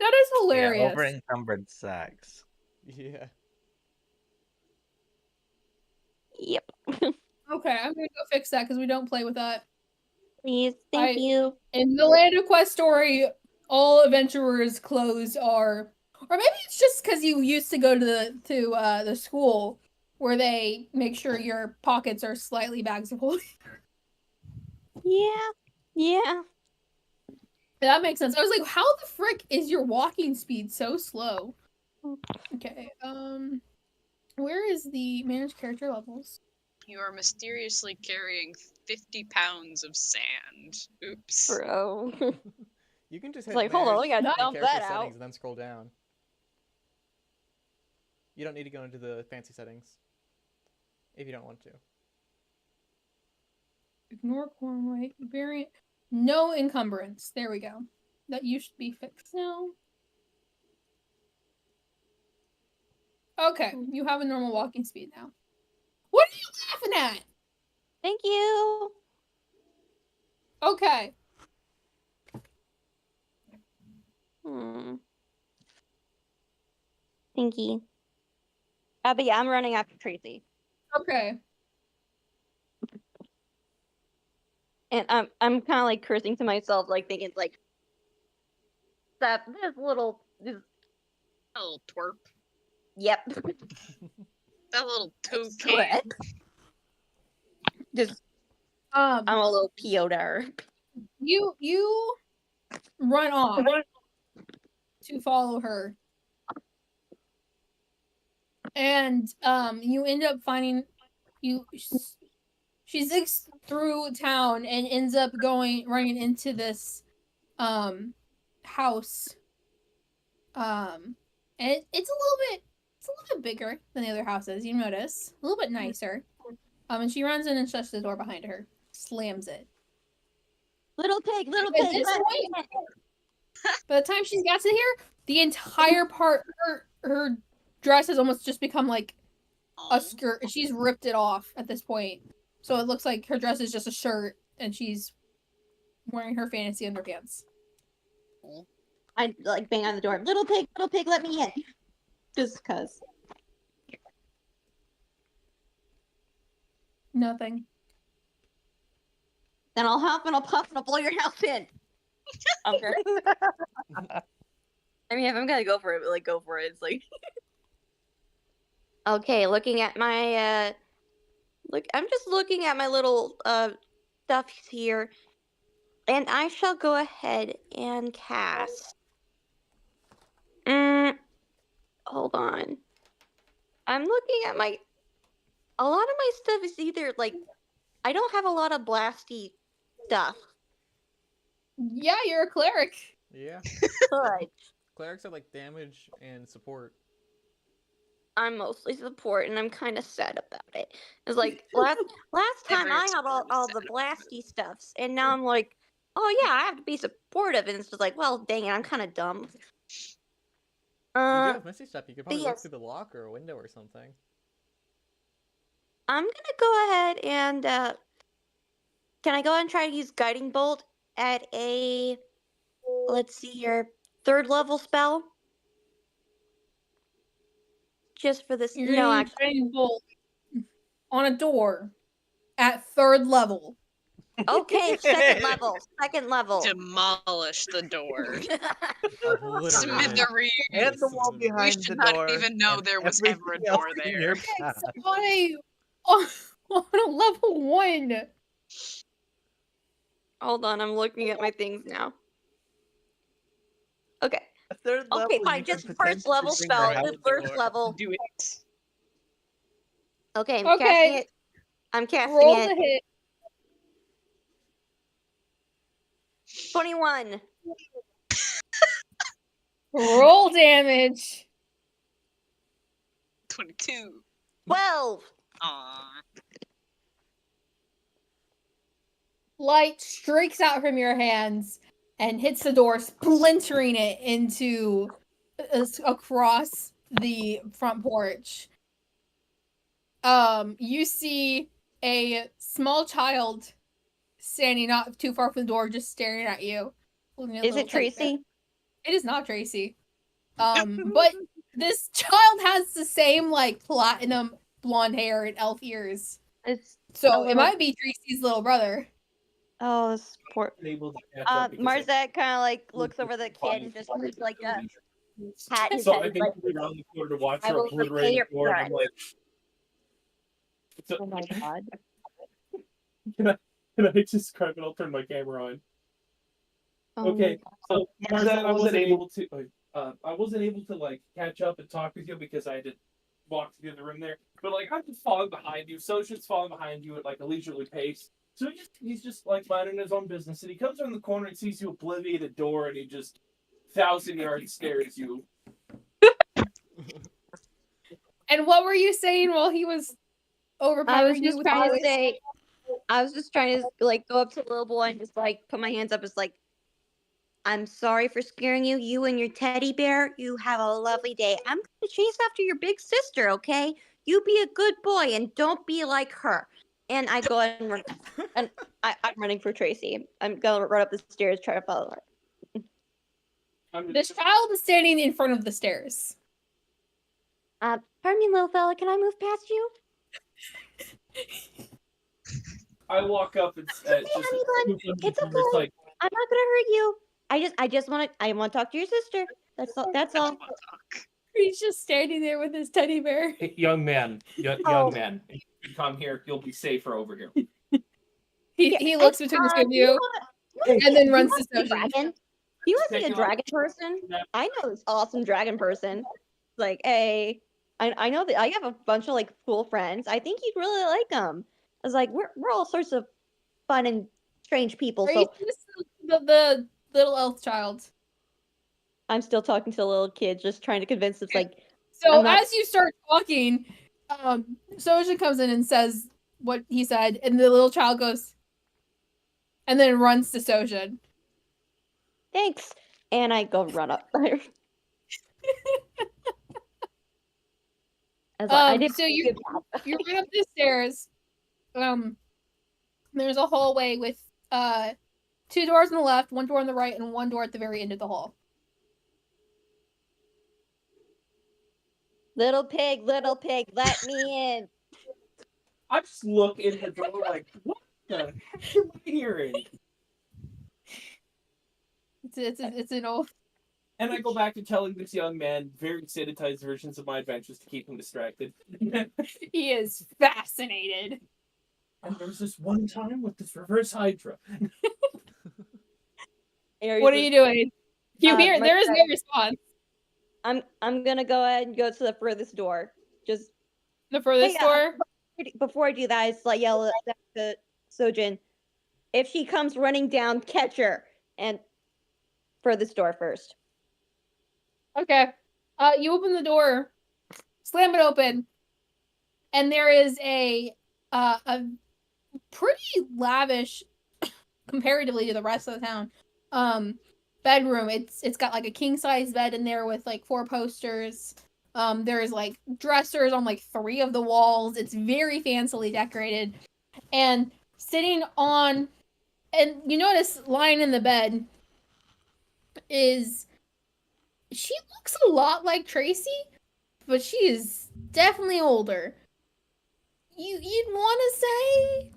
That is hilarious. Yeah, over encumbered sucks. Yeah. Yep. Okay, I'm gonna go fix that because we don't play with that. Please, thank you. In the Land of Quest story, all adventurers' clothes are, or maybe it's just because you used to go to the school where they make sure your pockets are slightly bags of holding. Yeah. That makes sense. I was like, how the frick is your walking speed so slow? Okay, where is the managed character levels? You are mysteriously carrying 50 pounds of sand. Oops. Bro. You can just hit like, hold on, we gotta dump character that out. settings and then scroll down. You don't need to go into the fancy settings if you don't want to. Ignore corn weight variant. No encumbrance. There we go. That used to be fixed now. Okay, you have a normal walking speed now. What are you laughing at? Thank you. Okay. Thank you. But yeah, I'm running after Tracy. Okay. And I'm kind of like cursing to myself, like thinking like that this little twerp. Yep. That little toucan. Just I'm a little PO'd. You run off to follow her. And you end up finding she zigs through town and ends up running into this house. And it's a little bit bigger than the other houses, you notice. A little bit nicer. And she runs in and shuts the door behind her. Slams it. Little pig. At this point, by the time she's got to here, the entire part her dress has almost just become like a skirt. She's ripped it off at this point. So it looks like her dress is just a shirt and she's wearing her fantasy underpants. I like bang on the door. Little pig, let me in. Just cause. Nothing. Then I'll huff and I'll puff and I'll blow your house in. Okay. I mean, if I'm gonna go for it, but like go for it. It's like okay. Looking at my I'm just looking at my little stuff here, and I shall go ahead and cast. Hold on. I'm looking at my. A lot of my stuff is either like I don't have a lot of blasty stuff. Yeah, you're a cleric. Yeah. But Clerics are like damage and support. I'm mostly support, and I'm kind of sad about it. It's like last time I had all the blasty stuffs, and now I'm like, oh yeah, I have to be supportive, and it's just like, well, dang it, I'm kind of dumb. You do have messy stuff. You could probably look yes. through the lock or a window or something. I'm gonna go ahead and can I go ahead and try to use Guiding Bolt at a let's see here, 3rd level spell? Just for this. You're No, gonna actually. Guiding Bolt on a door at 3rd level. Okay, 2nd level. 2nd level. Demolish the door. Smithereens. And the wall behind the door. We should not even know there was ever a door there. On a level 1. Hold on, I'm looking at my things now. Okay. Okay, fine. Just 1st level spell. The 1st level. Do it. Okay, I'm casting it. I'm casting Roll it. the hit. 21. Roll damage. 22. 12. Aww. Light streaks out from your hands and hits the door, splintering it into across the front porch. You see a small child standing not too far from the door, just staring at you. Is it Tracy? It is not Tracy. But this child has the same like platinum blonde hair and elf ears. So it might be Tracy's little brother. Oh, this poor. Marzette kind of like looks over the kid and just puts like a hat in his so head. I think Like, around the corner to watch I her will obliterate repay the door, and I'm like, oh my god. can I just grab it? I'll turn my camera on. Oh Okay, so Marzette, I wasn't able to like catch up and talk with you because I had to walk to the other room there. But like I'm just following behind you. Soji's following behind you at like a leisurely pace. So he's just like minding his own business, and he comes around the corner and sees you obliviate a door, and he just 1,000-yard stares you. And what were you saying while he was overpowering you with voice? I was just trying to like go up to the little boy and just like put my hands up. It's like, I'm sorry for scaring you. You and your teddy bear. You have a lovely day. I'm gonna chase after your big sister. Okay, you be a good boy and don't be like her. And I go and run, and I'm running for Tracy. I'm gonna run up the stairs, try to follow her. This child is standing in front of the stairs. Pardon me, little fella. Can I move past you? I walk up and It's okay. Like, I'm not gonna hurt you. I just want to talk to your sister. That's all. That's all. He's just standing there with his teddy bear. Hey, young man, young man, if you come here, you'll be safer over here. He looks between the two of you, and then runs to Soji. Do you want to see a dragon person? I know this awesome dragon person. Like, hey. I know that I have a bunch of like cool friends. I think you'd really like them. I was like, we're all sorts of fun and strange people. Are you So the little elf child? I'm still talking to the little kid, just trying to convince them. Like, so I'm not... as you start talking, Sojin comes in and says what he said, and the little child goes, and then runs to Sojin. Thanks, and I go run up there. So you run up the stairs. There's a hallway with 2 doors on the left, 1 door on the right, and 1 door at the very end of the hall. Little pig, let me in. I just look in the door like, what the heck am I hearing? It's an old. And I go back to telling this young man very sanitized versions of my adventures to keep him distracted. He is fascinated. And there was this one time with this reverse Hydra. What are you doing? You hear? There is no response. I'm gonna go ahead and go to the furthest door. Just the furthest door. Before I do that, I just like yell at the Sojin. If she comes running down, catch her. And furthest door first. Okay. You open the door, slam it open, and there is a pretty lavish, comparatively to the rest of the town, bedroom. It's got like a king size bed in there with like 4 posters. There's like dressers on like 3 of the walls. It's very fancily decorated, and sitting on, and you notice lying in the bed is. She looks a lot like Tracy, but she is definitely older. You'd want to say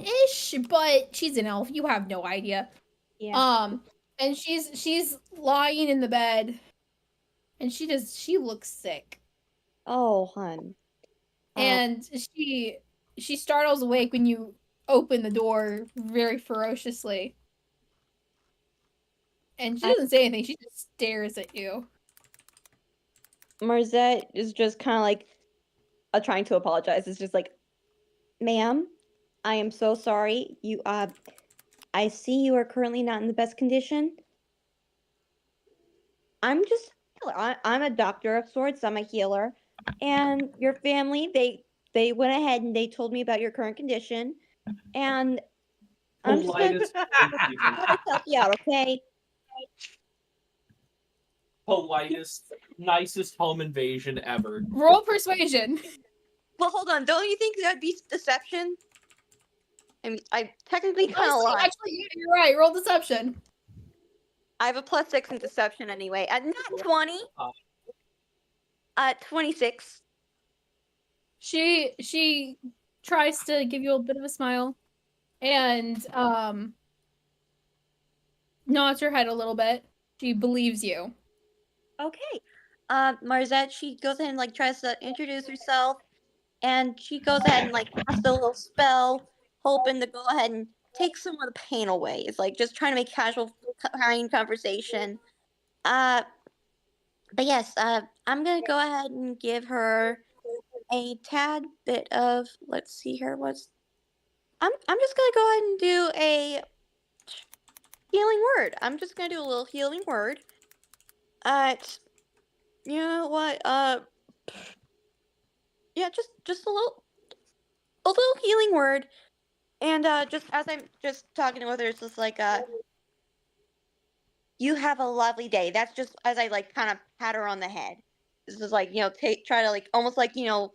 27-ish, but she's an elf. You have no idea. Yeah. And she's lying in the bed, and she looks sick. Oh, hun. And she startles awake when you open the door very ferociously. And she doesn't say anything. She just stares at you. Marzette is just kind of like trying to apologize. It's just like, ma'am, I am so sorry. I see you are currently not in the best condition. I'm a doctor of sorts. I'm a healer, and your family they went ahead and they told me about your current condition, and I'm just gonna help you out, okay? Politest, nicest home invasion ever. Roll persuasion. Well, hold on. Don't you think that'd be deception? I mean, I technically kind of lied. Actually, you're right. Roll deception. I have a +6 in deception anyway. At not 20. 26. She tries to give you a bit of a smile, and nods her head a little bit. She believes you. Okay. Marzette, she goes ahead and like tries to introduce herself, and she goes ahead and like casts a little spell, hoping to go ahead and take some of the pain away. It's like just trying to make casual, kind conversation. But yes, I'm gonna go ahead and give her a tad bit of. Let's see here. I'm just gonna go ahead and do a healing word. I'm just gonna do a little healing word. You know what? Yeah, just a little healing word, and just as I'm just talking with her, it's just like you have a lovely day. That's just as I like kind of pat her on the head. This is like try to like almost like a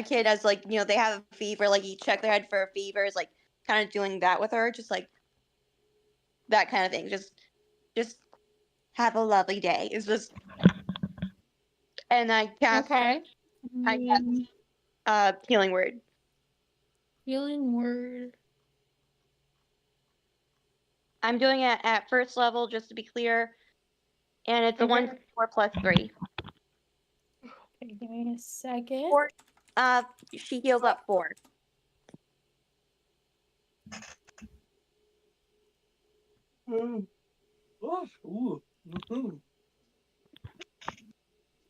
kid as like they have a fever, like you check their head for a fever. Is like kind of doing that with her, just like that kind of thing. Just have a lovely day. It's just, and I cast. Okay. I cast healing word. Healing word. I'm doing it at first level, just to be clear, and it's a 1d4 plus 3. Okay, give me a second. 4. She heals up 4.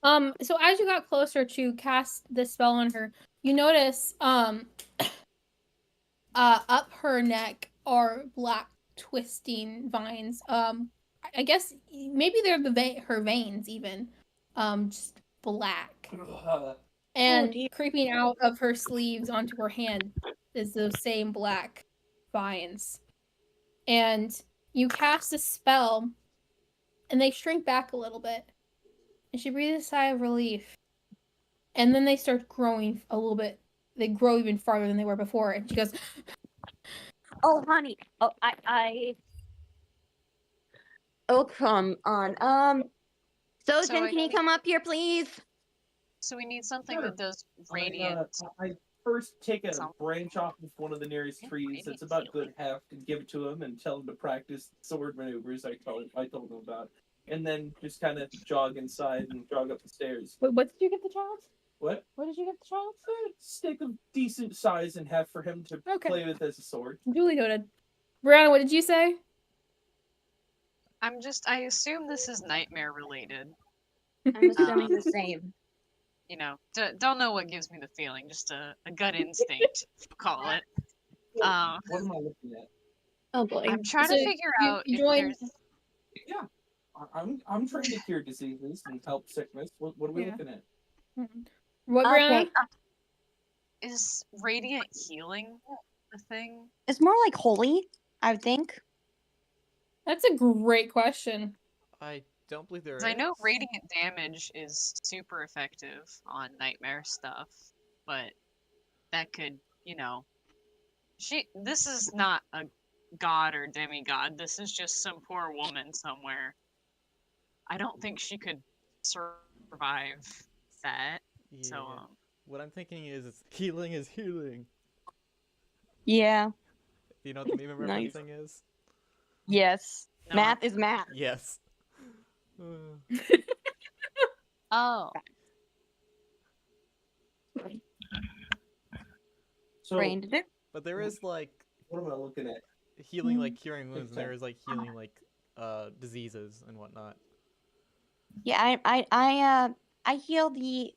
So as you got closer to cast the spell on her, you notice up her neck are black twisting vines. I guess maybe they're her veins even. Just black. And creeping out of her sleeves onto her hand is those same black vines. And you cast a spell, and they shrink back a little bit. And she breathes a sigh of relief. And then they start growing a little bit. They grow even farther than they were before. And she goes, "Oh, honey. Oh, Oh, come on. Sojin, can you come up here, please? So we need something that does radiant. I first take a branch off of one of the nearest trees that's about good half and give it to him and tell him to practice sword maneuvers I told him about. And then just kind of jog inside and jog up the stairs. Wait, what did you give the child? What? What did you give the child? A stick of decent size and have for him to play with as a sword. Duly noted. Brianna, what did you say? I assume this is nightmare related. I'm assuming the same. You know, don't know what gives me the feeling, just a gut instinct, call it. What am I looking at? Oh boy. I'm trying to figure out if there's... Yeah. I'm trying to cure diseases and help sickness. What are we looking at? What, Brianna? Is radiant healing a thing? It's more like holy, I would think. That's a great question. I don't believe there is. I know radiant damage is super effective on nightmare stuff, but that could, you know... This is not a god or demigod. This is just some poor woman somewhere. I don't think she could survive that. Yeah. So, what I'm thinking is healing is healing. Yeah. Do you know what the meme I'm referencing is? Yes. No. Math is math. Yes. Oh. So, but there is like... What am I looking at? Healing, like curing wounds, and there is like healing like diseases and whatnot. Yeah, I heal the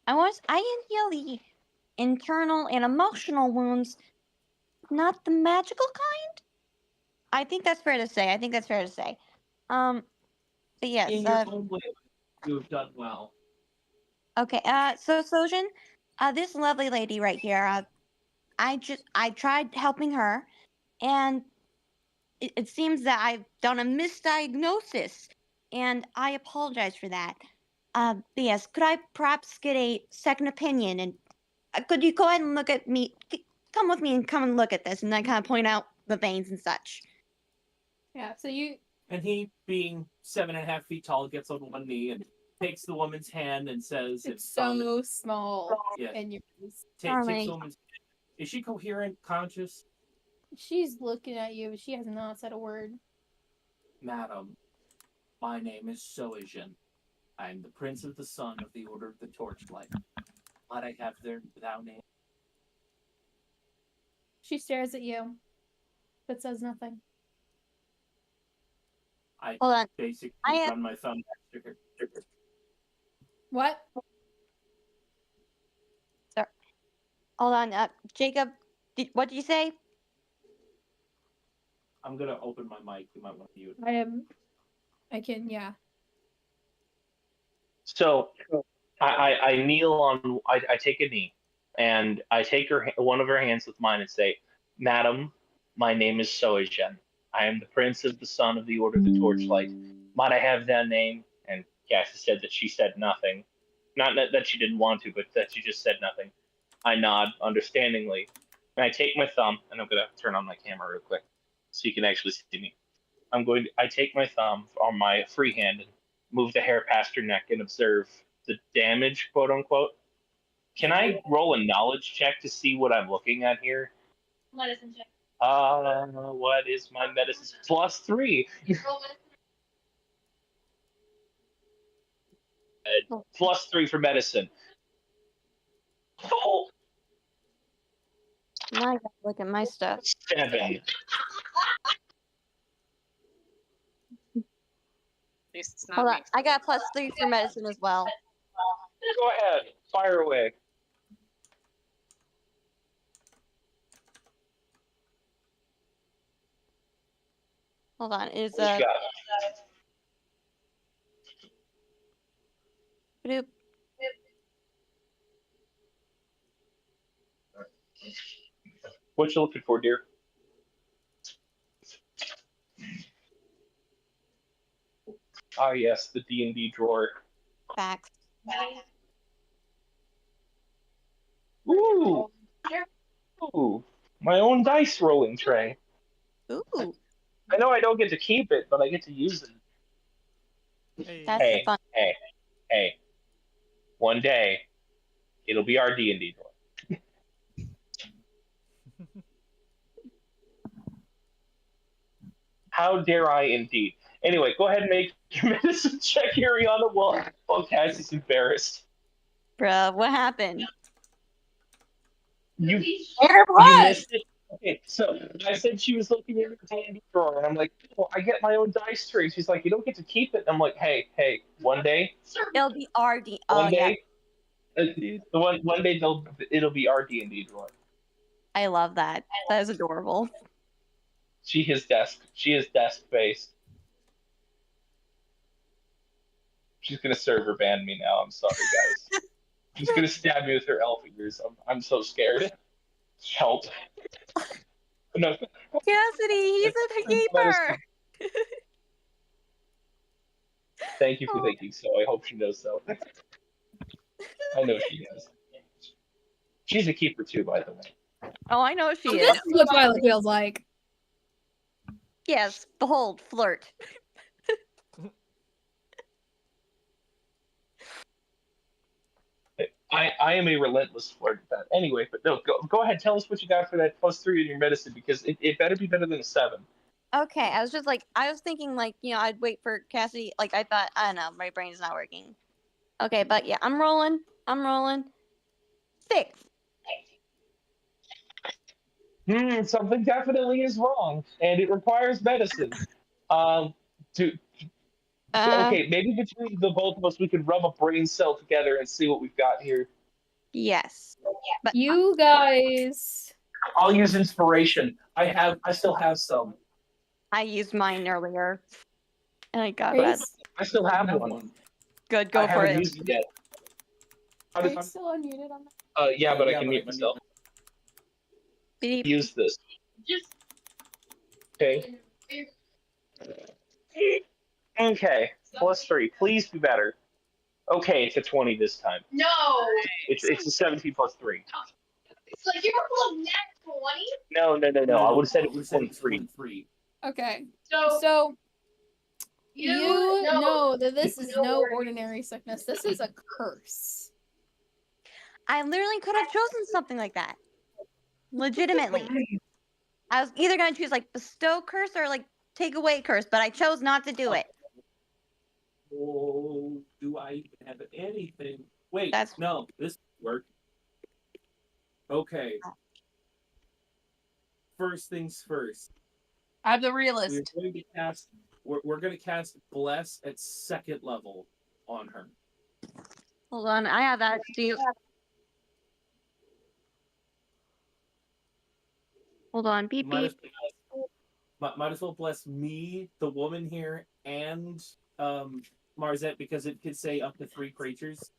I can heal the internal and emotional wounds, not the magical kind. I think that's fair to say. But yes. In your own way, you have done well. Okay. So Sojin, this lovely lady right here. I tried helping her, and it seems that I've done a misdiagnosis, and I apologize for that. But yes, could I perhaps get a second opinion? And could you go ahead and look at me? Come with me and come and look at this, and I kind of point out the veins and such. Yeah. So you. And he, being 7.5 feet tall, gets on one knee and takes the woman's hand and says, "It's so small." Yes. And you're takes the woman's hand. Is she coherent, conscious? She's looking at you. She has not said a word. Madam, my name is Soijin. I am the Prince of the Sun of the Order of the Torchlight. Might I have thou name? She stares at you, but says nothing. I basically run my thumb back to her. What? Sorry. Hold on, Jacob. What did you say? I'm gonna open my mic. You might want to mute. I can, yeah. So, I kneel on. I take a knee, and I take one of her hands with mine and say, "Madam, my name is Soijin. I am the Prince of the Sun of the Order of the Torchlight. Might I have that name?" And Cassie said that she said nothing. Not that she didn't want to, but that she just said nothing. I nod understandingly, and I take my thumb, and I'm gonna turn on my camera real quick so you can actually see me. I take my thumb on my free hand and move the hair past her neck and observe the damage, quote unquote. Can I roll a knowledge check to see what I'm looking at here? Medicine check. What is my medicine? +3. +3 for medicine. Oh. Now I gotta look at my stuff. 7. least it's not Hold on, me. I got +3 for medicine as well. Go ahead, fire away. Hold on, is What you got? Bloop. What you looking for, dear? Ah, yes, the D&D drawer. Facts. Ooh, ooh, my own dice rolling tray. Ooh, I know I don't get to keep it, but I get to use it. that's the Hey, fun. hey, hey. One day, it'll be our D&D drawer. How dare I, indeed. Anyway, go ahead and make your medicine check, Ariana, while Cassie's embarrassed. Bruh, what happened? You What? missed it. Okay, so I said she was looking in her D&D drawer, and I'm like, well, I get my own dice tray. She's like, you don't get to keep it. And I'm like, hey, one day, It'll be RD. Oh, one yeah. day, one day it'll be our D&D drawer. I love that. That is adorable. She is desk based. She's gonna server ban me now. I'm sorry, guys. She's gonna stab me with her elf ears. I'm so scared. Help. No. Cassidy, he's a keeper. Thank you for thinking so. I hope she knows so. I know she does. She's a keeper too, by the way. Oh, I know she This is. is what Violet feels like. Yes, behold, flirt. I am a relentless flirt at that. Anyway, but no, go ahead. Tell us what you got for that +3 in your medicine, because it better be better than a 7. Okay, I was thinking, like, I'd wait for Cassidy. Like, I thought, I don't know, my brain's not working. Okay, but yeah, I'm rolling. 6. Something definitely is wrong, and it requires medicine. To Okay, maybe between the both of us, we could rub a brain cell together and see what we've got here. Yes. But You guys. I'll use inspiration. I still have some. I used mine earlier. And I got Grace? that. I still have one. Good, go I for haven't it. used it yet. Are you still unmuted on that? Yeah, but I can mute myself. Beep. Use this. Okay. Okay. +3. Please be better. Okay, it's a 20 this time. No. It's a 17 +3. So you were pulling net 20? No. I would have said it was 23. Okay. So So you know know that this is no ordinary sickness. This is a curse. I literally could have chosen something like that. Legitimately. I was either going to choose, like, bestow curse or, like, take away curse, but I chose not to do it. Oh, do I even have anything? Wait, no, this worked. Okay. First things first. I'm the realist. We're going to cast Bless at 2nd level on her. Hold on, I have that. Do you? Hold on, beep beep. Might as well bless me, the woman here, and Marzette, because it could say up to 3 creatures.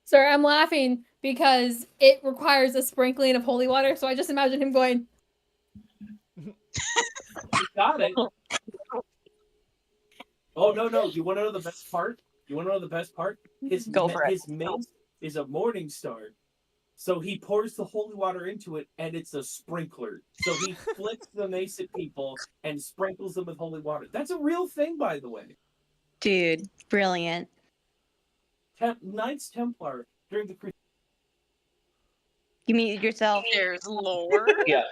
Sir, I'm laughing because it requires a sprinkling of holy water, so I just imagine him going. Got it. Oh, no. You want to know the best part? His mace is a morning star. So he pours the holy water into it, and it's a sprinkler. So he flicks the mace at people and sprinkles them with holy water. That's a real thing, by the way. Dude, brilliant. Knights Templar during the Crusade. You muted yourself. There's lore. Yeah.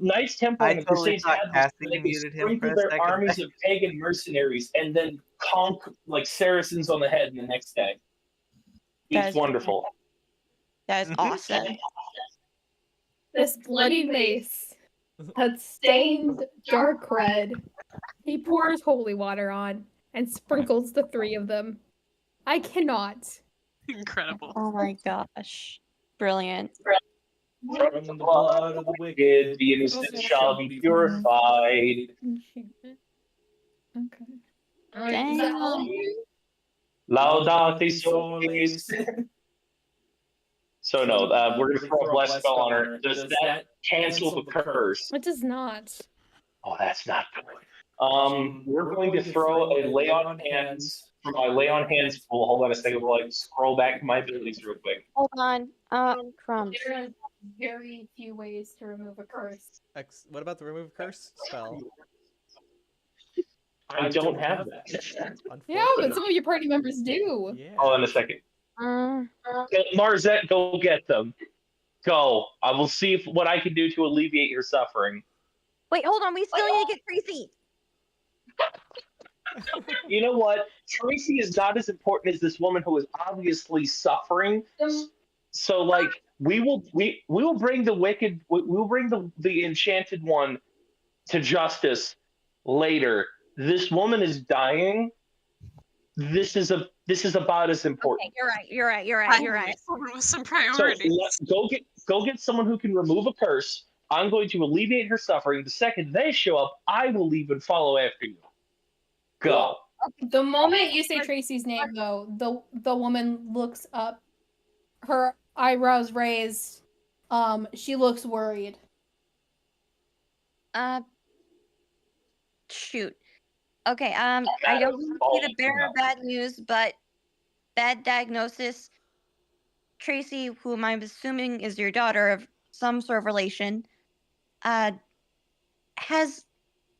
Knights Templar and the Crusades had this, Cassie muted him for sprinkle a their second. armies of pagan mercenaries and then conk like Saracens on the head the next day. It's wonderful. That is awesome. This bloody mace had stained dark red. He pours holy water on, and sprinkles the three of them. I cannot. Incredible. Oh my gosh. Brilliant. From the blood of the wicked, the innocent shall be purified. Okay. Dang. Laudate solis. So no, we're gonna throw a bless spell on her. Does that cancel the curse? It does not. Oh, that's not good. We're going to throw a lay on hands from my lay on hands pool. Hold on a second. We'll like scroll back to my abilities real quick. Hold on. Crumbs. There are very few ways to remove a curse. What about the remove curse spell? I don't have that. Yeah, but some of your party members do. Yeah. Hold on a second. Marzette, go get them. Go. I will see what I can do to alleviate your suffering. Wait, hold on. We still need to get Tracy. You know what? Tracy is not as important as this woman who is obviously suffering. So, like, we will bring the wicked. We will bring the enchanted one to justice later. This woman is dying. This is about as important. Okay, you're right. Someone with some So priorities. go get someone who can remove a curse. I'm going to alleviate her suffering. The second they show up, I will leave and follow after you. Go. The moment you say Tracy's name, though, the woman looks up, her eyebrows raised. She looks worried. Shoot. Okay, I don't want to be the bearer of bad news, but bad diagnosis. Tracy, whom I'm assuming is your daughter of some sort of relation, has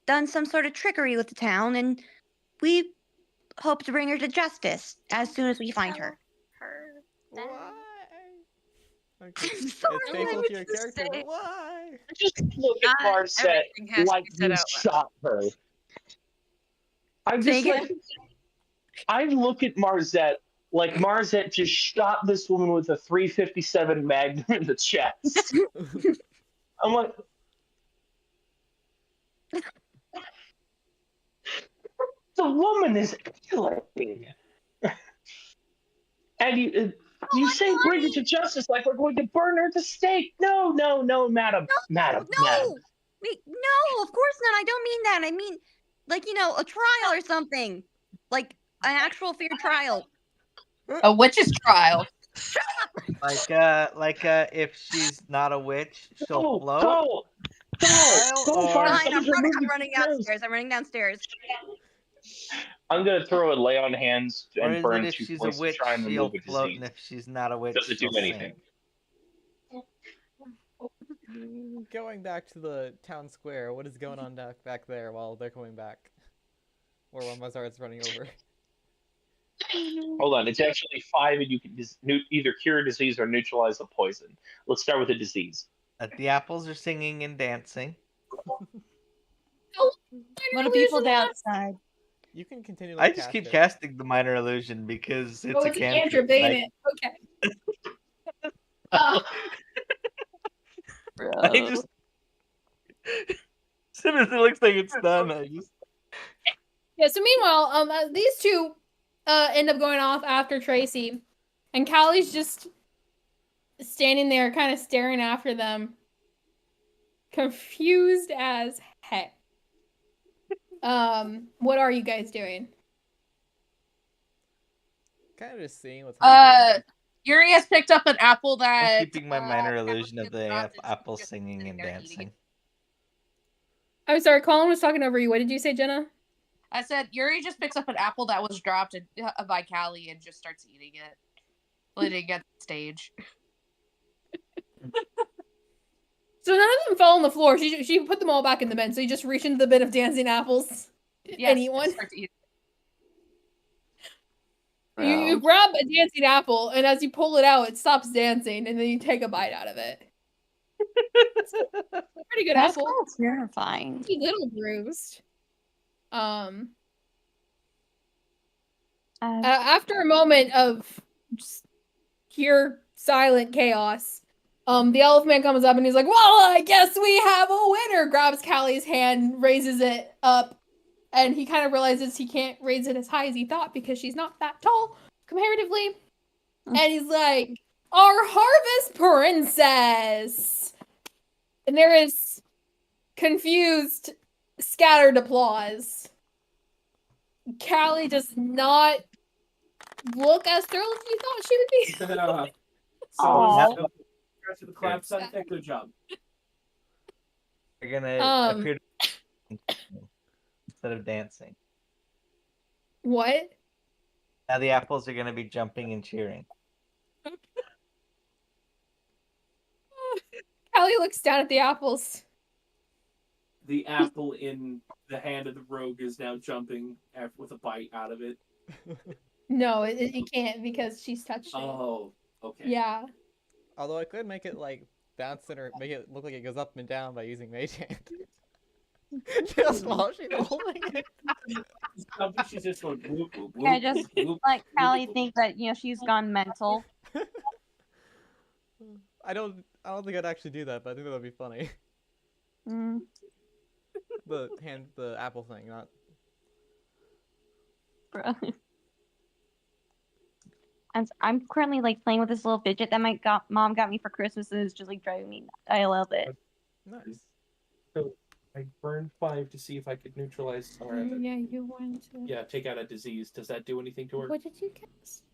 done some sort of trickery with the town, and we hope to bring her to justice as soon as we find her. Why? Okay. It's Sorry, faithful to your character, but why? Just look at Marset like you shot her. I'm just like, I look at Marzette like Marzette just shot this woman with a 357 Magnum in the chest. I'm like, the woman is killing. And you say bring her to justice like we're going to burn her at the stake. No, madam. Madam. Wait, no, of course not. I don't mean that. I mean, like, a trial or something. Like, an actual fair trial. A witch's trial. Like if she's not a witch, she'll float. Go Fine, I'm running downstairs. I'm gonna throw a lay on hands Or and is burn it if 2 she's a points to witch, try and she'll remove a float, disease. and if she's not a witch, Does it do she'll anything? Going back to the town square, what is going on back there while they're coming back? Or while Mazart's running over? Hold on, it's actually 5, and you can either cure a disease or neutralize the poison. Let's start with the disease. The apples are singing and dancing. What do people outside? You can continue. I just keep casting the minor illusion because it's a cantrip, ain't it? Okay. I just as soon as it looks like it's done, I just Yeah. So meanwhile, these two end up going off after Tracy, and Callie's just standing there, kind of staring after them, confused as heck. What are you guys doing? Kind of just seeing what's happening. Yuri has picked up an apple that. I'm keeping my minor illusion of the apple singing and dancing. I'm sorry, Colin was talking over you. What did you say, Jenna? I said Yuri just picks up an apple that was dropped by Callie and just starts eating it. Letting it get the stage. So none of them fell on the floor. She put them all back in the bin. So you just reach into the bin of dancing apples and eat one. You grab a dancing apple, and as you pull it out, it stops dancing, and then you take a bite out of it. It's a pretty good apple. That's terrifying. A little bruised. After a moment of just pure silent chaos, the Elfman comes up and he's like, "Well, I guess we have a winner." Grabs Callie's hand, raises it up, And he kind of realizes he can't raise it as high as he thought because she's not that tall comparatively. And he's like, our harvest princess! And there is confused, scattered applause. Callie does not look as thrilled as you thought she would be. So, the clap sound effect. Good job. You're gonna appear to instead of dancing. What? Now the apples are gonna be jumping and cheering. Callie looks down at the apples. The apple in the hand of the rogue is now jumping with a bite out of it. No, it can't because she's touched it. Oh, okay. Yeah. Although I could make it like bounce or make it look like it goes up and down by using Mage Hand. See how small she's holding it? She's just going whoop, whoop, whoop, Yeah, just whoop, like whoop, Callie whoop. think that she's gone mental. I don't think I'd actually do that, but I think that would be funny. Mm. The apple thing, not. And I'm currently like playing with this little fidget that my mom got me for Christmas, and it's just like driving me nuts. I love it. Nice. So I burned 5 to see if I could neutralize. Yeah, you want to. Yeah, take out a disease. Does that do anything to her? What did you cast?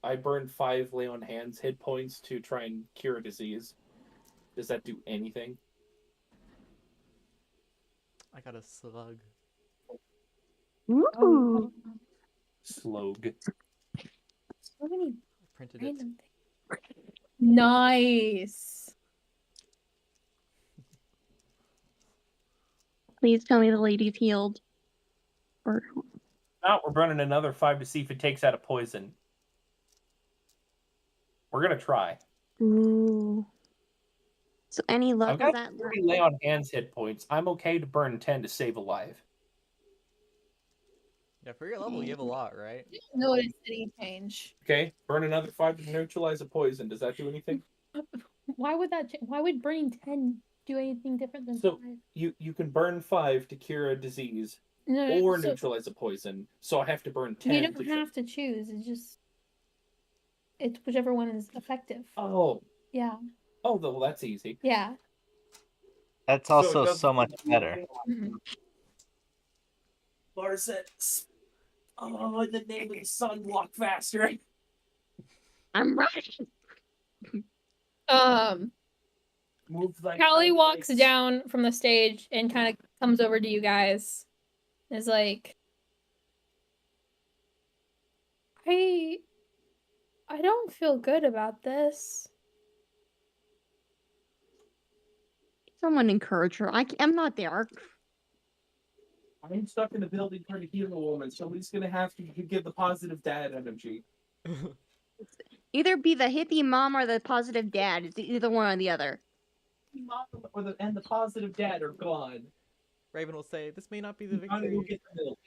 I burned 5 lay on hands hit points to try and cure a disease. Does that do anything? I got a slug. Ooh. Slog. So many Printed it. random things. Nice. Please tell me the lady's healed. Or Now we're burning another 5 to see if it takes out a poison. We're gonna try. ooh. So any luck I've got is that 30 lay on hands hit points. I'm okay to burn 10 to save a life. Yeah, for your level, you have a lot, right? Notice any change. Okay, burn another 5 to neutralize a poison. Does that do anything? Why would that? Why would burning 10 do anything different than 5? You can burn 5 to cure a disease or neutralize a poison. So I have to burn 10. You don't have to choose. It's whichever one is effective. Oh. Yeah. Oh, well, that's easy. Yeah. That's also so much better. Mm-hmm. Lars said, "Oh, in the name of the sun, walk faster." I'm rushing. Callie walks down from the stage and kind of comes over to you guys. Is like, I don't feel good about this. Someone encourage her. I'm not there. I'm stuck in the building trying to heal a woman. Somebody's gonna have to give the positive dad energy. Either be the hippie mom or the positive dad. It's either one or the other. Mom and the positive dad are gone. Raven will say, "This may not be the Gotta victory go get the milk.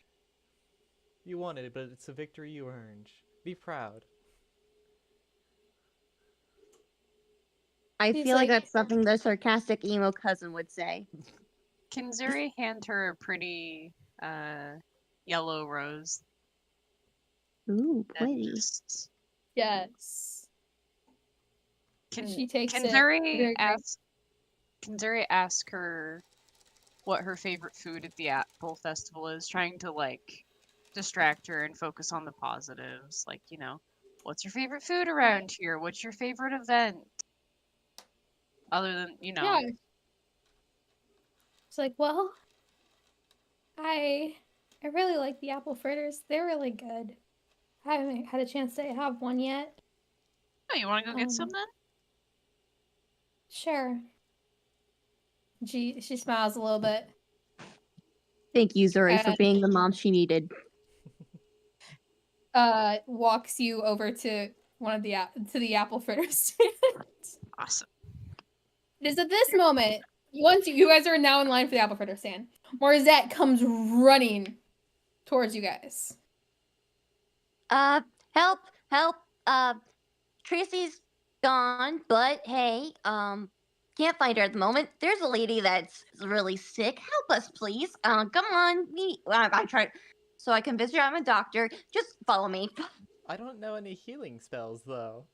you wanted, but it's a victory you earned. Be proud." I feel like that's something the sarcastic emo cousin would say. Can Zuri hand her a pretty yellow rose? Ooh, pretty. Yes. She takes Can it. Zuri ask her what her favorite food at the Apple Festival is, trying to like distract her and focus on the positives, like, what's your favorite food around here? What's your favorite event? Other than, Yeah. It's like, well, I really like the apple fritters. They're really good. I haven't had a chance to have one yet. Oh, you want to go get some then? Sure. She smiles a little bit. Thank you, Zuri, for being the mom she needed. Walks you over to one of the apple fritter stands. Awesome. It is at this moment, once you guys are now in line for the apple fritter stand, Morizette comes running towards you guys. Help. Tracy's gone, but hey, can't find her at the moment. There's a lady that's really sick. Help us, please. Come on. I tried. So I convinced her I'm a doctor. Just follow me. I don't know any healing spells though.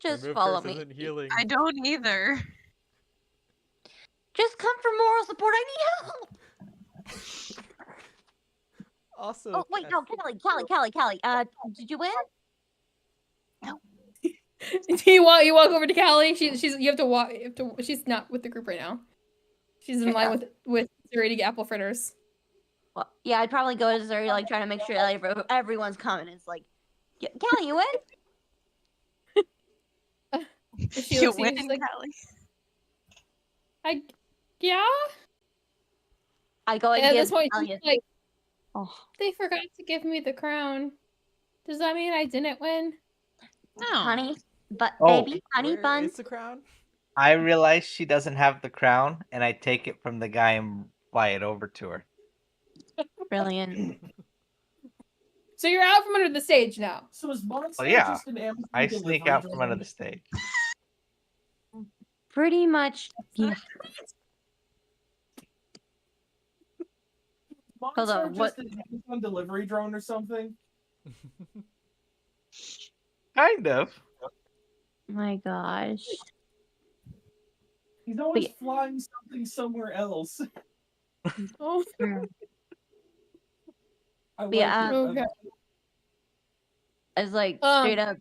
Just Remove follow curse me. isn't healing. I don't either. Just come for moral support. I need help. Also, Oh wait, no, Callie. Did you win? No. You walk over to Callie. You have to walk. She's not with the group right now. She's in line with Zuri to get apple fritters. Well, yeah, I'd probably go to Zuri, like, trying to make sure that everyone's coming. It's like, Callie, you win? You win, like, Callie. Yeah. I go and at give this point, Callie like, oh. They forgot to give me the crown. Does that mean I didn't win? No, honey, but Oh. baby, honey Where bun. is the crown? I realize she doesn't have the crown, and I take it from the guy and fly it over to her. Brilliant. So you're out from under the stage now. So is Monster Well, yeah, just an Amazon I sneak out from under the stage. Pretty much, yeah. Monster just an Amazon delivery drone or something? Kind of. My gosh. He's always flying something somewhere else. Oh. I like Yeah. it. It's like straight up.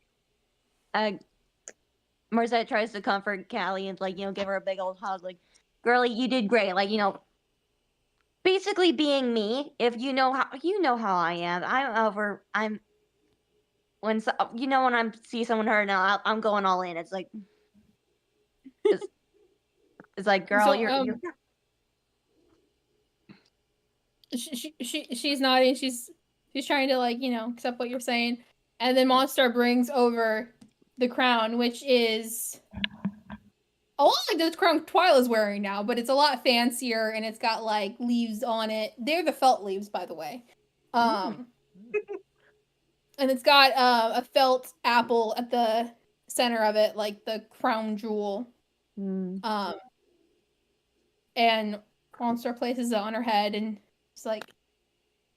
Marzette tries to comfort Callie and like give her a big old hug. Like, girlie, you did great. Like basically being me. If you know how I am. I'm when when I see someone hurt now, I'm going all in. It's like it's like, girl, So, you're she's nodding. She's trying to accept what you're saying, and then Monster brings over the crown, which is a lot like the crown Twyla's wearing now, but it's a lot fancier and it's got like leaves on it. They're the felt leaves, by the way. And it's got a felt apple at the center of it, like the crown jewel. And Monster places it on her head and it's like,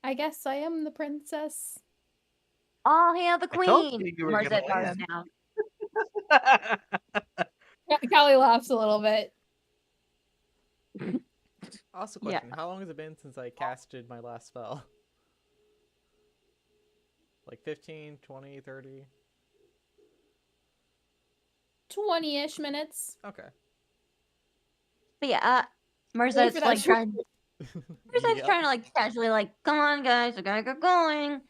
I guess I am the princess. All hail the queen! Marzette bows down. Callie laughs a little bit. Also, question: how long has it been since I casted my last spell? Like 15, 20, 30? 20-ish minutes. Okay. But yeah, Marzette's like trying. Marzette's trying to like casually like, come on guys, I gotta get going.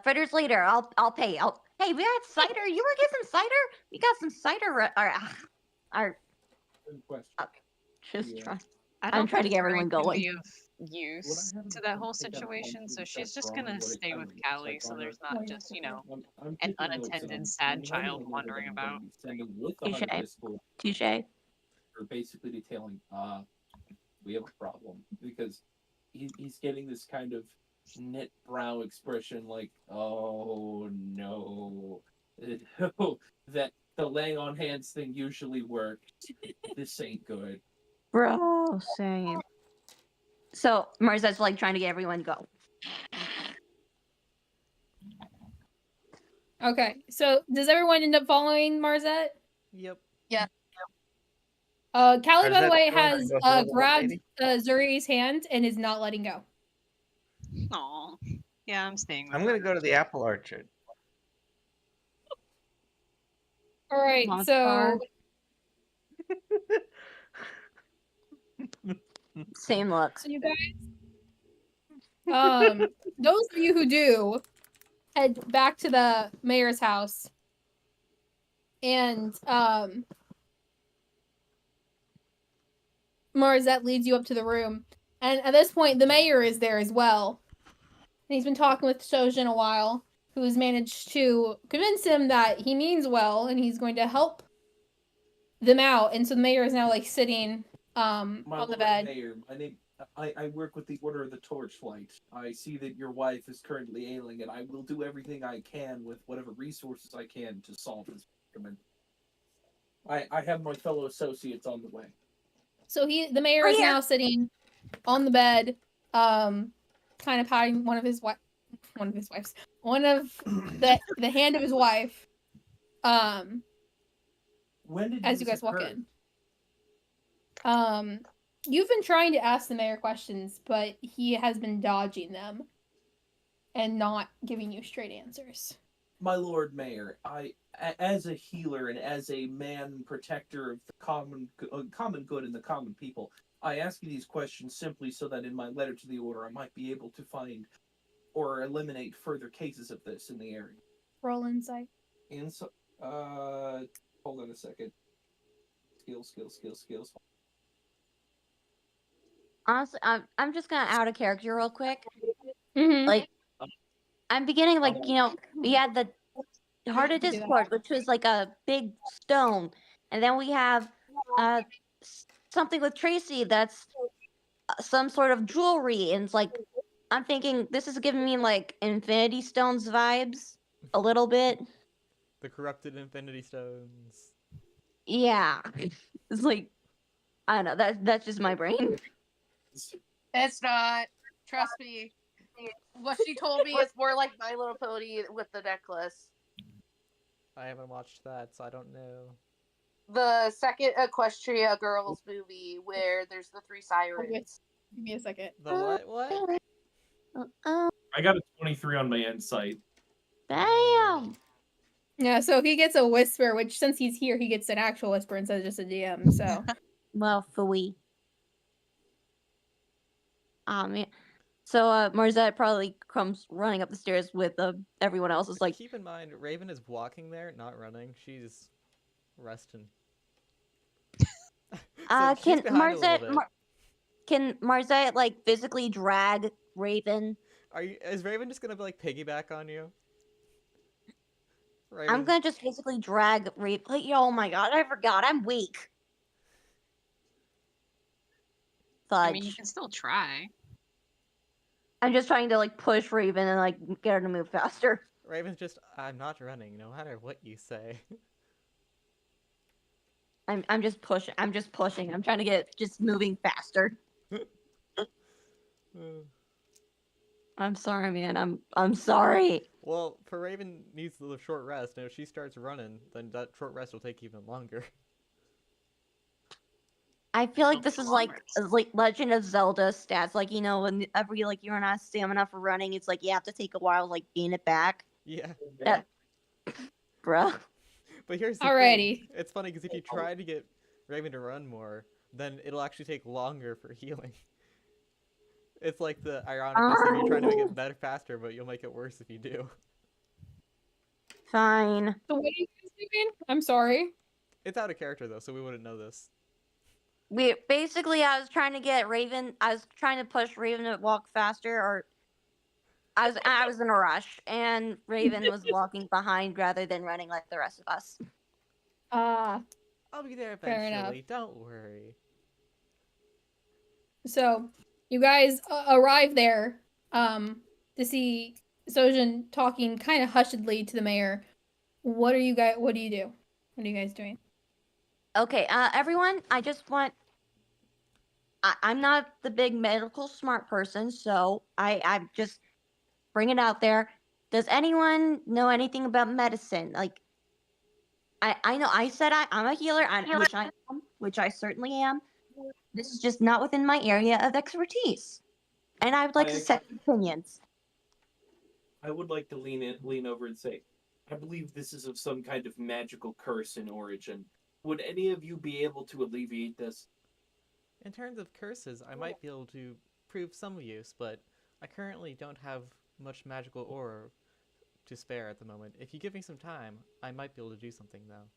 Fritters later. I'll pay. Hey, we got cider. You wanna get some cider? We got some cider. Just trying. I'm trying to get everyone going. Be of use to that whole situation, so she's just gonna stay with Callie, so there's not just an unattended sad child wandering about. Touche. Or basically detailing, we have a problem because he's getting this kind of knit brow expression, like, oh no, that the laying on hands thing usually works. This ain't good. Bro, same. So Marzette's like trying to get everyone to go. Okay, so does everyone end up following Marzette? Yep. Yeah. Callie, by the way, has grabbed Zuri's hand and is not letting go. Aw. Yeah, I'm staying with I'm gonna go to the apple orchard. All right, so same look. So you guys, those of you who do head back to the mayor's house, and Marzette leads you up to the room, and at this point, the mayor is there as well, and he's been talking with Sojin a while, who has managed to convince him that he means well and he's going to help them out, and so the mayor is now like sitting on the bed. Mayor, I work with the Order of the Torchlight. I see that your wife is currently ailing, and I will do everything I can with whatever resources I can to solve this predicament. I have my fellow associates on the way. So the mayor is now sitting on the bed, kind of patting one of the hand of his wife. When did as this you guys walk occur? in. You've been trying to ask the mayor questions, but he has been dodging them and not giving you straight answers. My Lord Mayor, as a healer and as a man protector of the common good and the common people, I ask you these questions simply so that in my letter to the Order I might be able to find or eliminate further cases of this in the area. Roll insight. Hold on a second. Skills. Honestly, I'm just gonna out of character real quick. Mm-hmm. Like, I'm beginning, like, we had the Heart of Discord, which was like a big stone, and then we have something with Tracy that's some sort of jewelry, and it's like, I'm thinking this is giving me like Infinity Stones vibes a little bit. The corrupted Infinity Stones. Yeah, it's like, I don't know. That's just my brain. It's not. Trust me. What she told me is more like My Little Pony with the necklace. I haven't watched that, so I don't know. The second Equestria Girls movie where there's the 3 sirens. Give me a second. The what? I got a 23 on my insight. Damn. Yeah, so he gets a whisper, which since he's here, he gets an actual whisper instead of just a DM. So, well, phooey. Man. So Marzette probably comes running up the stairs with everyone else. Is like, keep in mind, Raven is walking there, not running. She's resting. So can Marzette like physically drag Raven? Is Raven just gonna like piggyback on you? Raven. I'm gonna just physically drag Raven. Like, oh my god, I forgot. I'm weak. I mean, you can still try. I'm just trying to like push Raven and like get her to move faster. Raven's just, I'm not running, no matter what you say. I'm just pushing. I'm trying to get just moving faster. I'm sorry, man. I'm sorry. Well, for Raven needs the short rest, and if she starts running, then that short rest will take even longer. I feel like this is like Legend of Zelda stats. Like, whenever you run out of stamina for running, it's like you have to take a while to like gain it back. Yeah. Bruh. But here's the Alrighty. thing. It's funny because if you try to get Raven to run more, then it'll actually take longer for healing. It's like the ironic thing. You're trying to make it better faster, but you'll make it worse if you do. Fine. So what are you guys doing? I'm sorry. It's out of character though, so we wouldn't know this. Basically, I was trying to get Raven. I was trying to push Raven to walk faster, or I was in a rush, and Raven was walking behind rather than running like the rest of us. I'll be there eventually. Don't worry. So, you guys arrive there to see Sojin talking kind of hushedly to the mayor. What do you do? What are you guys doing? Okay, everyone, I just want... I'm not the big medical smart person, so I just bring it out there. Does anyone know anything about medicine? Like, I know I said I'm a healer, which I certainly am. This is just not within my area of expertise. And I would like to set opinions. I would like to lean over and say, I believe this is of some kind of magical curse in origin. Would any of you be able to alleviate this? In terms of curses, I might be able to prove some use, but I currently don't have much magical aura to spare at the moment. If you give me some time, I might be able to do something, though.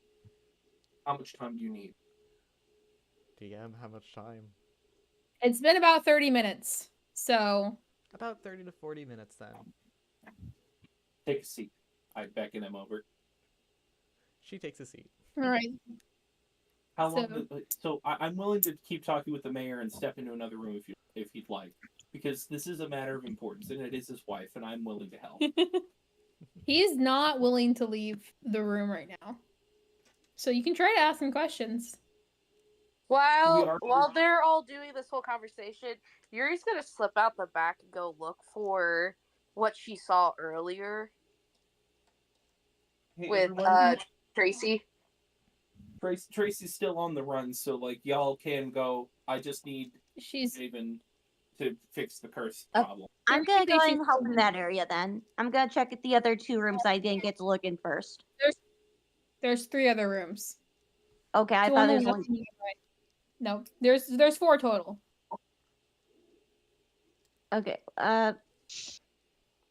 How much time do you need? DM, how much time? It's been about 30 minutes, so... About 30 to 40 minutes, then. Take a seat. I beckon him over. She takes a seat. All right. How long? So I'm willing to keep talking with the mayor and step into another room if you'd like, because this is a matter of importance, and it is his wife, and I'm willing to help. He is not willing to leave the room right now. So you can try to ask some questions. While they're all doing this whole conversation, Yuri's gonna slip out the back and go look for what she saw earlier with Tracy. Tracy's still on the run, so like y'all can go. I just need Raven to fix the curse problem. I'm gonna go and help in that area then. I'm gonna check at the other 2 rooms I didn't get to look in first. There's 3 other rooms. Okay, I thought there was only... No, there's 4 total. Okay,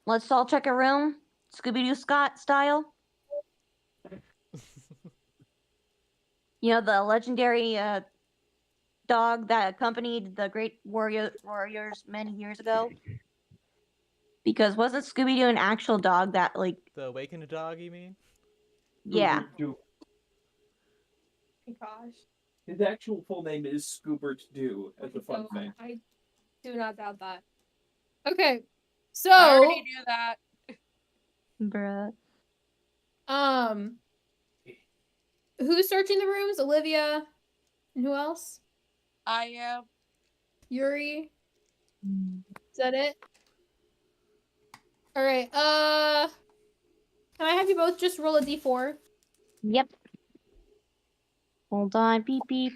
let's all check a room, Scooby-Doo Scott style. You know, the legendary dog that accompanied the great warriors many years ago. Because wasn't Scooby-Doo an actual dog that, like... The awakened dog, you mean? Yeah. Oh my gosh. His actual full name is Scoobert Doo, as a fun thing. I do not doubt that. Okay, so... I already knew that. Bruh. Who's searching the rooms? Olivia? And who else? I am. Yuri? Is that it? Alright, can I have you both just roll a d4? Yep. Hold on, beep beep.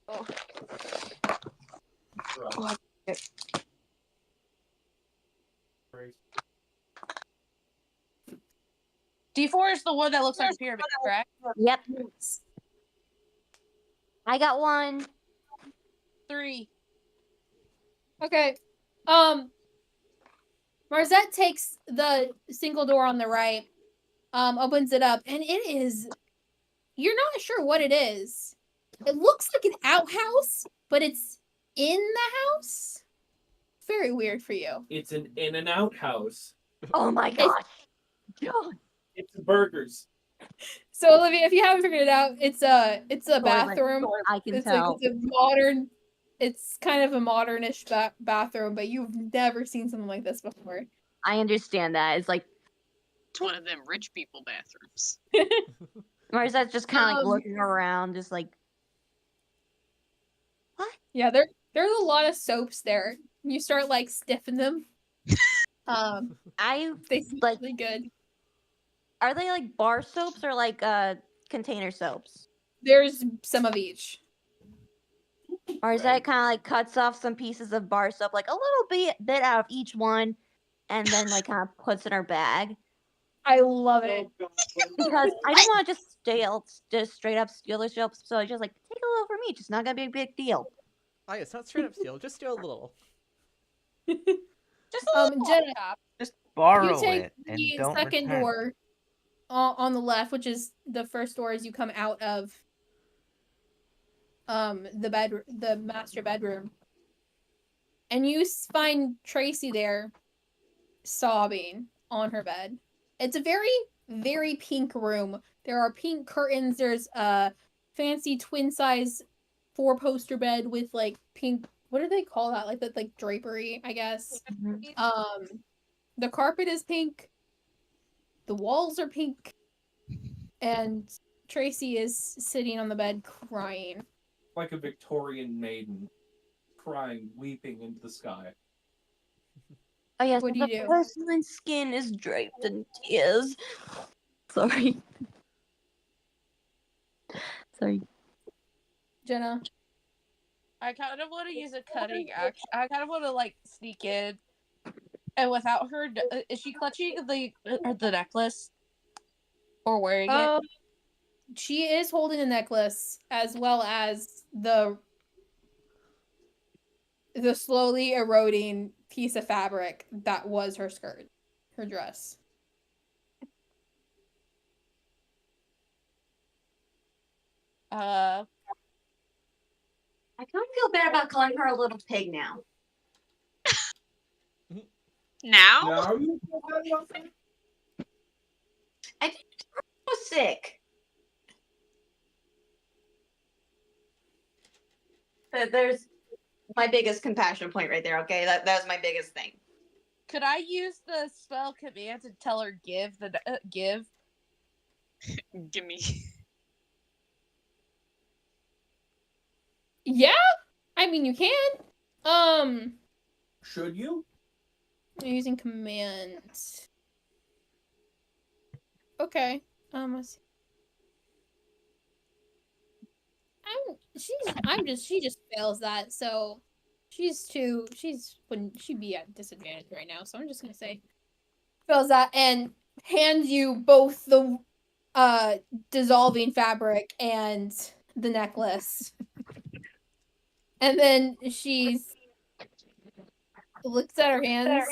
Oh. D4 is the one that looks like a pyramid, correct? Yep. I got 1. 3. Okay. Marzette takes the single door on the right, opens it up, and it is... You're not sure what it is. It looks like an outhouse, but it's in the house. Very weird for you. It's an in and out house. Oh my gosh. It's burgers. So Olivia, if you haven't figured it out, it's a bathroom. I can it's tell. Like, it's a modern. It's kind of a modernish bathroom, but you've never seen something like this before. I understand that. It's like... It's one of them rich people bathrooms. Marizette's just kind of like looking around, just like... What? Yeah, there's a lot of soaps there. You start like stiffing them. They seem like really good. Are they like bar soaps or like container soaps? There's some of each. Or is that kind of like cuts off some pieces of bar soap, like a little bit out of each one, and then like kind of puts in her bag? I love it. Because I don't want to just straight up steal the soaps, so I just like take a little from each. It's not gonna be a big deal. Oh, yeah, it's not straight up steal. Just steal a little. Just a little. Jenna, just borrow you take it and the don't second return. door on the left, which is the first door as you come out of the master bedroom, and you find Tracy there sobbing on her bed. It's a very, very pink room. There are pink curtains. There's a fancy twin size 4-poster bed with like pink, what do they call that? Like that drapery, I guess. Mm-hmm. The carpet is pink. The walls are pink. And Tracy is sitting on the bed crying. Like a Victorian maiden, crying, weeping into the sky. Oh yes, what do you do? The porcelain skin is draped in tears. Sorry. Sorry. Jenna? I kind of want to use a cutting action. I kind of want to like sneak in, and without her, is she clutching the necklace or wearing it? She is holding the necklace as well as the slowly eroding piece of fabric that was her skirt, her dress. I kind of feel bad about calling her a little pig now. Now? I think I was sick. There's my biggest compassion point right there, okay? That was my biggest thing. Could I use the spell command to tell her give give? Gimme. Yeah, I mean you can. Should you? Using commands. Okay. Let's see. She just fails that, so wouldn't she be at disadvantage right now, so I'm just gonna say fails that and hands you both the dissolving fabric and the necklace. And then she looks at her hands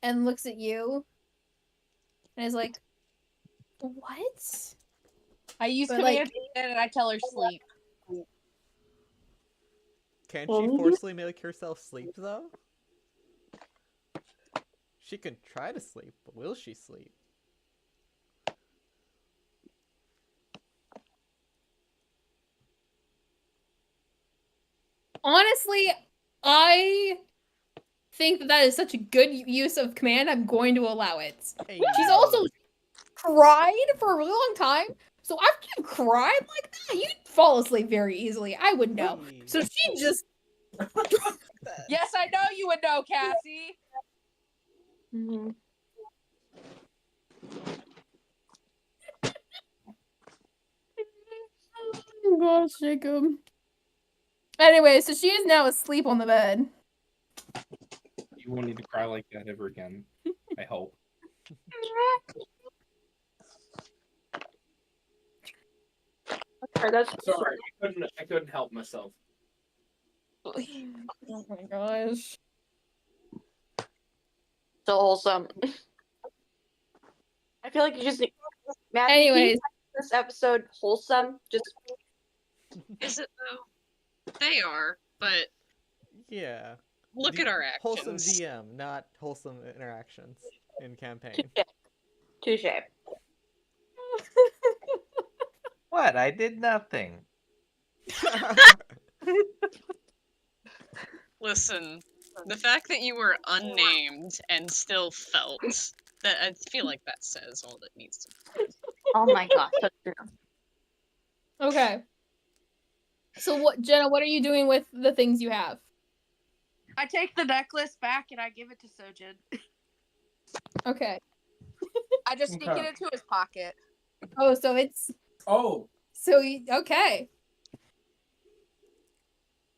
and looks at you and is like, what? I use command and I tell her sleep. Can't she forcefully make herself sleep, though? She can try to sleep, but will she sleep? Honestly, I think that is such a good use of command, I'm going to allow it. Hey. She's also cried for a really long time, so after you cried like that, you'd fall asleep very easily. I would know. Hey. So she just... Yes, I know you would know, Cassie. Mm-hmm. Oh gosh, Jacob. Anyway, so she is now asleep on the bed. You won't need to cry like that ever again. I hope. Sorry, I couldn't help myself. Oh my gosh. So wholesome. I feel like you just Matt, anyways, this episode wholesome. Just is it though? They are, but yeah. Look at our actions. Wholesome DM, not wholesome interactions in campaign. Touche. What? I did nothing. Listen, the fact that you were unnamed and still felt that, I feel like that says all that needs to be. Oh my gosh, that's true. Okay. So what, Jenna, what are you doing with the things you have? I take the necklace back and I give it to Sojin. Okay. I just sneak it into his pocket. Oh, so it's... Oh. So, okay.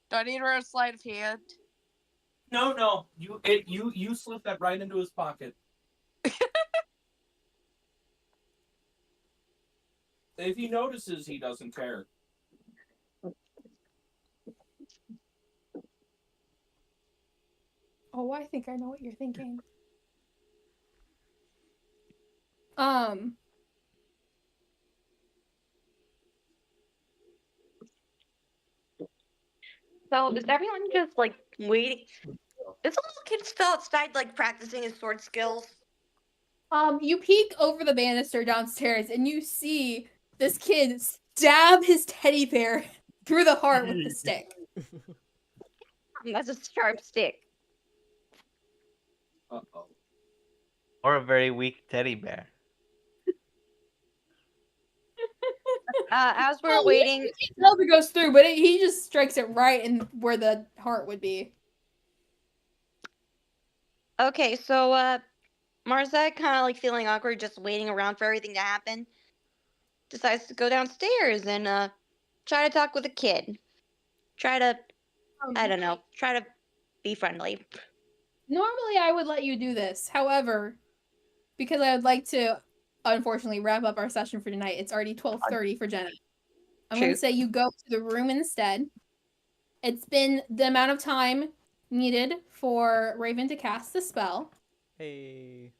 Do I need a sleight of hand? No. You slip that right into his pocket. If he notices, he doesn't care. Oh, I think I know what you're thinking. So is everyone just like waiting? Is the little kid still outside like practicing his sword skills? You peek over the banister downstairs and you see this kid stab his teddy bear through the heart with the stick. That's a sharp stick. Uh-oh. Or a very weak teddy bear. As we're waiting, It goes through, but he just strikes it right in where the heart would be. Okay, so Marzette, kind of like feeling awkward, just waiting around for everything to happen, decides to go downstairs and try to talk with a kid. Try to, I don't know, try to be friendly. Normally, I would let you do this. However, because I would like to, unfortunately, wrap up our session for tonight. It's already 12:30 for Jenna. I'm going to say you go to the room instead. It's been the amount of time needed for Raven to cast the spell. Hey.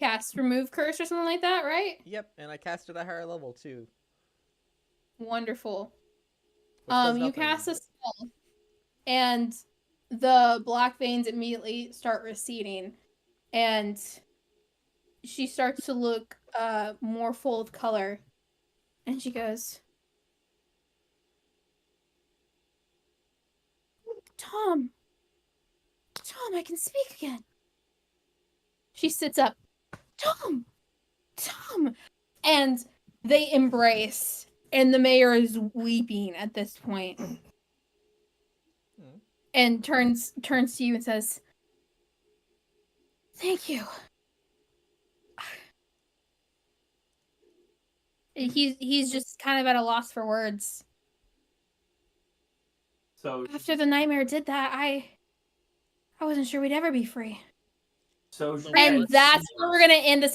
Cast remove curse or something like that, right? Yep, and I cast it at higher level too. Wonderful. You cast a spell, and the black veins immediately start receding, and she starts to look more full of color, and she goes, Tom, I can speak again. She sits up. Tom! And they embrace, and the mayor is weeping at this point. And turns to you and says, "Thank you." He's just kind of at a loss for words. So after the nightmare did that, I wasn't sure we'd ever be free. So and that's where we're gonna end this episode.